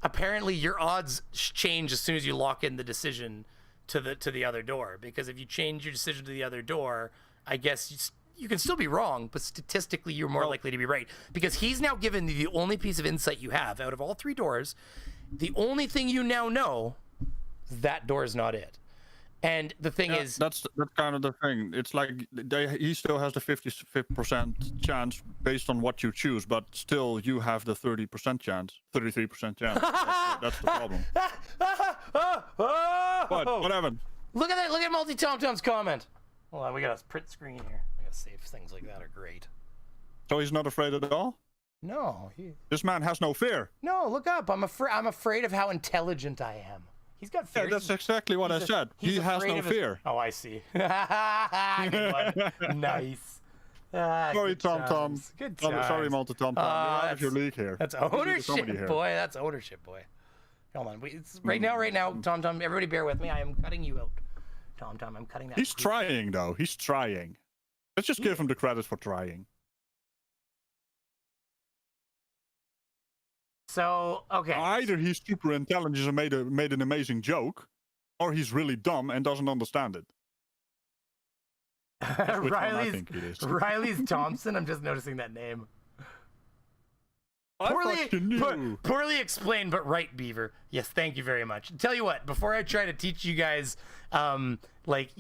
apparently your odds change as soon as you lock in the decision to the other door, because if you change your decision to the other door, I guess you can still be wrong, but statistically you're more likely to be right, because he's now given the only piece of insight you have out of all 3 doors. The only thing you now know, that door is not it. And the thing is, that's kind of the thing. It's like he still has the 50% chance based on what you choose, but still you have the 30% chance, 33% chance. That's the problem. What happened? Look at that! Look at Multi Tom's comment. Hold on, we got a print screen here. I gotta save things like that are great. So he's not afraid at all? No, this man has no fear. No, look up. I'm afraid of how intelligent I am. He's got fear. Yeah, that's exactly what I said. He has no fear. Oh, I see. Good one. Nice. Sorry, Tom. Good times. Sorry, Multi Tom. You're out of your league here. That's ownership, boy. That's ownership, boy. Hold on. Right now, Tom. Everybody, bear with me. I am cutting you out, Tom. I'm cutting that. He's trying, though. He's trying. Let's just give him the credit for trying. So, okay. Either he's super intelligent and made an amazing joke, or he's really dumb and doesn't understand it. Riley's Thompson. I'm just noticing that name. Poorly explained, but right, Beaver. Yes, thank you very much. Tell you what, before I try to teach you guys, like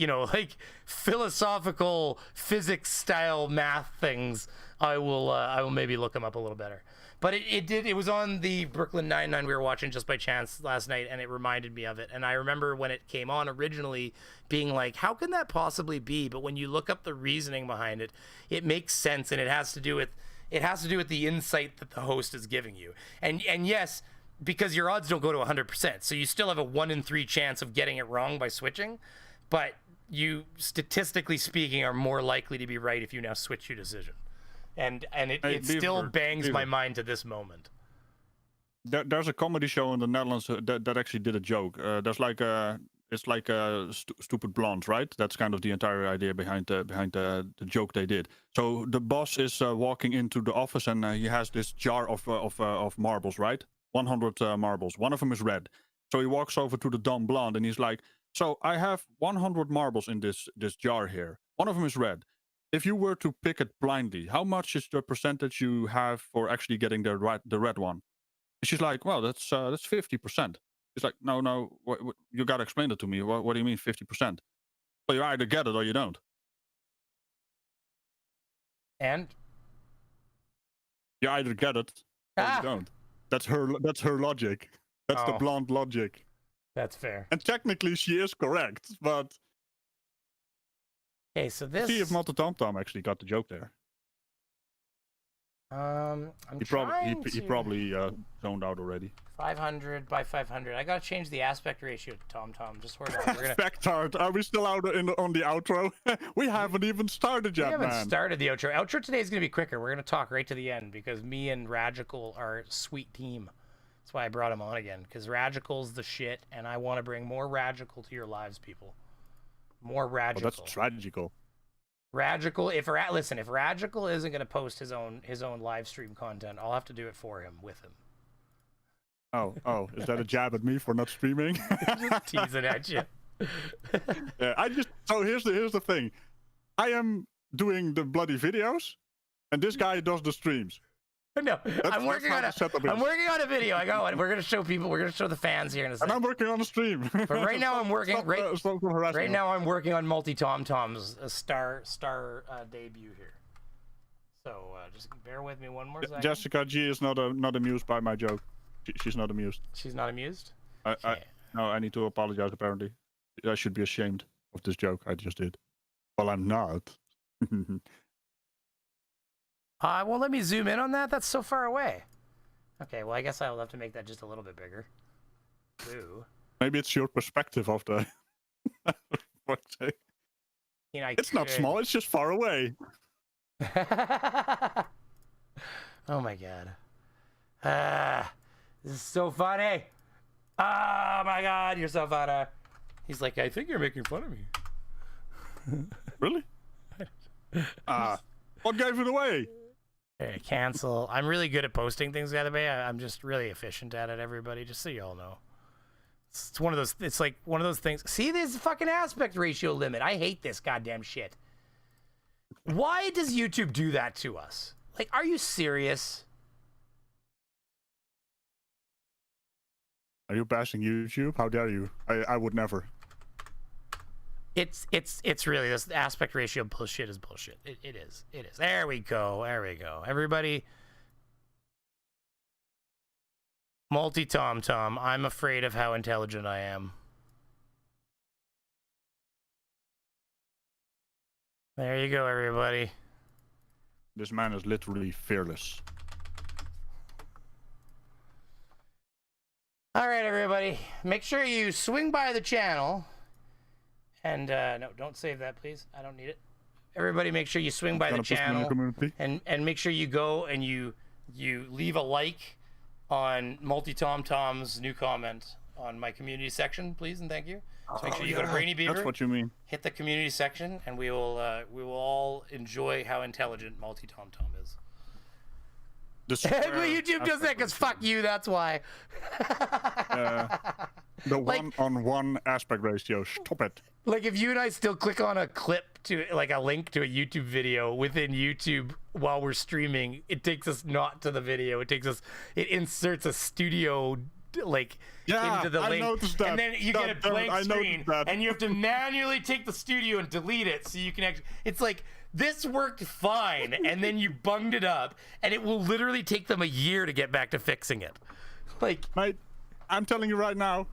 philosophical physics style math things, I will maybe look them up a little better. But it was on the Brooklyn Nine-Nine we were watching just by chance last night, and it reminded me of it. And I remember when it came on originally being like, how can that possibly be? But when you look up the reasoning behind it, it makes sense, and it has to do with the insight that the host is giving you. And yes, because your odds don't go to 100%, so you still have a 1 in 3 chance of getting it wrong by switching, but you, statistically speaking, are more likely to be right if you now switch your decision. And it still bangs my mind to this moment. There's a comedy show in the Netherlands that actually did a joke. There's like it's like Stupid Blondes, right? That's kind of the entire idea behind the joke they did. So the boss is walking into the office and he has this jar of marbles, right? 100 marbles. One of them is red. So he walks over to the dumb blonde and he's like, "So I have 100 marbles in this jar here. One of them is red. If you were to pick it blindly, how much is the percentage you have for actually getting the red one?" And she's like, "Well, that's 50%. He's like, "No, what, you gotta explain it to me. What do you mean 50%? Well, you either get it or you don't." And you either get it or you don't. That's her logic. That's the blonde logic. That's fair. And technically, she is correct, but. Okay, so this. See if Multi Tom actually got the joke there. He probably zoned out already. 500 by 500. I gotta change the aspect ratio to Tom. Just hold on. Factard. Are we still out on the outro? We haven't even started yet, man. We haven't started the outro. Outro today is gonna be quicker. We're gonna talk right to the end because me and Ragical are a sweet team. That's why I brought him on again, because Ragical's the shit, and I want to bring more Ragical to your lives, people. More Ragical. Oh, that's Ragical. Ragical. If Ragical isn't gonna post his own live stream content, I'll have to do it for him with him. Oh, is that a jab at me for not streaming? Just teasing at you. Yeah, so here's the thing. I am doing the bloody videos, and this guy does the streams. No, I'm working on a video. I go, and we're gonna show people. We're gonna show the fans here in a second. And I'm working on the stream. But right now I'm working. Right now I'm working on Multi Tom Tom's star debut here. So just bear with me one more second. Jessica G is not amused by my joke. She's not amused. She's not amused. No, I need to apologize. Apparently, I should be ashamed of this joke I just did. Well, I'm not. Well, let me zoom in on that. That's so far away. Okay, well, I guess I'll have to make that just a little bit bigger. Ooh. Maybe it's your perspective of the. It's not small. It's just far away. Oh my god. This is so funny. Oh my god, you're so funny. He's like, I think you're making fun of me. Really? What gave it away? Okay, cancel. I'm really good at posting things the other way. I'm just really efficient at it, everybody, just so you all know. It's one of those, it's like one of those things. See, this fucking aspect ratio limit. I hate this goddamn shit. Why does YouTube do that to us? Like, are you serious? Are you bashing YouTube? How dare you? I would never. It's really, this aspect ratio bullshit is bullshit. It is. There we go. Everybody. Multi Tom Tom. I'm afraid of how intelligent I am. There you go, everybody. This man is literally fearless. All right, everybody. Make sure you swing by the channel. And, no, don't save that, please. I don't need it. Everybody, make sure you swing by the channel. And make sure you go and you leave a like on Multi Tom Tom's new comment on my community section, please, and thank you. So make sure you go to Brainy Beaver. That's what you mean. Hit the community section, and we will all enjoy how intelligent Multi Tom Tom is. YouTube does that because fuck you. That's why. The one-on-one aspect ratio. Stop it. Like if you and I still click on a clip to like a link to a YouTube video within YouTube while we're streaming, it takes us not to the video. It inserts a studio like into the link, and then you get a blank screen, and you have to manually take the studio and delete it so you can actually. It's like this worked fine, and then you bunged it up, and it will literally take them a year to get back to fixing it. Like, mate, I'm telling you right now,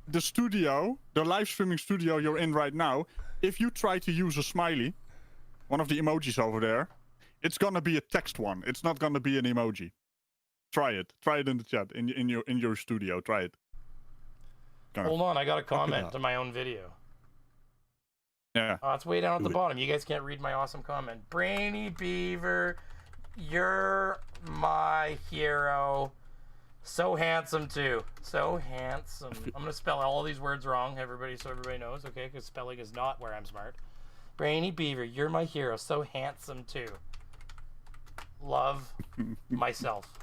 the studio, the live streaming studio you're in right now, if you try to use a smiley, one of the emojis over there, it's gonna be a text one. It's not gonna be an emoji. Try it in the chat in your studio. Try it. Hold on, I got a comment to my own video. Yeah. Oh, it's way down at the bottom. You guys can't read my awesome comment. Brainy Beaver, you're my hero. So handsome too. So handsome. I'm gonna spell all these words wrong, everybody, so everybody knows, okay? Because spelling is not where I'm smart. Brainy Beaver, you're my hero. So handsome too. Love myself.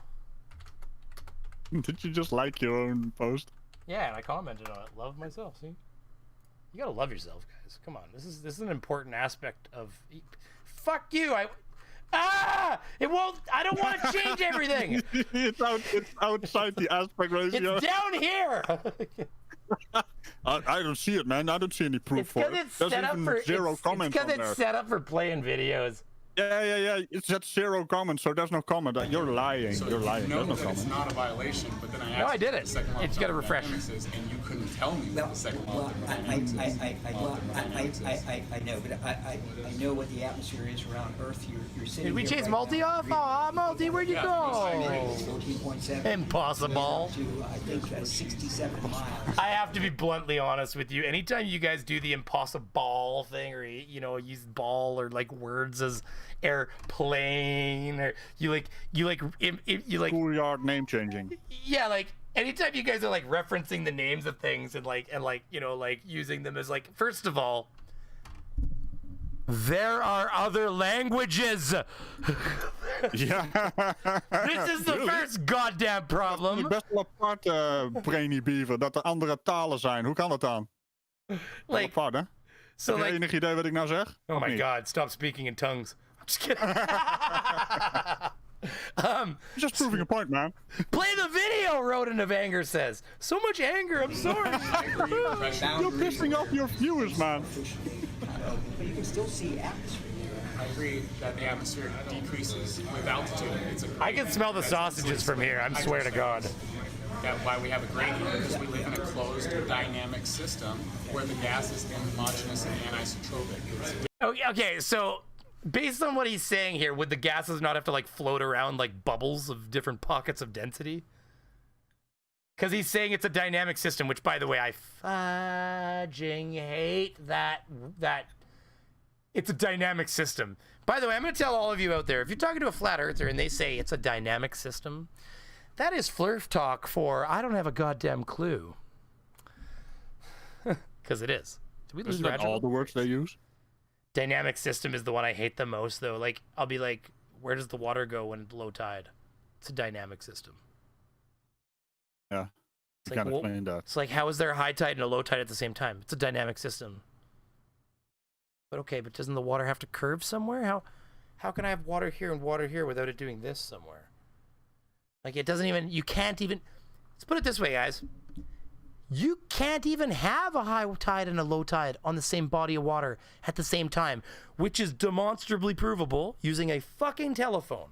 Did you just like your own post? Yeah, and I commented on it. Love myself. See, you gotta love yourself, guys. Come on, this is an important aspect of. Fuck you! It won't. I don't want to change everything. It's outside the aspect ratio. It's down here. I don't see it, man. I don't see any proof for it. There's even zero comments on there. It's set up for playing videos. Yeah. It's at 0 comments, so there's no comment. You're lying. So You're lying. You know There's no that it's comment. not a violation, but then I asked. No, I did it. It's got to refresh. And you couldn't tell me what the second law of thermodynamics is. I know, but I know what the atmosphere is around Earth. You're sitting. Did we here chase right Multi now, off? Oh, Multi, where'd you go? 14.7. Impossible. To, I think 67 miles. I have to be bluntly honest with you. Anytime you guys do the impossible thing, or use ball or like words as airplane, or you like Schoolyard name changing. Yeah, like anytime you guys are like referencing the names of things and using them as like, first of all, there are other languages. Ja. This is the first goddamn problem. Het is best wel apart, Brainy Beaver, dat er andere talen zijn. Hoe kan dat dan? Like, apart, hè? So Heb je enig idee wat ik nou zeg? Oh my god, stop speaking in tongues. I'm just kidding. Just proving a point, man. Play the video, Rodent of Anger says. So much anger, I'm sorry. You're pissing off your viewers, man. But you can still see atmosphere. I agree that the atmosphere decreases with altitude. I can smell the sausages from here, I swear to God. That's why we have a gradient, because we live in a closed dynamic system where the gas is homogeneous and anisotropic. Okay, so based on what he's saying here, would the gases not have to like float around like bubbles of different pockets of density? Because he's saying it's a dynamic system, which, by the way, I fudging hate that it's a dynamic system. By the way, I'm going to tell all of you out there, if you're talking to a flat earther and they say it's a dynamic system, that is Flerf talk for I don't have a goddamn clue. Because it is. Did we lose Isn't that all the words they use? Dynamic system is the one I hate the most, though. Like, I'll be like, where does the water go when it's low tide? It's a dynamic system. Yeah. It's You like, can't explain that. It's like, how is there a high tide and a low tide at the same time? It's a dynamic system. But okay, but doesn't the water have to curve somewhere? How can I have water here and water here without it doing this somewhere? Like, it doesn't even, you can't even, let's put it this way, guys. You can't even have a high tide and a low tide on the same body of water at the same time, which is demonstrably provable using a fucking telephone.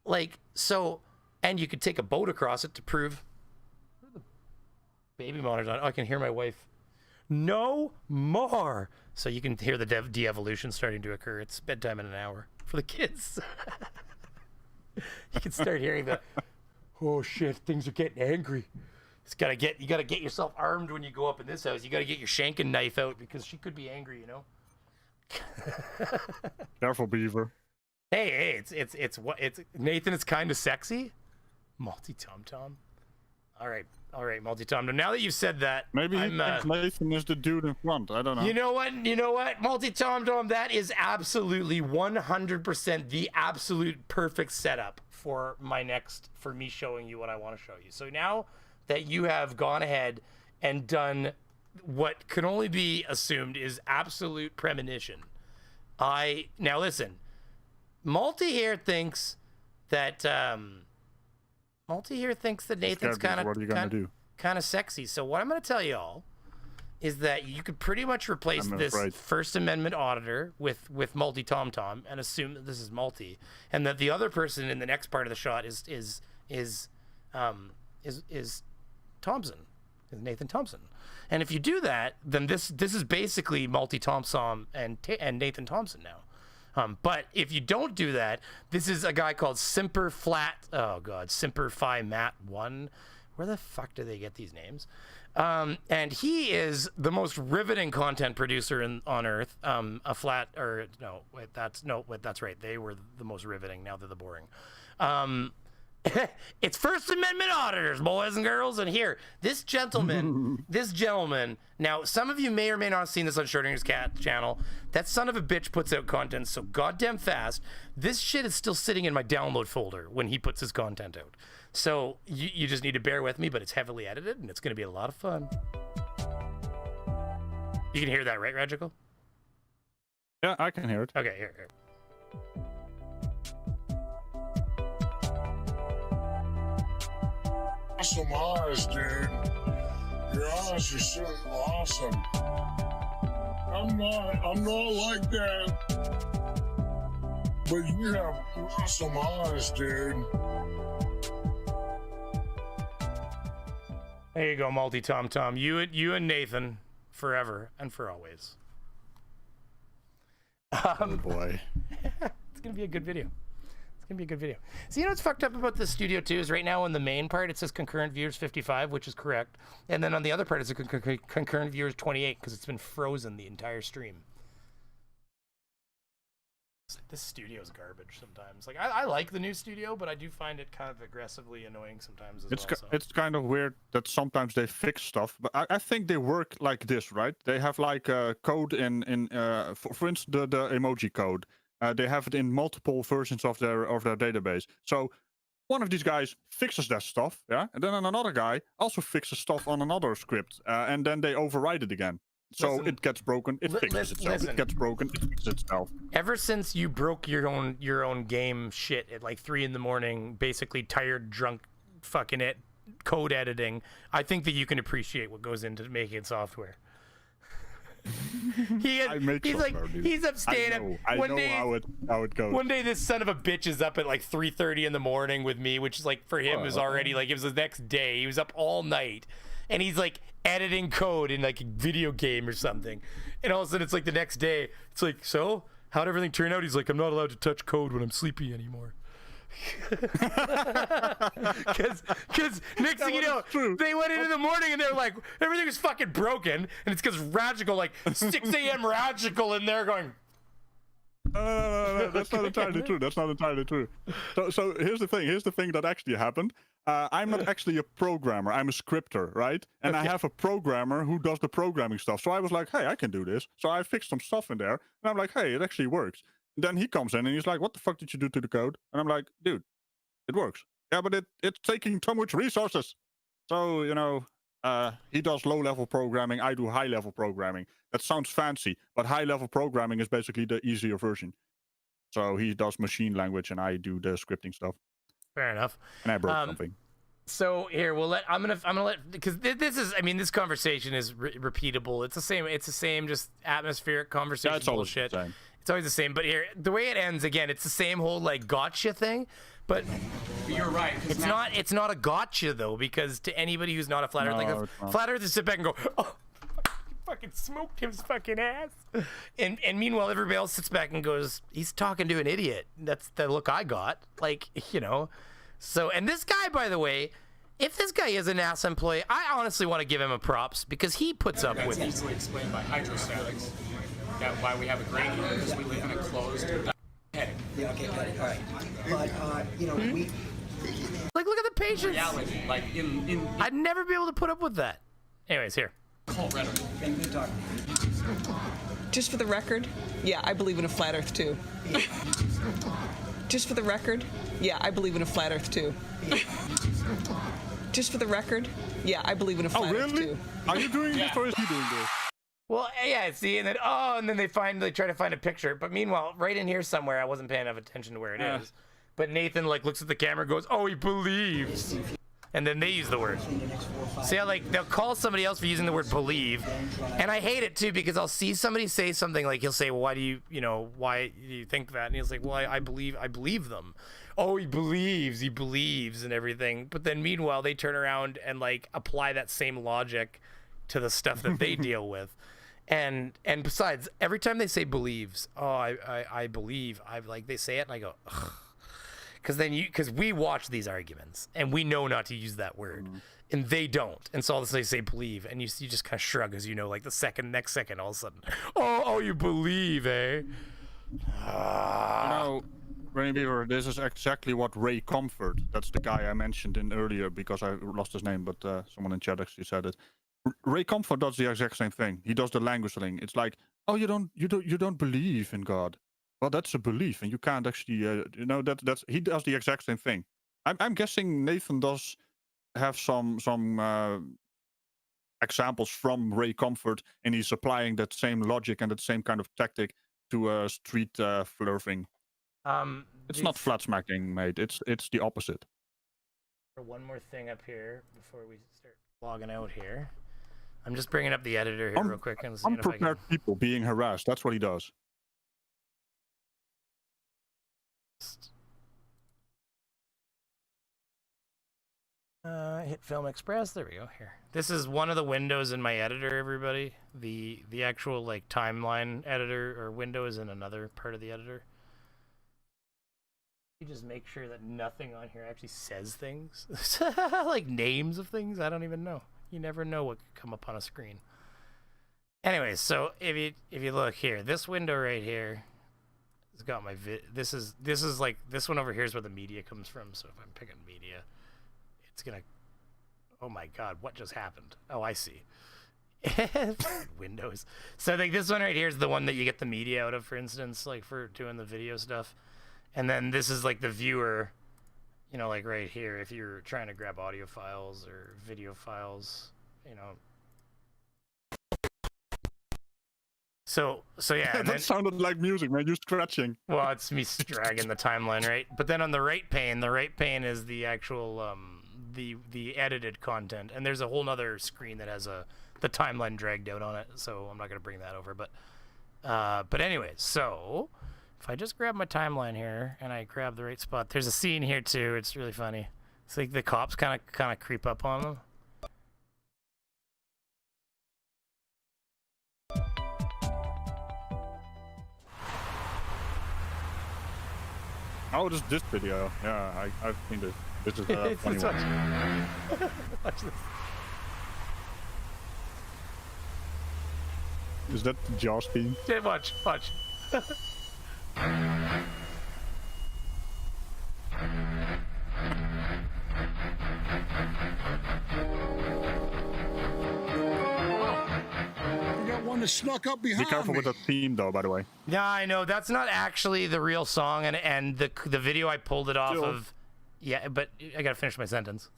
Like, so, and you could take a boat across it to prove. Baby monitor's on. Oh, I can hear my wife. No more. So you can hear the de-evolution starting to occur. It's bedtime in an hour for the kids. You can start hearing the, oh shit, things are getting angry. You gotta get yourself armed when you go up in this house. You gotta get your shanking knife out because she could be angry, you know. Careful, Beaver. Hey, it's Nathan. It's kind of sexy. Multi Tom Tom. All right, Multi Tom. Now that you've said that, Maybe he thinks Nathan is the dude in front. I don't know. You know what, Multi Tom Tom. That is absolutely 100% the absolute perfect setup for me showing you what I want to show you. So now that you have gone ahead and done what can only be assumed is absolute premonition. Now listen, Multi here thinks that Nathan's kind of sexy. So what I'm going to tell you all is that you could pretty much replace this First Amendment auditor with Multi Tom Tom and assume that this is Multi, and that the other person in the next part of the shot is Thompson, is Nathan Thompson. And if you do that, then this is basically Multi Thompson and Nathan Thompson now. But if you don't do that, this is a guy called Simper Fi Matt 1. Where the fuck do they get these names? And he is the most riveting content producer on Earth. That's right. They were the most riveting. Now they're the boring. It's First Amendment auditors, boys and girls. And here, this gentleman, now some of you may or may not have seen this on Schrodinger's Cat channel. That son of a bitch puts out content so goddamn fast. This shit is still sitting in my download folder when he puts his content out. So you just need to bear with me, but it's heavily edited and it's going to be a lot of fun. You can hear that, right, Ragical? Yeah, I can hear it. Okay, here. Awesome eyes, dude. Your eyes are so awesome. I'm not like that. But you have awesome eyes, dude. There you go, Multi Tom Tom. You and Nathan forever and for always. Oh boy. It's gonna be a good video. So you know what's fucked up about this studio too is right now on the main part it says concurrent viewers 55, which is correct, and then on the other part it's a concurrent viewers 28 because it's been frozen the entire stream. This studio is garbage sometimes. Like I like the new studio, but I do find it kind of aggressively annoying sometimes as well. It's kind of weird that sometimes they fix stuff, but I think they work like this, right? They have like a code in for instance the emoji code. They have it in multiple versions of their database. So one of these guys fixes that stuff, yeah, and then another guy also fixes stuff on another script, and then they override it again. So Listen, it gets broken, it fixes itself. listen. It gets broken, it fixes itself. Ever since you broke your own game shit at like 3 a.m, basically tired, drunk, fucking it, code editing, I think that you can appreciate what goes into making software. He's up staying up. I know how it goes. One day, this son of a bitch is up at like 3:30 in the morning with me, which is like for him is already like it was the next day. He was up all night, and he's like editing code in like a video game or something. And all of a sudden, it's like the next day. It's like, so how'd everything turn out? He's like, I'm not allowed to touch code when I'm sleepy anymore. Because next thing you know, they went in the morning and they're like, everything was fucking broken, and it's because Ragical, like 6 a.m. Ragical in there going. No, that's not entirely true. That's not entirely true. So here's the thing. Here's the thing that actually happened. I'm not actually a programmer. I'm a scripter, right? And I have a programmer who does the programming stuff. So I was like, hey, I can do this. So I fixed some stuff in there, and I'm like, hey, it actually works. Then he comes in and he's like, what the fuck did you do to the code? And I'm like, dude, it works. Yeah, but it's taking too much resources. So, you know, he does low-level programming. I do high-level programming. That sounds fancy, but high-level programming is basically the easier version. So he does machine language and I do the scripting stuff. Fair enough. And I broke something. So here, I'm gonna let, because this is, I mean, this conversation is repeatable. It's the same, just atmospheric conversation bullshit. It's always the same, but here, the way it ends, again, it's the same whole like gotcha thing, but you're right. It's not a gotcha though, because to anybody who's not a flat earth, like flat earthers sit back and go, oh, fucking smoked his fucking ass, and meanwhile everybody else sits back and goes, he's talking to an idiot. That's the look I got, like, you know. So, and this guy, by the way, if this guy is a NASA employee, I honestly want to give him a props because he puts up with it. That's easily explained by hydrostatics. That's why we have a gradient, because we live in a closed head. Yeah, okay, got it. All right. But, you know, we... Like, look at the patience. Reality, like in I'd never be able to put up with that. Anyways, here. Cold rhetoric. Just for the record, yeah, I believe in a flat earth too. Just for the record, yeah, I believe in a flat earth too. Just for the record, yeah, I believe in a flat earth too. Are you doing this or is he doing this? Well, yeah, see, and then they try to find a picture. But meanwhile, right in here somewhere, I wasn't paying enough attention to where it is. But Nathan like looks at the camera and goes, oh, he believes. And then they use the word. See how like they'll call somebody else for using the word believe. And I hate it too, because I'll see somebody say something like, he'll say, well, why do you think that? And he's like, well, I believe them. Oh, he believes and everything. But then meanwhile, they turn around and like apply that same logic to the stuff that they deal with. And besides, every time they say believes, oh, I believe, they say it and I go, ugh. Because we watch these arguments and we know not to use that word, and they don't. And so all of a sudden they say believe, and you just kind of shrug, as you know, like next second, all of a sudden, oh, you believe, eh? You know, Rainy Beaver, this is exactly what Ray Comfort, that's the guy I mentioned in earlier because I lost his name, but someone in chat actually said it. Ray Comfort does the exact same thing. He does the language thing. It's like, oh, you don't believe in God. Well, that's a belief, and you can't actually, that's he does the exact same thing. I'm guessing Nathan does have some examples from Ray Comfort, and he's applying that same logic and that same kind of tactic to street flirting. It's not flat smacking, mate. It's the opposite. One more thing up here before we start logging out here. I'm just bringing up the editor here real quick and seeing if I can... Unprepared people being harassed. That's what he does. Hit Film Express. There we go. Here. This is one of the windows in my editor, everybody. The actual like timeline editor or window is in another part of the editor. You just make sure that nothing on here actually says things. Like names of things. I don't even know. You never know what could come up on a screen. Anyways, so if you look here, this window right here has got my this is like this one over here is where the media comes from. So if I'm picking media, it's gonna, oh my god, what just happened? Oh, I see. Windows. So like this one right here is the one that you get the media out of, for instance, like for doing the video stuff. And then this is like the viewer, you know, like right here, if you're trying to grab audio files or video files, you know. So yeah. And that then, sounded like music, man. You're scratching. well, it's me dragging the timeline, right? But then on the right pane is the actual the edited content, and there's a whole nother screen that has the timeline dragged out on it. So I'm not gonna bring that over, but anyways, so if I just grab my timeline here and I grab the right spot, there's a scene here too. It's really funny. It's like the cops kind of creep up on them. Oh, this video. Yeah, I've seen this. This is a funny Watch. one. Watch this. Is that the Jaws theme? Yeah, watch. You got one that snuck up behind Be careful me. with the theme, though. By the way. Yeah, I know that's not actually the real song, and the video I pulled it off of. Yeah, but I gotta finish my sentence.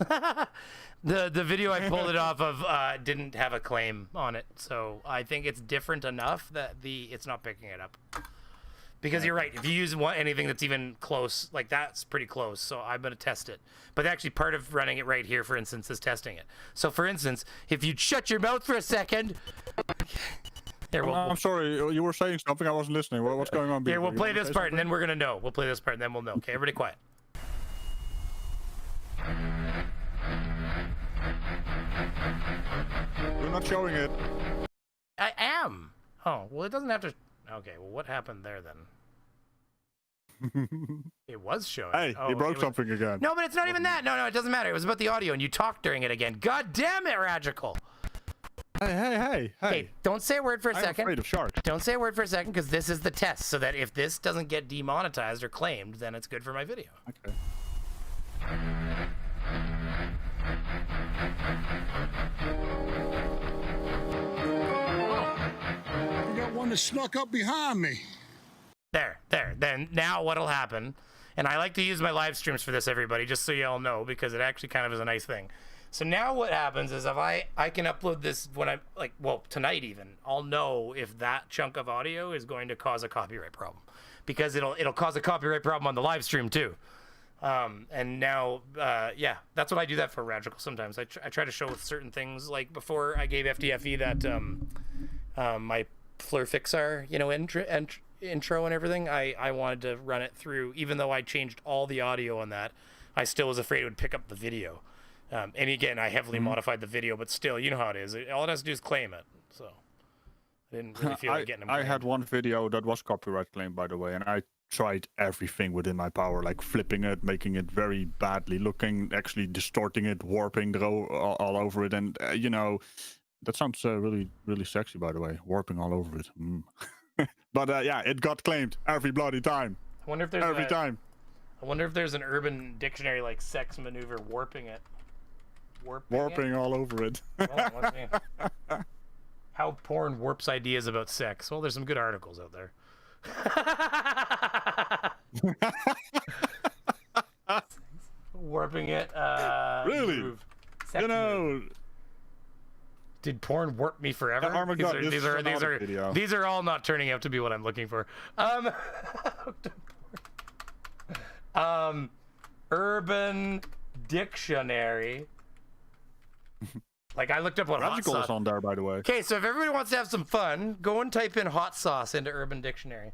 the video I pulled it off of didn't have a claim on it, so I think it's different enough that it's not picking it up. Because you're right, if you use anything that's even close, like that's pretty close, so I'm gonna test it. But actually, part of running it right here, for instance, is testing it. So, for instance, if you shut your mouth for a second. There, I'm sorry, you were saying something. I wasn't listening. What's going on? Here, we'll play this part, and then we're gonna know. We'll play this part, and then we'll know. Okay, everybody quiet. You're not showing it. I am. Oh, well, it doesn't have to. Okay, well, what happened there then? It was showing. Hey, you broke something again. No, but it's not even that. No, it doesn't matter. It was about the audio, and you talked during it again. God damn it, Ragical. Hey, don't say a word for a second. I'm afraid of sharks. Don't say a word for a second, because this is the test, so that if this doesn't get demonetized or claimed, then it's good for my video. Okay. You got one that snuck up behind me. There. Then now what'll happen, and I like to use my live streams for this, everybody, just so you all know, because it actually kind of is a nice thing. So now what happens is if I can upload this when I'm like, well, tonight even, I'll know if that chunk of audio is going to cause a copyright problem, because it'll cause a copyright problem on the live stream too. And now, yeah, that's what I do that for, Ragical. Sometimes I try to show with certain things, like before I gave FDFE that my Flerf Fixar, intro and everything, I wanted to run it through, even though I changed all the audio on that, I still was afraid it would pick up the video. And again, I heavily modified the video, but still, you know how it is. All it has to do is claim it. So I didn't really feel like getting them. I had one video that was copyright claimed, by the way, and I tried everything within my power, like flipping it, making it very badly looking, actually distorting it, warping all over it, and that sounds really, really sexy, by the way. Warping all over it. But yeah, it got claimed every bloody time. I wonder if there's every time. I wonder if there's an urban dictionary like sex maneuver warping it. Warping all over it. Well, let's see. How porn warps ideas about sex. Well, there's some good articles out there. Warping it. Really? Move. Did porn warp me forever? These are all not turning out to be what I'm looking for. Urban dictionary. Like I looked up what hot Ragical sauce is on there, by the way. Okay, so if everybody wants to have some fun, go and type in hot sauce into Urban Dictionary.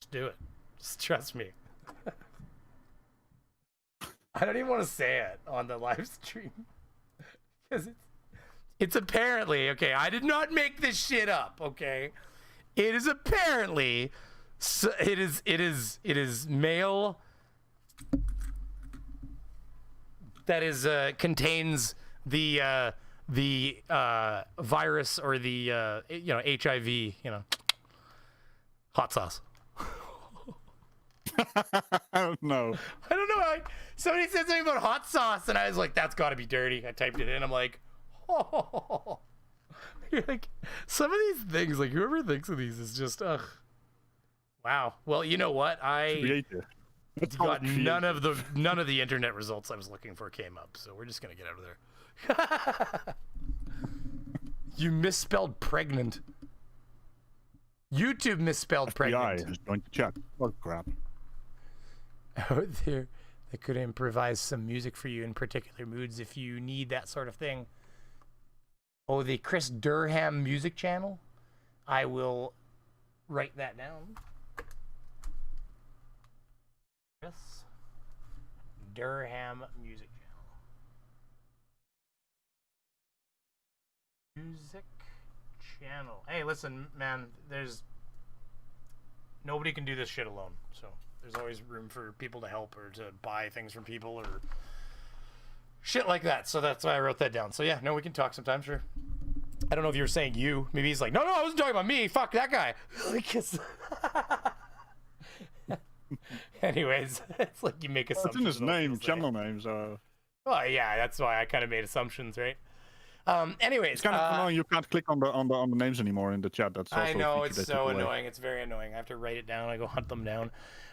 Just do it. Just trust me. I don't even want to say it on the live stream. Because it's apparently, okay, I did not make this shit up, okay? It is apparently, it is male that is contains the virus or the HIV, hot sauce. I don't know. Somebody said something about hot sauce, and I was like, "That's got to be dirty." I typed it in. I'm like, "Oh." You're like, some of these things, like whoever thinks of these is just, ugh. Wow. Well, you know what? I got none of the internet results I was looking for came up, so we're just gonna get out of there. You misspelled pregnant. YouTube misspelled FBI pregnant. is going to check. What crap. Out there that could improvise some music for you in particular moods if you need that sort of thing. Oh, the Chris Durham music channel? I will write that down. Chris Durham music channel. Music channel. Hey, listen, man, there's nobody can do this shit alone, so there's always room for people to help or to buy things from people or shit like that. So that's why I wrote that down. So yeah, no, we can talk sometime, sure. I don't know if you were saying you. Maybe he's like, no, I wasn't talking about me. Fuck that guy. Anyways, it's like you make assumptions. It's in his name, channel names. Oh yeah, that's why I kind of made assumptions, right? Anyways, it's kind of annoying. You can't click on the names anymore in the chat. That's also I know, a it's feature so they took away. annoying. It's very annoying. I have to write it down. I go hunt them down.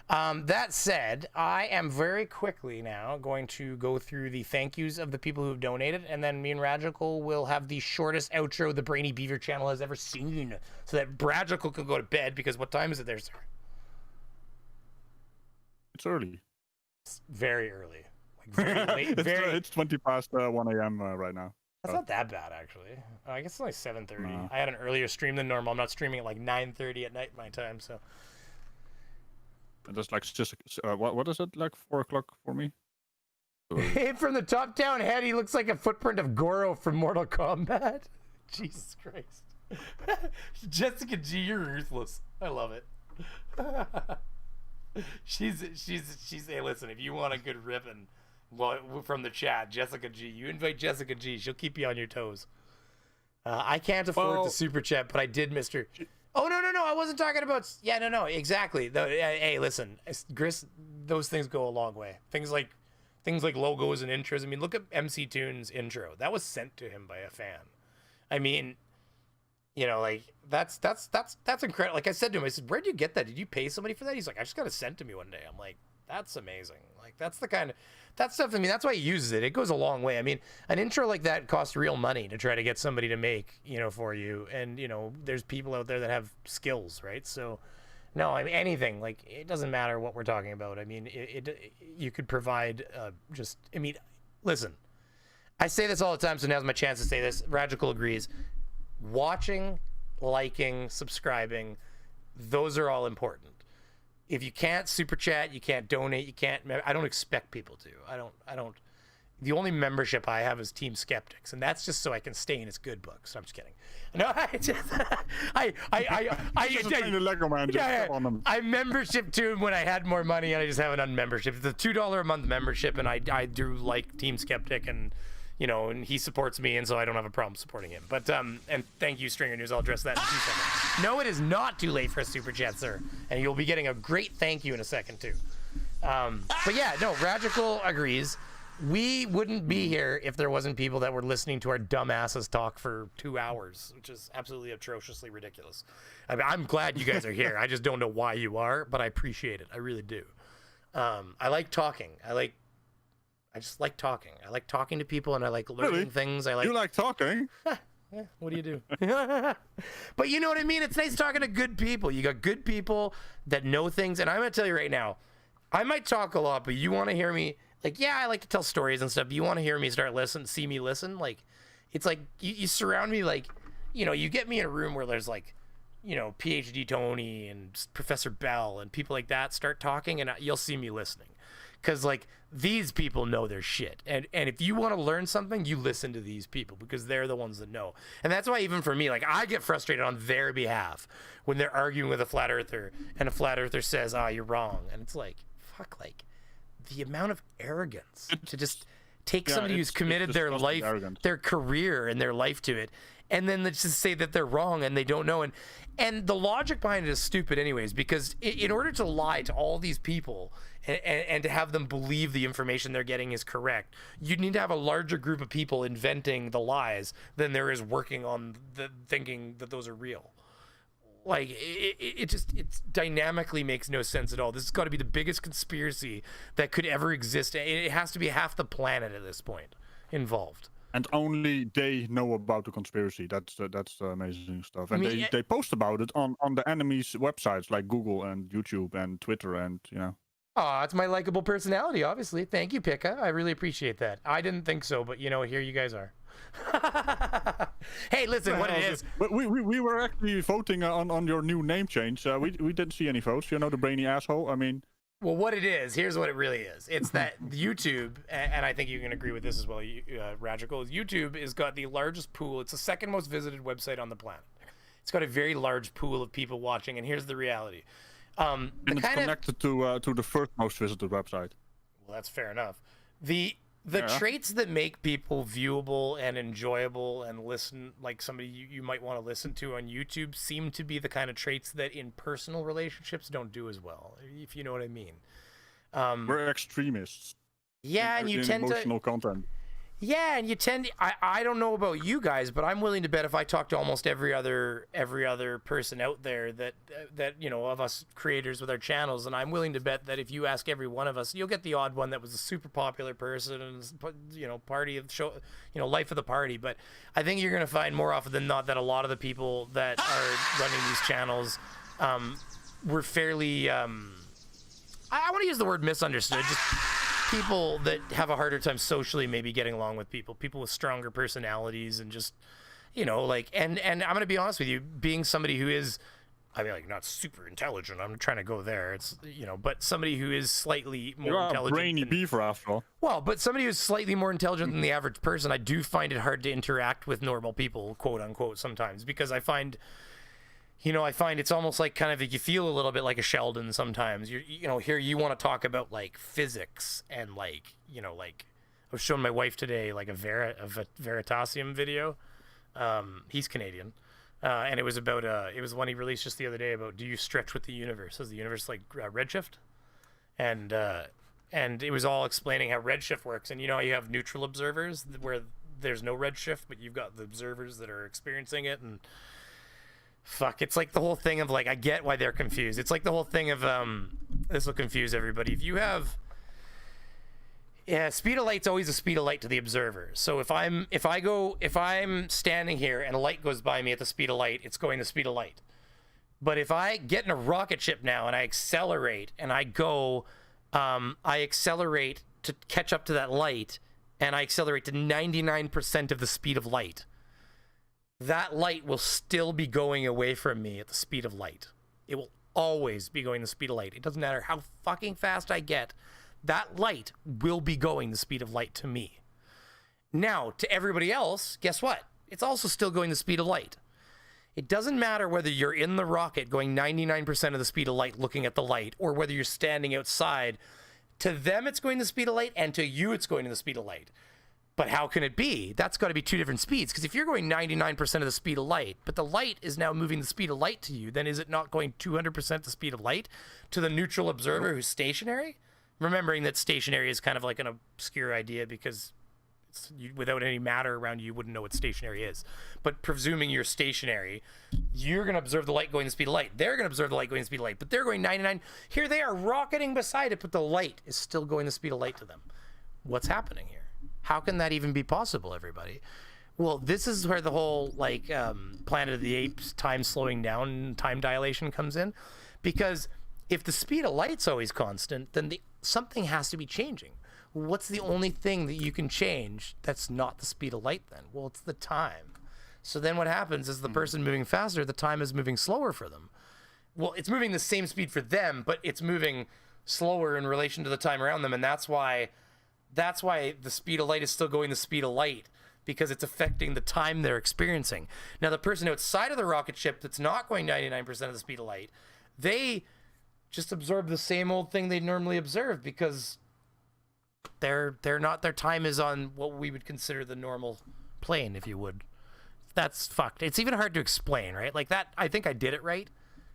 That said, I am very quickly now going to go through the thank yous of the people who've donated, and then me and Ragical will have the shortest outro the Brainy Beaver channel has ever seen, so that Ragical can go to bed, because what time is it there, sir? It's early. It's very early. Like very late. It's 20 past 1 a.m. Right now. That's not that bad, actually. I guess it's like 7:30. I had an earlier stream than normal. I'm not streaming at like 9:30 at night my time, so. And that's like just what is it, like 4 o'clock for me? Hey, from the top down head, he looks like a footprint of Goro from Mortal Kombat. Jesus Christ. Jessica G, you're ruthless. I love it. she's hey, listen, if you want a good ribbon, well, from the chat, Jessica G, you invite Jessica G, she'll keep you on your toes. I can't afford the super chat, but I did, Mr. Oh, no, I wasn't talking about... Yeah, no, exactly. Hey, listen, Gris, those things go a long way. Things like logos and intros. I mean, look at MC Toon's intro. That was sent to him by a fan. I mean, you know, like, that's incredible. Like I said to him, I said, where'd you get that? Did you pay somebody for that? He's like, I just got it sent to me one day. I'm like, that's amazing. Like, that's the kind of... That stuff, I mean, that's why he uses it. It goes a long way. I mean, an intro like that costs real money to try to get somebody to make, you know, for you. And, you know, there's people out there that have skills, right? So, no, I mean, anything. Like, it doesn't matter what we're talking about. I mean, you could provide just... I mean, listen. I say this all the time, so now's my chance to say this. Ragical agrees. Watching, liking, subscribing, those are all important. If you can't super chat, you can't donate, you can't... I don't expect people to. I don't... The only membership I have is Team Skeptics, and that's just so I can stay in his good books. I'm just kidding. No, I just... the Lego man, just step on them. I membership to him when I had more money, and I just have an unmembership. It's a $2 a month membership, and I do like Team Skeptic, and... You know, and he supports me, and so I don't have a problem supporting him. But, and thank you, Stringer News. I'll address that in 2 seconds. No, it is not too late for a super chat, sir. And you'll be getting a great thank you in a second, too. But yeah, no, Ragical agrees. We wouldn't be here if there wasn't people that were listening to our dumbasses talk for 2 hours, which is absolutely atrociously ridiculous. I mean, I'm glad you guys are here. I just don't know why you are, but I appreciate it. I really do. I like talking. I just like talking. I like talking to people, and I like learning things. You like talking? Yeah, what do you do? But you know what I mean? It's nice talking to good people. You got good people that know things, and I'm going to tell you right now, I might talk a lot, but you want to hear me, like, yeah, I like to tell stories and stuff, but you want to hear me see me listen? Like, it's like, you surround me, like, you know, you get me in a room where there's, like, you know, PhD Tony and Professor Bell and people like that start talking, and you'll see me listening. Because, like, these people know their shit. And if you want to learn something, you listen to these people because they're the ones that know. And that's why even for me, like, I get frustrated on their behalf when they're arguing with a flat earther and a flat earther says, you're wrong. And it's like, fuck, like, the amount of arrogance to just take somebody who's committed their life, their career and their life to it, and then they just say that they're wrong and they don't know. And the logic behind it is stupid anyways, because in order to lie to all these people and to have them believe the information they're getting is correct, you need to have a larger group of people inventing the lies than there is working on the thinking that those are real. Like, it dynamically makes no sense at all. This has got to be the biggest conspiracy that could ever exist. It has to be half the planet at this point involved. And only they know about the conspiracy. That's the amazing stuff. And they post about it on the enemy's websites like Google and YouTube and Twitter and Oh, it's my likable personality, obviously. Thank you, Pika. I really appreciate that. I didn't think so, but here you guys are. Hey, listen, what it is. We were actually voting on your new name change. We didn't see any votes. The brainy asshole. I mean. Well, what it is, here's what it really is. It's that YouTube, and I think you can agree with this as well, Ragical, YouTube has got the largest pool. It's the second most visited website on the planet. It's got a very large pool of people watching, and here's the reality. And it's connected to the first most visited website. Well, that's fair enough. The traits that make people viewable and enjoyable and listen like somebody you might want to listen to on YouTube seem to be the kind of traits that in personal relationships don't do as well, if you know what I mean. We're extremists. Yeah, and you tend emotional content. Yeah, and you tend to, I don't know about you guys, but I'm willing to bet if I talk to almost every other person out there that of us creators with our channels, and I'm willing to bet that if you ask every one of us, you'll get the odd one that was a super popular person and party of show, life of the party. But I think you're going to find more often than not that a lot of the people that are running these channels were fairly I want to use the word misunderstood. Just people that have a harder time socially maybe getting along with people with stronger personalities and just and I'm going to be honest with you, being somebody who is not super intelligent, I'm trying to go there, it's but somebody who is slightly more intelligent, brainy beaver after all. Well, but somebody who's slightly more intelligent than the average person, I do find it hard to interact with normal people, quote unquote, sometimes, because I find it's almost like kind of you feel a little bit like a Sheldon sometimes. Here you want to talk about like physics and like I was showing my wife today like a Veritasium video. He's Canadian, and it was about it was one he released just the other day about, do you stretch with the universe? Is the universe like redshift? And it was all explaining how redshift works. And you have neutral observers where there's no redshift, but you've got the observers that are experiencing it. And fuck, it's like the whole thing of like, I get why they're confused. It's like the whole thing of this will confuse everybody. If you have speed of light's always a speed of light to the observer. So if I'm standing here and a light goes by me at the speed of light, it's going the speed of light. But if I get in a rocket ship now and I accelerate and I go I accelerate to catch up to that light, and I accelerate to 99% of the speed of light, that light will still be going away from me at the speed of light. It will always be going the speed of light. It doesn't matter how fucking fast I get. That light will be going the speed of light to me. Now, to everybody else, guess what? It's also still going the speed of light. It doesn't matter whether you're in the rocket going 99% of the speed of light looking at the light, or whether you're standing outside. To them, it's going the speed of light, and to you, it's going to the speed of light. But how can it be? That's got to be two different speeds. Because if you're going 99% of the speed of light, but the light is now moving the speed of light to you, then is it not going 200% the speed of light to the neutral observer who's stationary? Remembering that stationary is kind of like an obscure idea because without any matter around you, you wouldn't know what stationary is. But presuming you're stationary, you're going to observe the light going the speed of light. They're going to observe the light going the speed of light, but they're going 99. Here they are rocketing beside it, but the light is still going the speed of light to them. What's happening here? How can that even be possible, everybody? Well, this is where the whole Planet of the Apes time slowing down, time dilation comes in. Because if the speed of light's always constant, then something has to be changing. What's the only thing that you can change that's not the speed of light then? Well, it's the time. So then what happens is the person moving faster, the time is moving slower for them. Well, it's moving the same speed for them, but it's moving slower in relation to the time around them, and that's why the speed of light is still going the speed of light, because it's affecting the time they're experiencing. Now, the person outside of the rocket ship that's not going 99% of the speed of light, they just absorb the same old thing they normally observe because their time is on what we would consider the normal plane, if you would. That's fucked. It's even hard to explain, right? Like that, I think I did it right,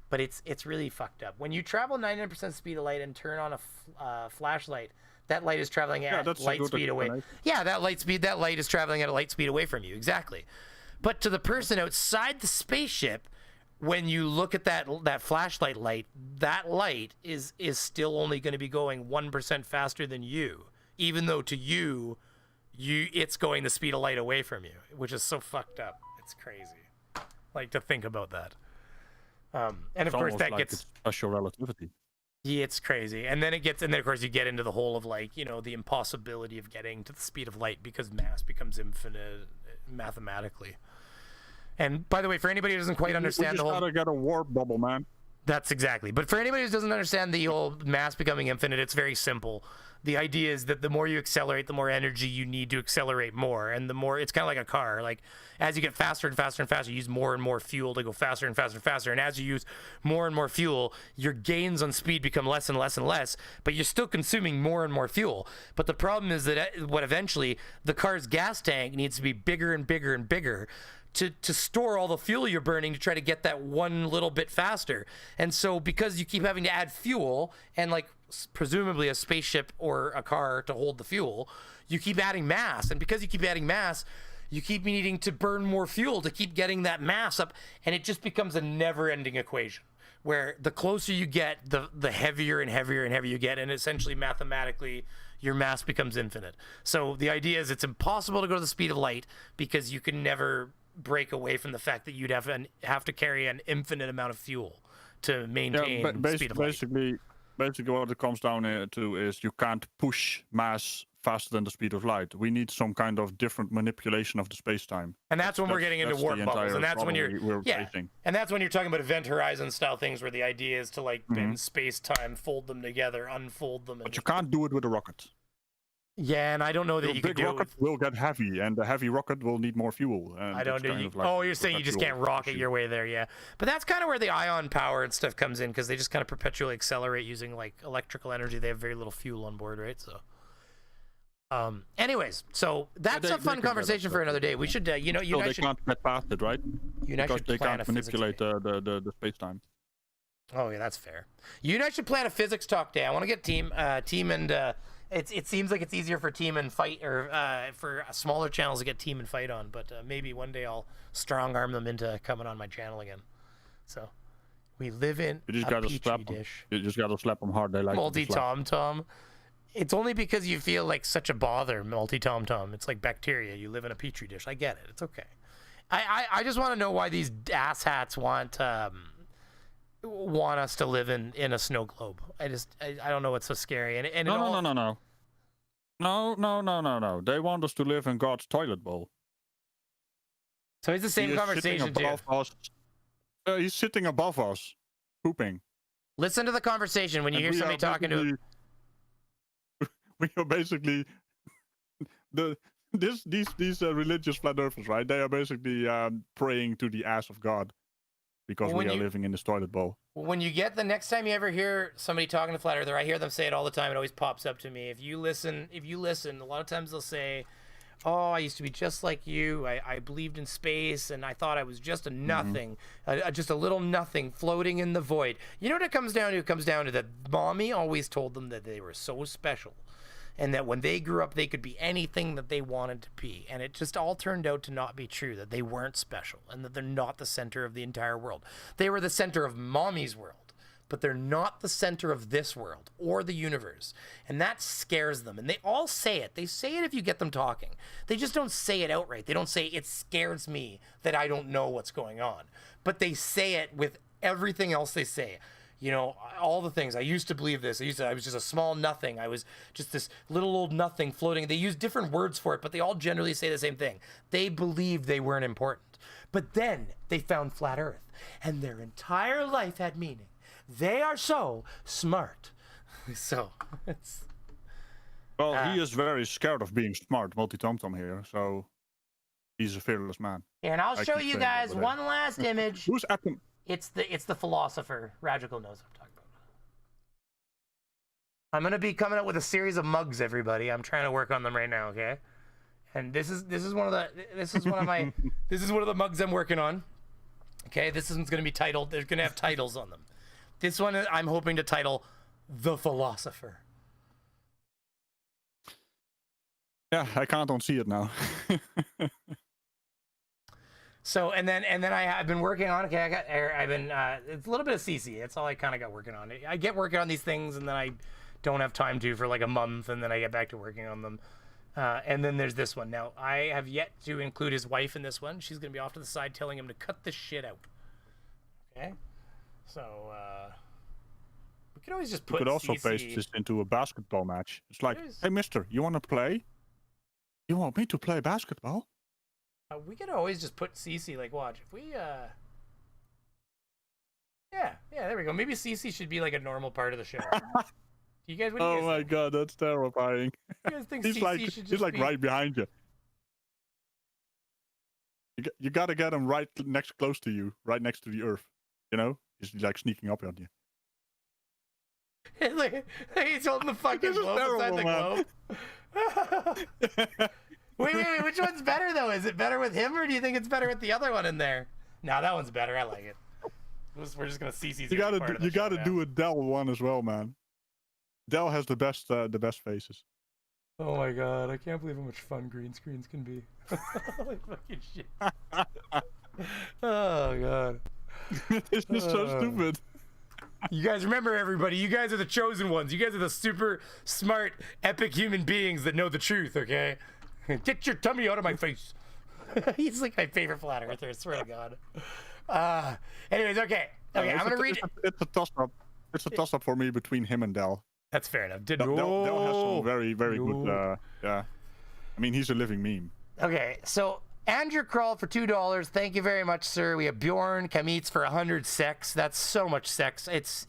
but it's really fucked up. When you travel 99% speed of light and turn on a flashlight, that light is traveling at light speed away. Yeah, that light is traveling at a light speed away from you. Exactly. But to the person outside the spaceship, when you look at that flashlight light, that light is still only going to be going 1% faster than you, even though to you, it's going the speed of light away from you, which is so fucked up. It's crazy. Like, to think about that. And of course that gets special relativity. Yeah, it's crazy. And then of course you get into the whole of, like, you know, the impossibility of getting to the speed of light because mass becomes infinite mathematically. And by the way, for anybody who doesn't quite understand the whole, gotta get a warp bubble, man. That's exactly. But for anybody who doesn't understand the whole mass becoming infinite, it's very simple. The idea is that the more you accelerate, the more energy you need to accelerate more. And the more, it's kind of like a car. Like, as you get faster and faster and faster, you use more and more fuel to go faster and faster and faster. And as you use more and more fuel, your gains on speed become less and less and less, but you're still consuming more and more fuel. But the problem is that what eventually the car's gas tank needs to be bigger and bigger and bigger to store all the fuel you're burning to try to get that one little bit faster. And so because you keep having to add fuel and, like, presumably a spaceship or a car to hold the fuel, you keep adding mass. And because you keep adding mass, you keep needing to burn more fuel to keep getting that mass up. And it just becomes a never-ending equation where the closer you get, the heavier and heavier and heavier you get. And essentially, mathematically, your mass becomes infinite. So the idea is it's impossible to go to the speed of light because you can never break away from the fact that you'd have to carry an infinite amount of fuel to maintain speed of light. Basically, what it comes down to is you can't push mass faster than the speed of light. We need some kind of different manipulation of the space-time. And that's when we're getting into warp bubbles, and that's when facing. And that's when you're talking about event horizon style things, where the idea is to, like, in space-time, fold them together, unfold them. But you can't do it with a rocket. Yeah, and I don't know that you can do it. Big rocket will get heavy, and the heavy rocket will need more fuel. And I don't know. You're saying you just can't rocket your way there, yeah. But that's kind of where the ion power and stuff comes in, because they just kind of perpetually accelerate using, like, electrical energy. They have very little fuel on board, right? So, anyways, so that's a fun conversation for another day. We should, you and I should. They can't get past it, right? Because they can't manipulate the space time. Oh yeah, that's fair. You and I should plan a physics talk day. I want to get team and. It seems like it's easier for team and fight, or for smaller channels to get team and fight on, but maybe one day I'll strong arm them into coming on my channel again. So we live in a petri dish. You just gotta slap them hard. They like multi-tom-tom. It's only because you feel like such a bother, multi-tom-tom. It's like bacteria. You live in a petri dish. I get it. It's okay. I just want to know why these asshats want us to live in a snow globe. I don't know what's so scary. And No. They want us to live in God's toilet bowl. So it's the same conversation too. He's sitting above us, pooping. Listen to the conversation when you hear somebody talking to. We are basically these religious flat earthers, right? They are basically praying to the ass of God. Because we are living in this toilet bowl. When you get the next time you ever hear somebody talking to flat earther, I hear them say it all the time. It always pops up to me. If you listen, a lot of times they'll say, "Oh, I used to be just like you. I believed in space, and I thought I was just a nothing, just a little nothing floating in the void." You know what it comes down to? It comes down to that mommy always told them that they were so special, and that when they grew up, they could be anything that they wanted to be. And it just all turned out to not be true, that they weren't special, and that they're not the center of the entire world. They were the center of mommy's world, but they're not the center of this world or the universe. And that scares them. And they all say it. They say it if you get them talking. They just don't say it outright. They don't say, "It scares me that I don't know what's going on." But they say it with everything else they say. You know, all the things. I used to believe this. I was just a small nothing. I was just this little old nothing floating. They use different words for it, but they all generally say the same thing. They believed they weren't important. But then they found flat Earth, and their entire life had meaning. They are so smart. So, it's... Well, he is very scared of being smart, multi-tom-tom here, so he's a fearless man. And I'll show you guys one last image. Who's at them? It's the philosopher. Ragical knows what I'm talking about. I'm gonna be coming up with a series of mugs, everybody. I'm trying to work on them right now, okay? And this is one of the mugs I'm working on. Okay, this one's gonna be titled. They're gonna have titles on them. This one I'm hoping to title "The Philosopher." Yeah, I can't unsee it now. So and then I've been working on. Okay, it's a little bit of CC. That's all I kind of got working on. I get working on these things, and then I don't have time to for like a month, and then I get back to working on them. And then there's this one. Now, I have yet to include his wife in this one. She's going to be off to the side telling him to cut this shit out. Okay? So, we could always just put You could also CC... paste this into a basketball match. It's like, hey, mister, you want to play? You want me to play basketball? We could always just put CC, like, watch. If we, Yeah, there we go. Maybe CC should be like a normal part of the show. You guys, what do you guys my think? god, that's terrifying. You guys think he's CC like, should just he's like be... right behind you. You gotta get him right close to you, right next to the earth. You know, he's like sneaking up on you. Like, he's holding the fucking globe inside the globe. Wait, which one's better though? Is it better with him, or do you think it's better with the other one in there? No, that one's better. I like it. We're just gonna CC. You gotta do a Dell one as well, man. Dell has the best faces. Oh my god, I can't believe how much fun green screens can be. Like fucking shit. Oh god. It's just so stupid. You guys remember, everybody, you guys are the chosen ones. You guys are the super smart, epic human beings that know the truth, okay? Get your tummy out of my face. He's like my favorite flat earther, I swear to God. Anyways, okay, I'm gonna read it. It's a toss-up. It's a toss-up for me between him and Dell. That's fair enough. Dell has some very, very good, yeah. I mean, he's a living meme. Okay, so Andrew crawled for $2. Thank you very much, sir. We have Bjorn Kamitz for 100 sex. That's so much sex. It's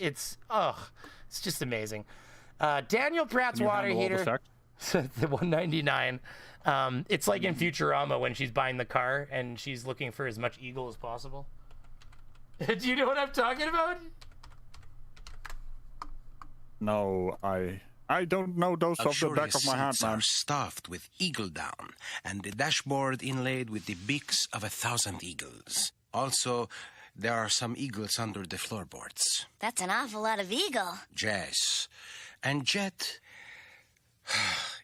just amazing. Daniel Pratt's water heater. The 199. It's like in Futurama when she's buying the car and she's looking for as much eagle as possible. Do you know what I'm talking about? No, I don't know those off the back of my hand, man. Are stuffed with eagle down, and the dashboard inlaid with the beaks of 1,000 eagles. Also, there are some eagles under the floorboards. That's an awful lot of eagle. Yes. And yet...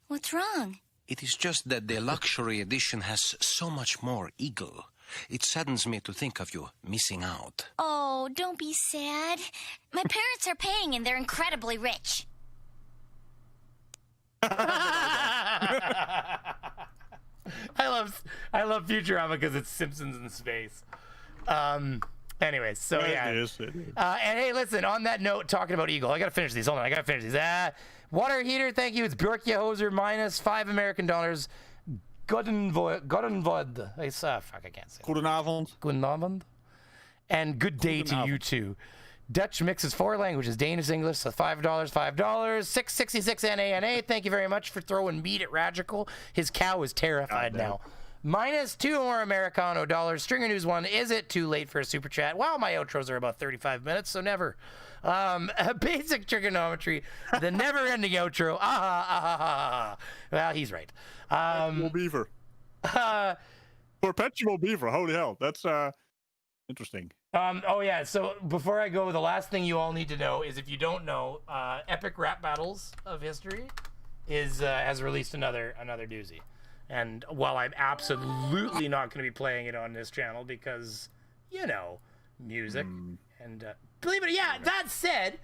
What's wrong? It is just that the luxury edition has so much more eagle. It saddens me to think of you missing out. Oh, don't be sad. My parents are paying and they're incredibly rich. I love Futurama because it's Simpsons in space. Anyways, so yeah. It is. And hey, listen, on that note, talking about eagle, I gotta finish these. Hold on, I gotta finish these. Water heater, thank you. It's Bjorkia Hoser minus $5 American. Godenvod. Fuck, I can't say. Goedenavond. And good day to you too. Dutch mixes 4 languages, Danish, English, so $5, $5. 666 NANA. Thank you very much for throwing meat at Ragical. His cow is terrified now. Minus 2 more Americano dollars. Stringer News 1. Is it too late for a super chat? Well, my outros are about 35 minutes, so never. Basic trigonometry. The never-ending outro. Well, he's right. Perpetual beaver. Perpetual beaver. Holy hell. That's interesting. Oh yeah, so before I go, the last thing you all need to know is, if you don't know, Epic Rap Battles of History has released another doozy. And while I'm absolutely not going to be playing it on this channel because, you know, music and believe it, yeah, that said,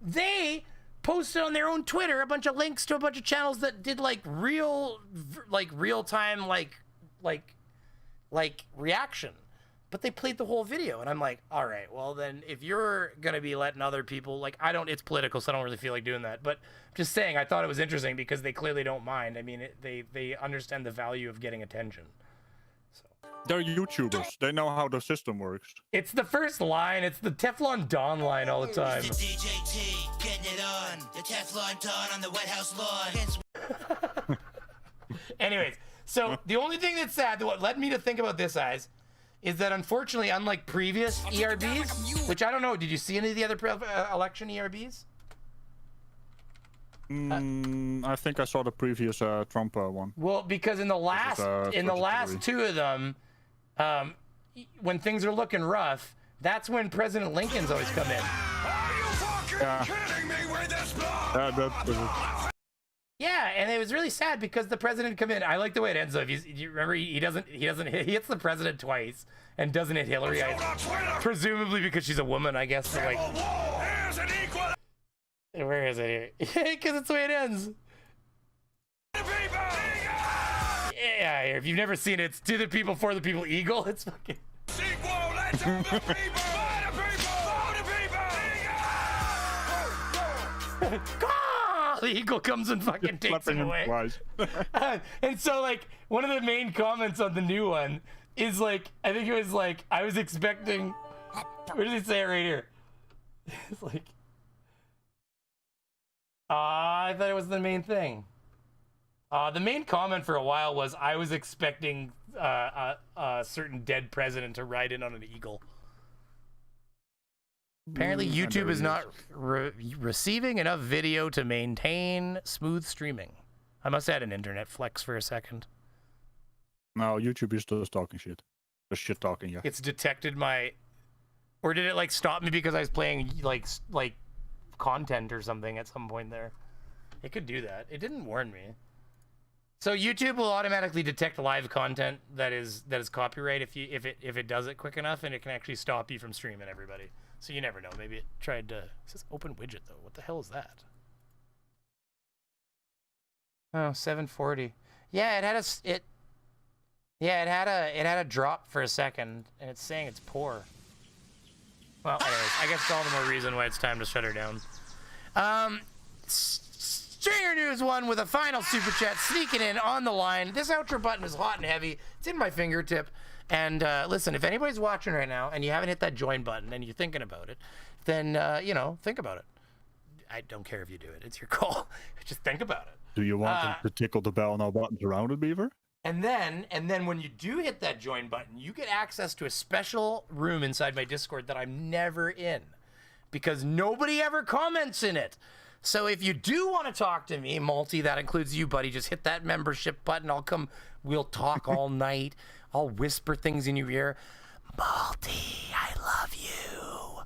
they posted on their own Twitter a bunch of links to a bunch of channels that did real time reaction. But they played the whole video, and I'm like, all right, well then, if you're gonna be letting other people, it's political, so I don't really feel like doing that. But just saying, I thought it was interesting because they clearly don't mind. I mean, they understand the value of getting attention. So they're YouTubers. They know how the system works. It's the first line. It's the Teflon Don line all the time. It's the DJT, getting it on. The Teflon Don on the White House lawn. Anyways, so the only thing that's sad, that what led me to think about this, guys, is that unfortunately, unlike previous ERBs, which I don't know, did you see any of the other election ERBs? I think I saw the previous Trump one. Well, because in the last two of them, when things are looking rough, that's when President Lincoln's always come in. Yeah. Yeah, and it was really sad because the president come in. I like the way it ends though. You remember, he hits the president twice and doesn't hit Hillary. Presumably because she's a woman, I guess. Where is it here? Because it's the way it ends. Yeah, if you've never seen it, it's To the People, For the People, Eagle. It's fucking... The eagle comes and fucking takes him away. And so, like, one of the main comments on the new one is, like, I think it was, like, I was expecting... Where does it say it right here? It's like... I thought it was the main thing. The main comment for a while was, I was expecting a certain dead president to ride in on an eagle. Apparently, YouTube is not receiving enough video to maintain smooth streaming. I must add an internet flex for a second. No, YouTube is just talking shit. Just shit talking, yeah. It's detected my... Or did it, like, stop me because I was playing, like content or something at some point there? It could do that. It didn't warn me. So YouTube will automatically detect live content that is copyright if it does it quick enough, and it can actually stop you from streaming, everybody. So you never know. Maybe it tried to... It says open widget, though. What the hell is that? Oh, 740. Yeah, it had a drop for a second, and it's saying it's poor. Well, anyways, I guess it's all the more reason why it's time to shut her down. Stringer News 1 with a final super chat sneaking in on the line. This outro button is hot and heavy. It's in my fingertip. And listen, if anybody's watching right now and you haven't hit that join button and you're thinking about it, then, you know, think about it. I don't care if you do it. It's your call. Just think about it. Do you want to tickle the bell, no buttons around it, Beaver? And then when you do hit that join button, you get access to a special room inside my Discord that I'm never in because nobody ever comments in it. So if you do want to talk to me, Multi, that includes you, buddy, just hit that membership button. I'll come. We'll talk all night. I'll whisper things in your ear. Multi, I love you.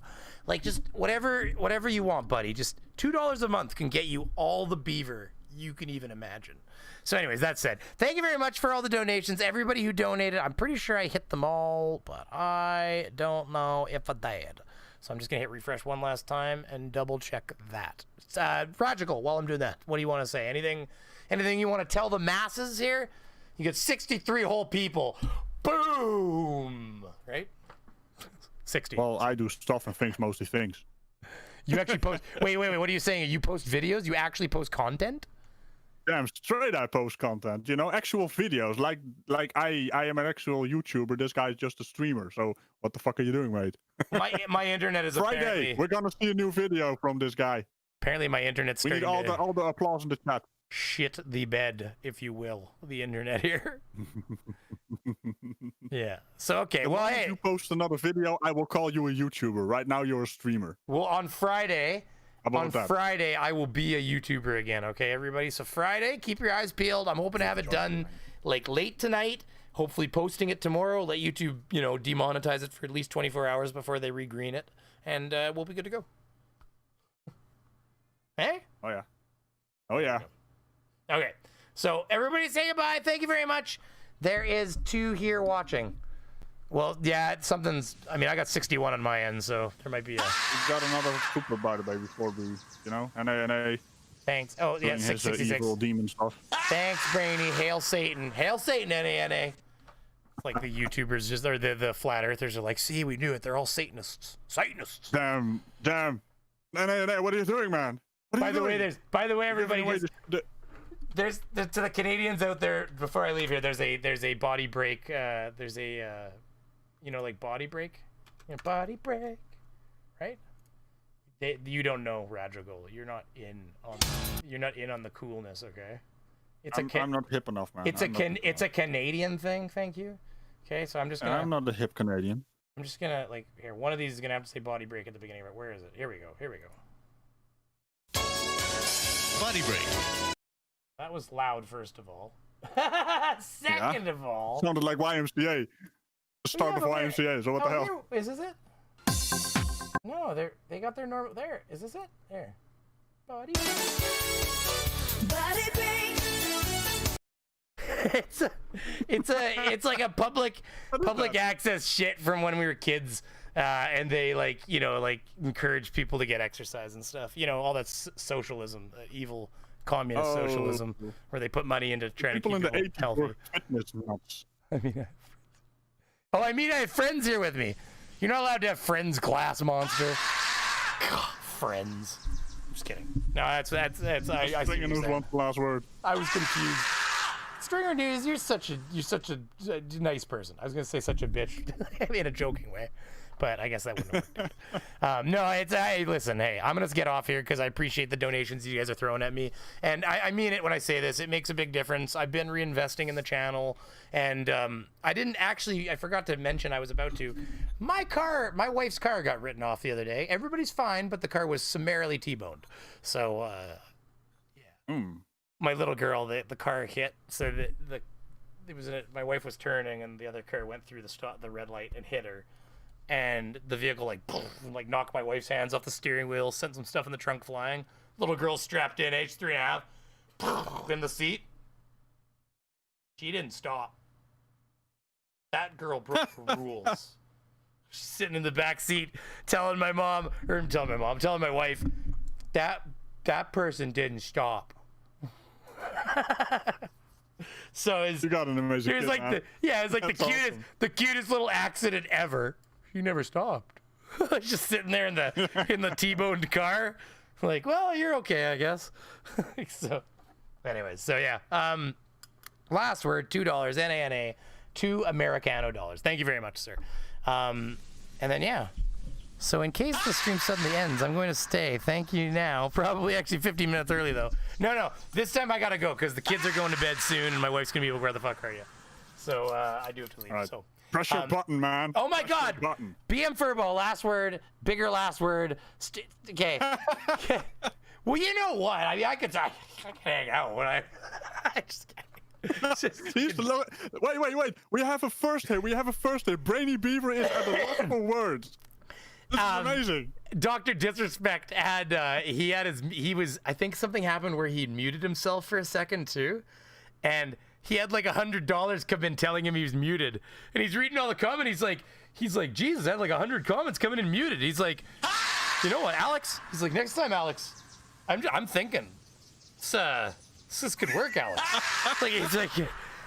Like, just whatever you want, buddy. Just $2 a month can get you all the beaver you can even imagine. So anyways, that said, thank you very much for all the donations. Everybody who donated, I'm pretty sure I hit them all, but I don't know if I did. So I'm just going to hit refresh one last time and double check that. Ragical, while I'm doing that, what do you want to say? Anything you want to tell the masses here? You get 63 whole people. Boom! Right? 60. Well, I do stuff and things, mostly things. You actually post... Wait, what are you saying? You post videos? You actually post content? Damn straight I post content, you know, actual videos. Like I am an actual YouTuber. This guy's just a streamer. So what the fuck are you doing, mate? My internet is Friday. Apparently... We're gonna see a new video from this guy. Apparently my internet's We need all the applause in the chat. Shit the bed, if you will, the internet here. Yeah. So okay. Well, hey, if you post another video, I will call you a YouTuber. Right now, you're a streamer. Well, on Friday. Friday, I will be a YouTuber again, okay, everybody? So Friday, keep your eyes peeled. I'm hoping to have it done, like, late tonight. Hopefully posting it tomorrow. Let YouTube, you know, demonetize it for at least 24 hours before they regreen it. And we'll be good to go. Hey? Oh, yeah. Oh, yeah. Okay. So, everybody say goodbye. Thank you very much. There is 2 here watching. Well, yeah, something's... I mean, I got 61 on my end, so there might be a... We've got another super, by the way, before we, you know, NA. Thanks. Oh, yeah, 666. Evil demon stuff. Thanks, Brainy. Hail Satan. Hail Satan, NA. It's like the YouTubers, just or the flat earthers are like, see, we knew it. They're all Satanists. Satanists. Damn. NA, what are you doing, man? By the way, everybody, there's to the Canadians out there, before I leave here, there's a body break, you know, like body break, body break, right? You don't know Ragical. You're not in on the coolness, okay? I'm not hip enough, man. It's a Canadian thing. Thank you. Okay, so I'm just gonna. I'm not the hip Canadian. I'm just gonna here. One of these is gonna have to say body break at the beginning. Where is it? Here we go. Body break. That was loud, first of all. Second of all, sounded like YMCA. The start of YMCA. So what the hell? Is this it? No, they got their normal. There, is this it? There. Body break. It's like a public access shit from when we were kids, and they like encourage people to get exercise and stuff. You know, all that socialism, evil communist socialism, where they put money into trying to keep People in the people 80s healthy. were fitness nuts. I mean, I have friends here with me. You're not allowed to have friends, glass monster. God, friends. I'm just kidding. No, that's. I see what Stringer you're News saying. wants the last word. I was confused. Stringer News, you're such a nice person. I was gonna say such a bitch in a joking way, but I guess that wouldn't have worked out. No, listen, hey, I'm gonna get off here because I appreciate the donations you guys are throwing at me, and I mean it when I say this. It makes a big difference. I've been reinvesting in the channel, and I forgot to mention I was about to. My wife's car got written off the other day. Everybody's fine, but the car was summarily T-boned. So, my little girl, the car hit, so my wife was turning, and the other car went through the red light and hit her, and the vehicle like knocked my wife's hands off the steering wheel, sent some stuff in the trunk flying. Little girl strapped in, age 3.5, in the seat. She didn't stop. That girl broke rules. She's sitting in the back seat, telling my wife, that person didn't stop. So you got an amazing. It was like the cutest little accident ever. She never stopped. Just sitting there in the T-boned car. Like, well, you're okay, I guess. So, anyways, so yeah. Last word, $2, NANA, $2 Americano dollars. Thank you very much, sir. And then yeah. So in case the stream suddenly ends, I'm going to stay. Thank you now. Probably actually 15 minutes early, though. No. This time I got to go because the kids are going to bed soon and my wife's going to be able, where the fuck are you? So I do have to leave. Right. So Press your button, man. Oh, my God. Button. BM Furbo, last word. Bigger last word. Okay. Well, you know what? I mean, I can hang out when I just Wait. We have a first here. Brainy Beaver is at the loss for words. This is amazing. Dr. Disrespect had I think something happened where he muted himself for a second too, and he had like $100 come in telling him he was muted, and he's reading all the comments. He's like, Jesus, I had like 100 comments coming in muted. He's like, you know what, Alex? He's like, next time, Alex, I'm thinking, this could work, Alex.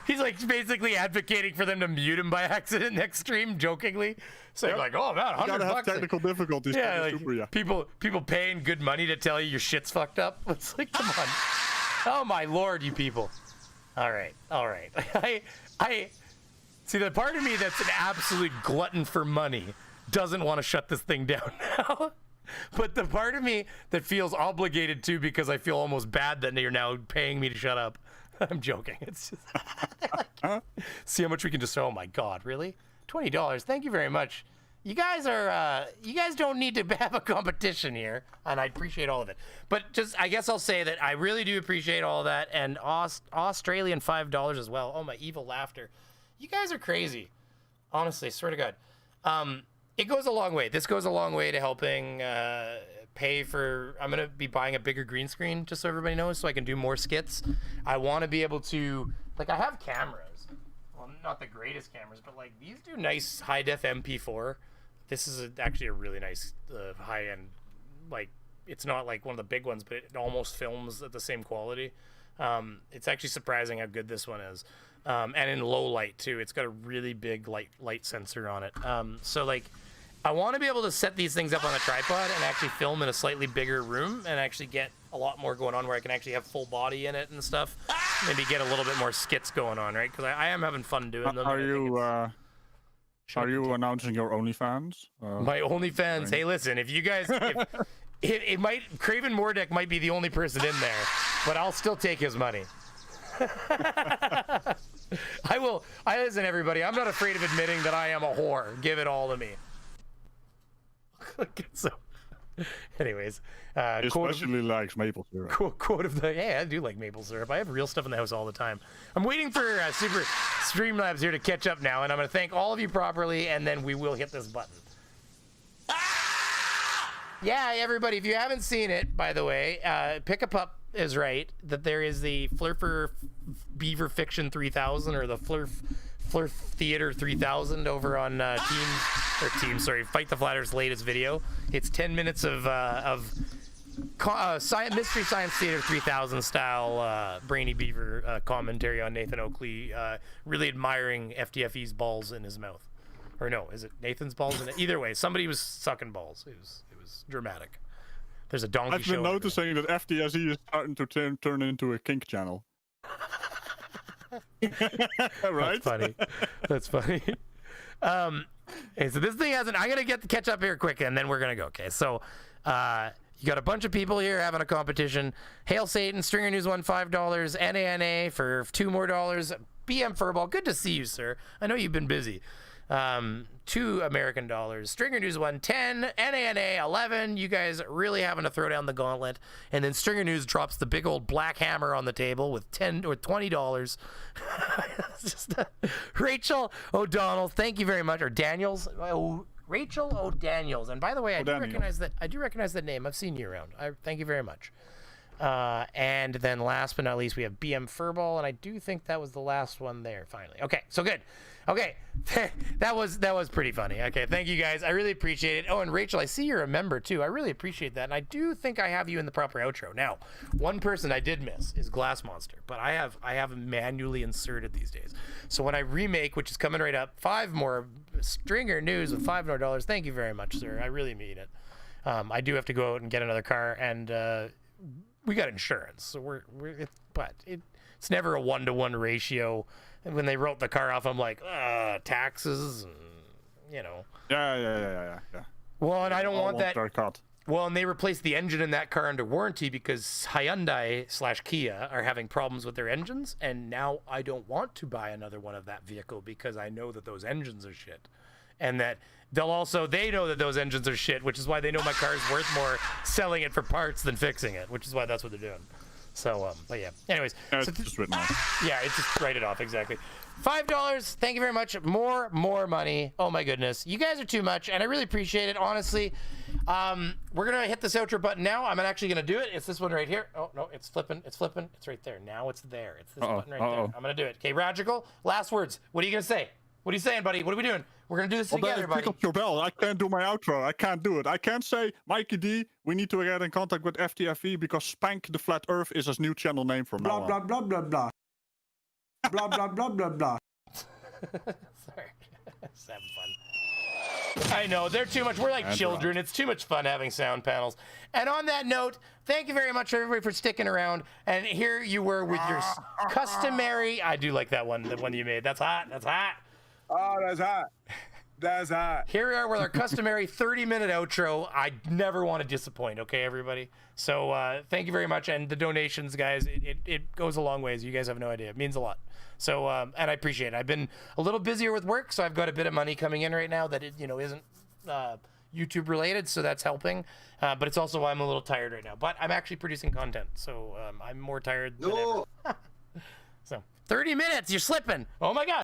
He's like basically advocating for them to mute him by accident next stream, jokingly. So you're like, oh man, $100. Gotta have technical difficulties. Yeah, like people paying good money to tell you your shit's fucked up. It's like, come on. Oh my lord, you people. All right. I see the part of me that's an absolute glutton for money doesn't want to shut this thing down now. But the part of me that feels obligated to, because I feel almost bad that you're now paying me to shut up. I'm joking. It's just see how much we can just. Oh my God, really? $20. Thank you very much. You guys don't need to have a competition here, and I appreciate all of it. But just, I guess I'll say that I really do appreciate all of that, and Australian $5 as well. Oh, my evil laughter. You guys are crazy. Honestly, swear to God. It goes a long way. This goes a long way to helping pay for. I'm gonna be buying a bigger green screen, just so everybody knows, so I can do more skits. I want to be able to, like, I have cameras. Well, not the greatest cameras, but like these do nice high def MP4. This is actually a really nice high end. Like, it's not like one of the big ones, but it almost films at the same quality. It's actually surprising how good this one is. And in low light too. It's got a really big light sensor on it. So like, I want to be able to set these things up on a tripod and actually film in a slightly bigger room and actually get a lot more going on where I can actually have full body in it and stuff. Maybe get a little bit more skits going on, right? Because I am having fun doing them. Are you announcing your OnlyFans? My OnlyFans. Hey, listen, if you guys, it might, Craven Mordek might be the only person in there, but I'll still take his money. Listen, everybody, I'm not afraid of admitting that I am a whore. Give it all to me. So, anyways, especially likes maple syrup. Quote of the, I do like maple syrup. I have real stuff in the house all the time. I'm waiting for Super Streamlabs here to catch up now, and I'm going to thank all of you properly, and then we will hit this button. Yeah, everybody, if you haven't seen it, by the way, Pick a Pup is right, that there is the Flerfer Beaver Fiction 3000, or the Flerf Theater 3000 over on Fight the Flat Earth's latest video. It's 10 minutes of Mystery Science Theater 3000 style Brainy Beaver commentary on Nathan Oakley really admiring FDFE's balls in his mouth. Or no, is it Nathan's balls in it? Either way, somebody was sucking balls. It was dramatic. There's a donkey I've show. been noticing that FDSE is starting to turn into a kink channel. Right? That's funny. That's funny. Okay, so this thing hasn't. I'm gonna catch up here quick, and then we're gonna go. Okay, so you got a bunch of people here having a competition. Hail Satan, Stringer News won $5. NANA for $2 more. BM Furball, good to see you, sir. I know you've been busy. $2 American. Stringer News won 10. NANA 11. You guys really having to throw down the gauntlet. And then Stringer News drops the big old black hammer on the table with $10 or $20. Rachel O'Donnell, thank you very much. Or Daniels. Rachel O'Daniels. And by the way, I do recognize that name. I've seen you around. Thank you very much. And then last but not least, we have BM Furball, and I do think that was the last one there. Finally, okay, so good. Okay, that was pretty funny. Okay, thank you guys. I really appreciate it. Oh, and Rachel, I see you're a member too. I really appreciate that, and I do think I have you in the proper outro. Now, one person I did miss is Glass Monster, but I have manually inserted these days. So when I remake, which is coming right up, 5 more Stringer News with $5 more. Thank you very much, sir. I really mean it. I do have to go out and get another car, and we got insurance, so it's never a 1-to-1 ratio. And when they wrote the car off, I'm like, taxes, and, you know. Yeah. Well, and I don't want that. Cut. Well, and they replaced the engine in that car under warranty because Hyundai/Kia are having problems with their engines, and now I don't want to buy another one of that vehicle because I know that those engines are shit, and that they know that those engines are shit, which is why they know my car is worth more selling it for parts than fixing it, which is why that's what they're doing. So, but yeah. Anyways, it's just written off. Yeah, it's just write it off, exactly. $5. Thank you very much. More money. Oh my goodness, you guys are too much, and I really appreciate it. Honestly, we're gonna hit this outro button now. I'm actually gonna do it. It's this one right here. Oh no, it's flipping. It's right there. Now it's there. It's this button right there. I'm gonna do it. Okay, Ragical. Last words. What are you gonna say? What are you saying, buddy? What are we doing? We're gonna do this together, buddy. Pick up your bell. I can't do my outro. I can't do it. I can't say, Mikey D, we need to get in contact with FTFE because Spank the Flat Earth is his new channel name from now on. Blah, blah, blah, blah. Blah, blah, blah, blah, blah. Sorry. Just having fun. I know, they're too much. We're like children. It's too much fun having sound panels. And on that note, thank you very much, everybody, for sticking around. And here you were with your customary... I do like that one, the one you made. That's hot. That's hot. Oh, that's hot. That's hot. Here we are with our customary 30-minute outro. I never want to disappoint, okay, everybody? So thank you very much. And the donations, guys, it goes a long ways. You guys have no idea. It means a lot. So, and I appreciate it. I've been a little busier with work, so I've got a bit of money coming in right now that isn't YouTube related, so that's helping. But it's also why I'm a little tired right now. But I'm actually producing content, so I'm more tired than ever. So 30 minutes, you're slipping. Oh my God.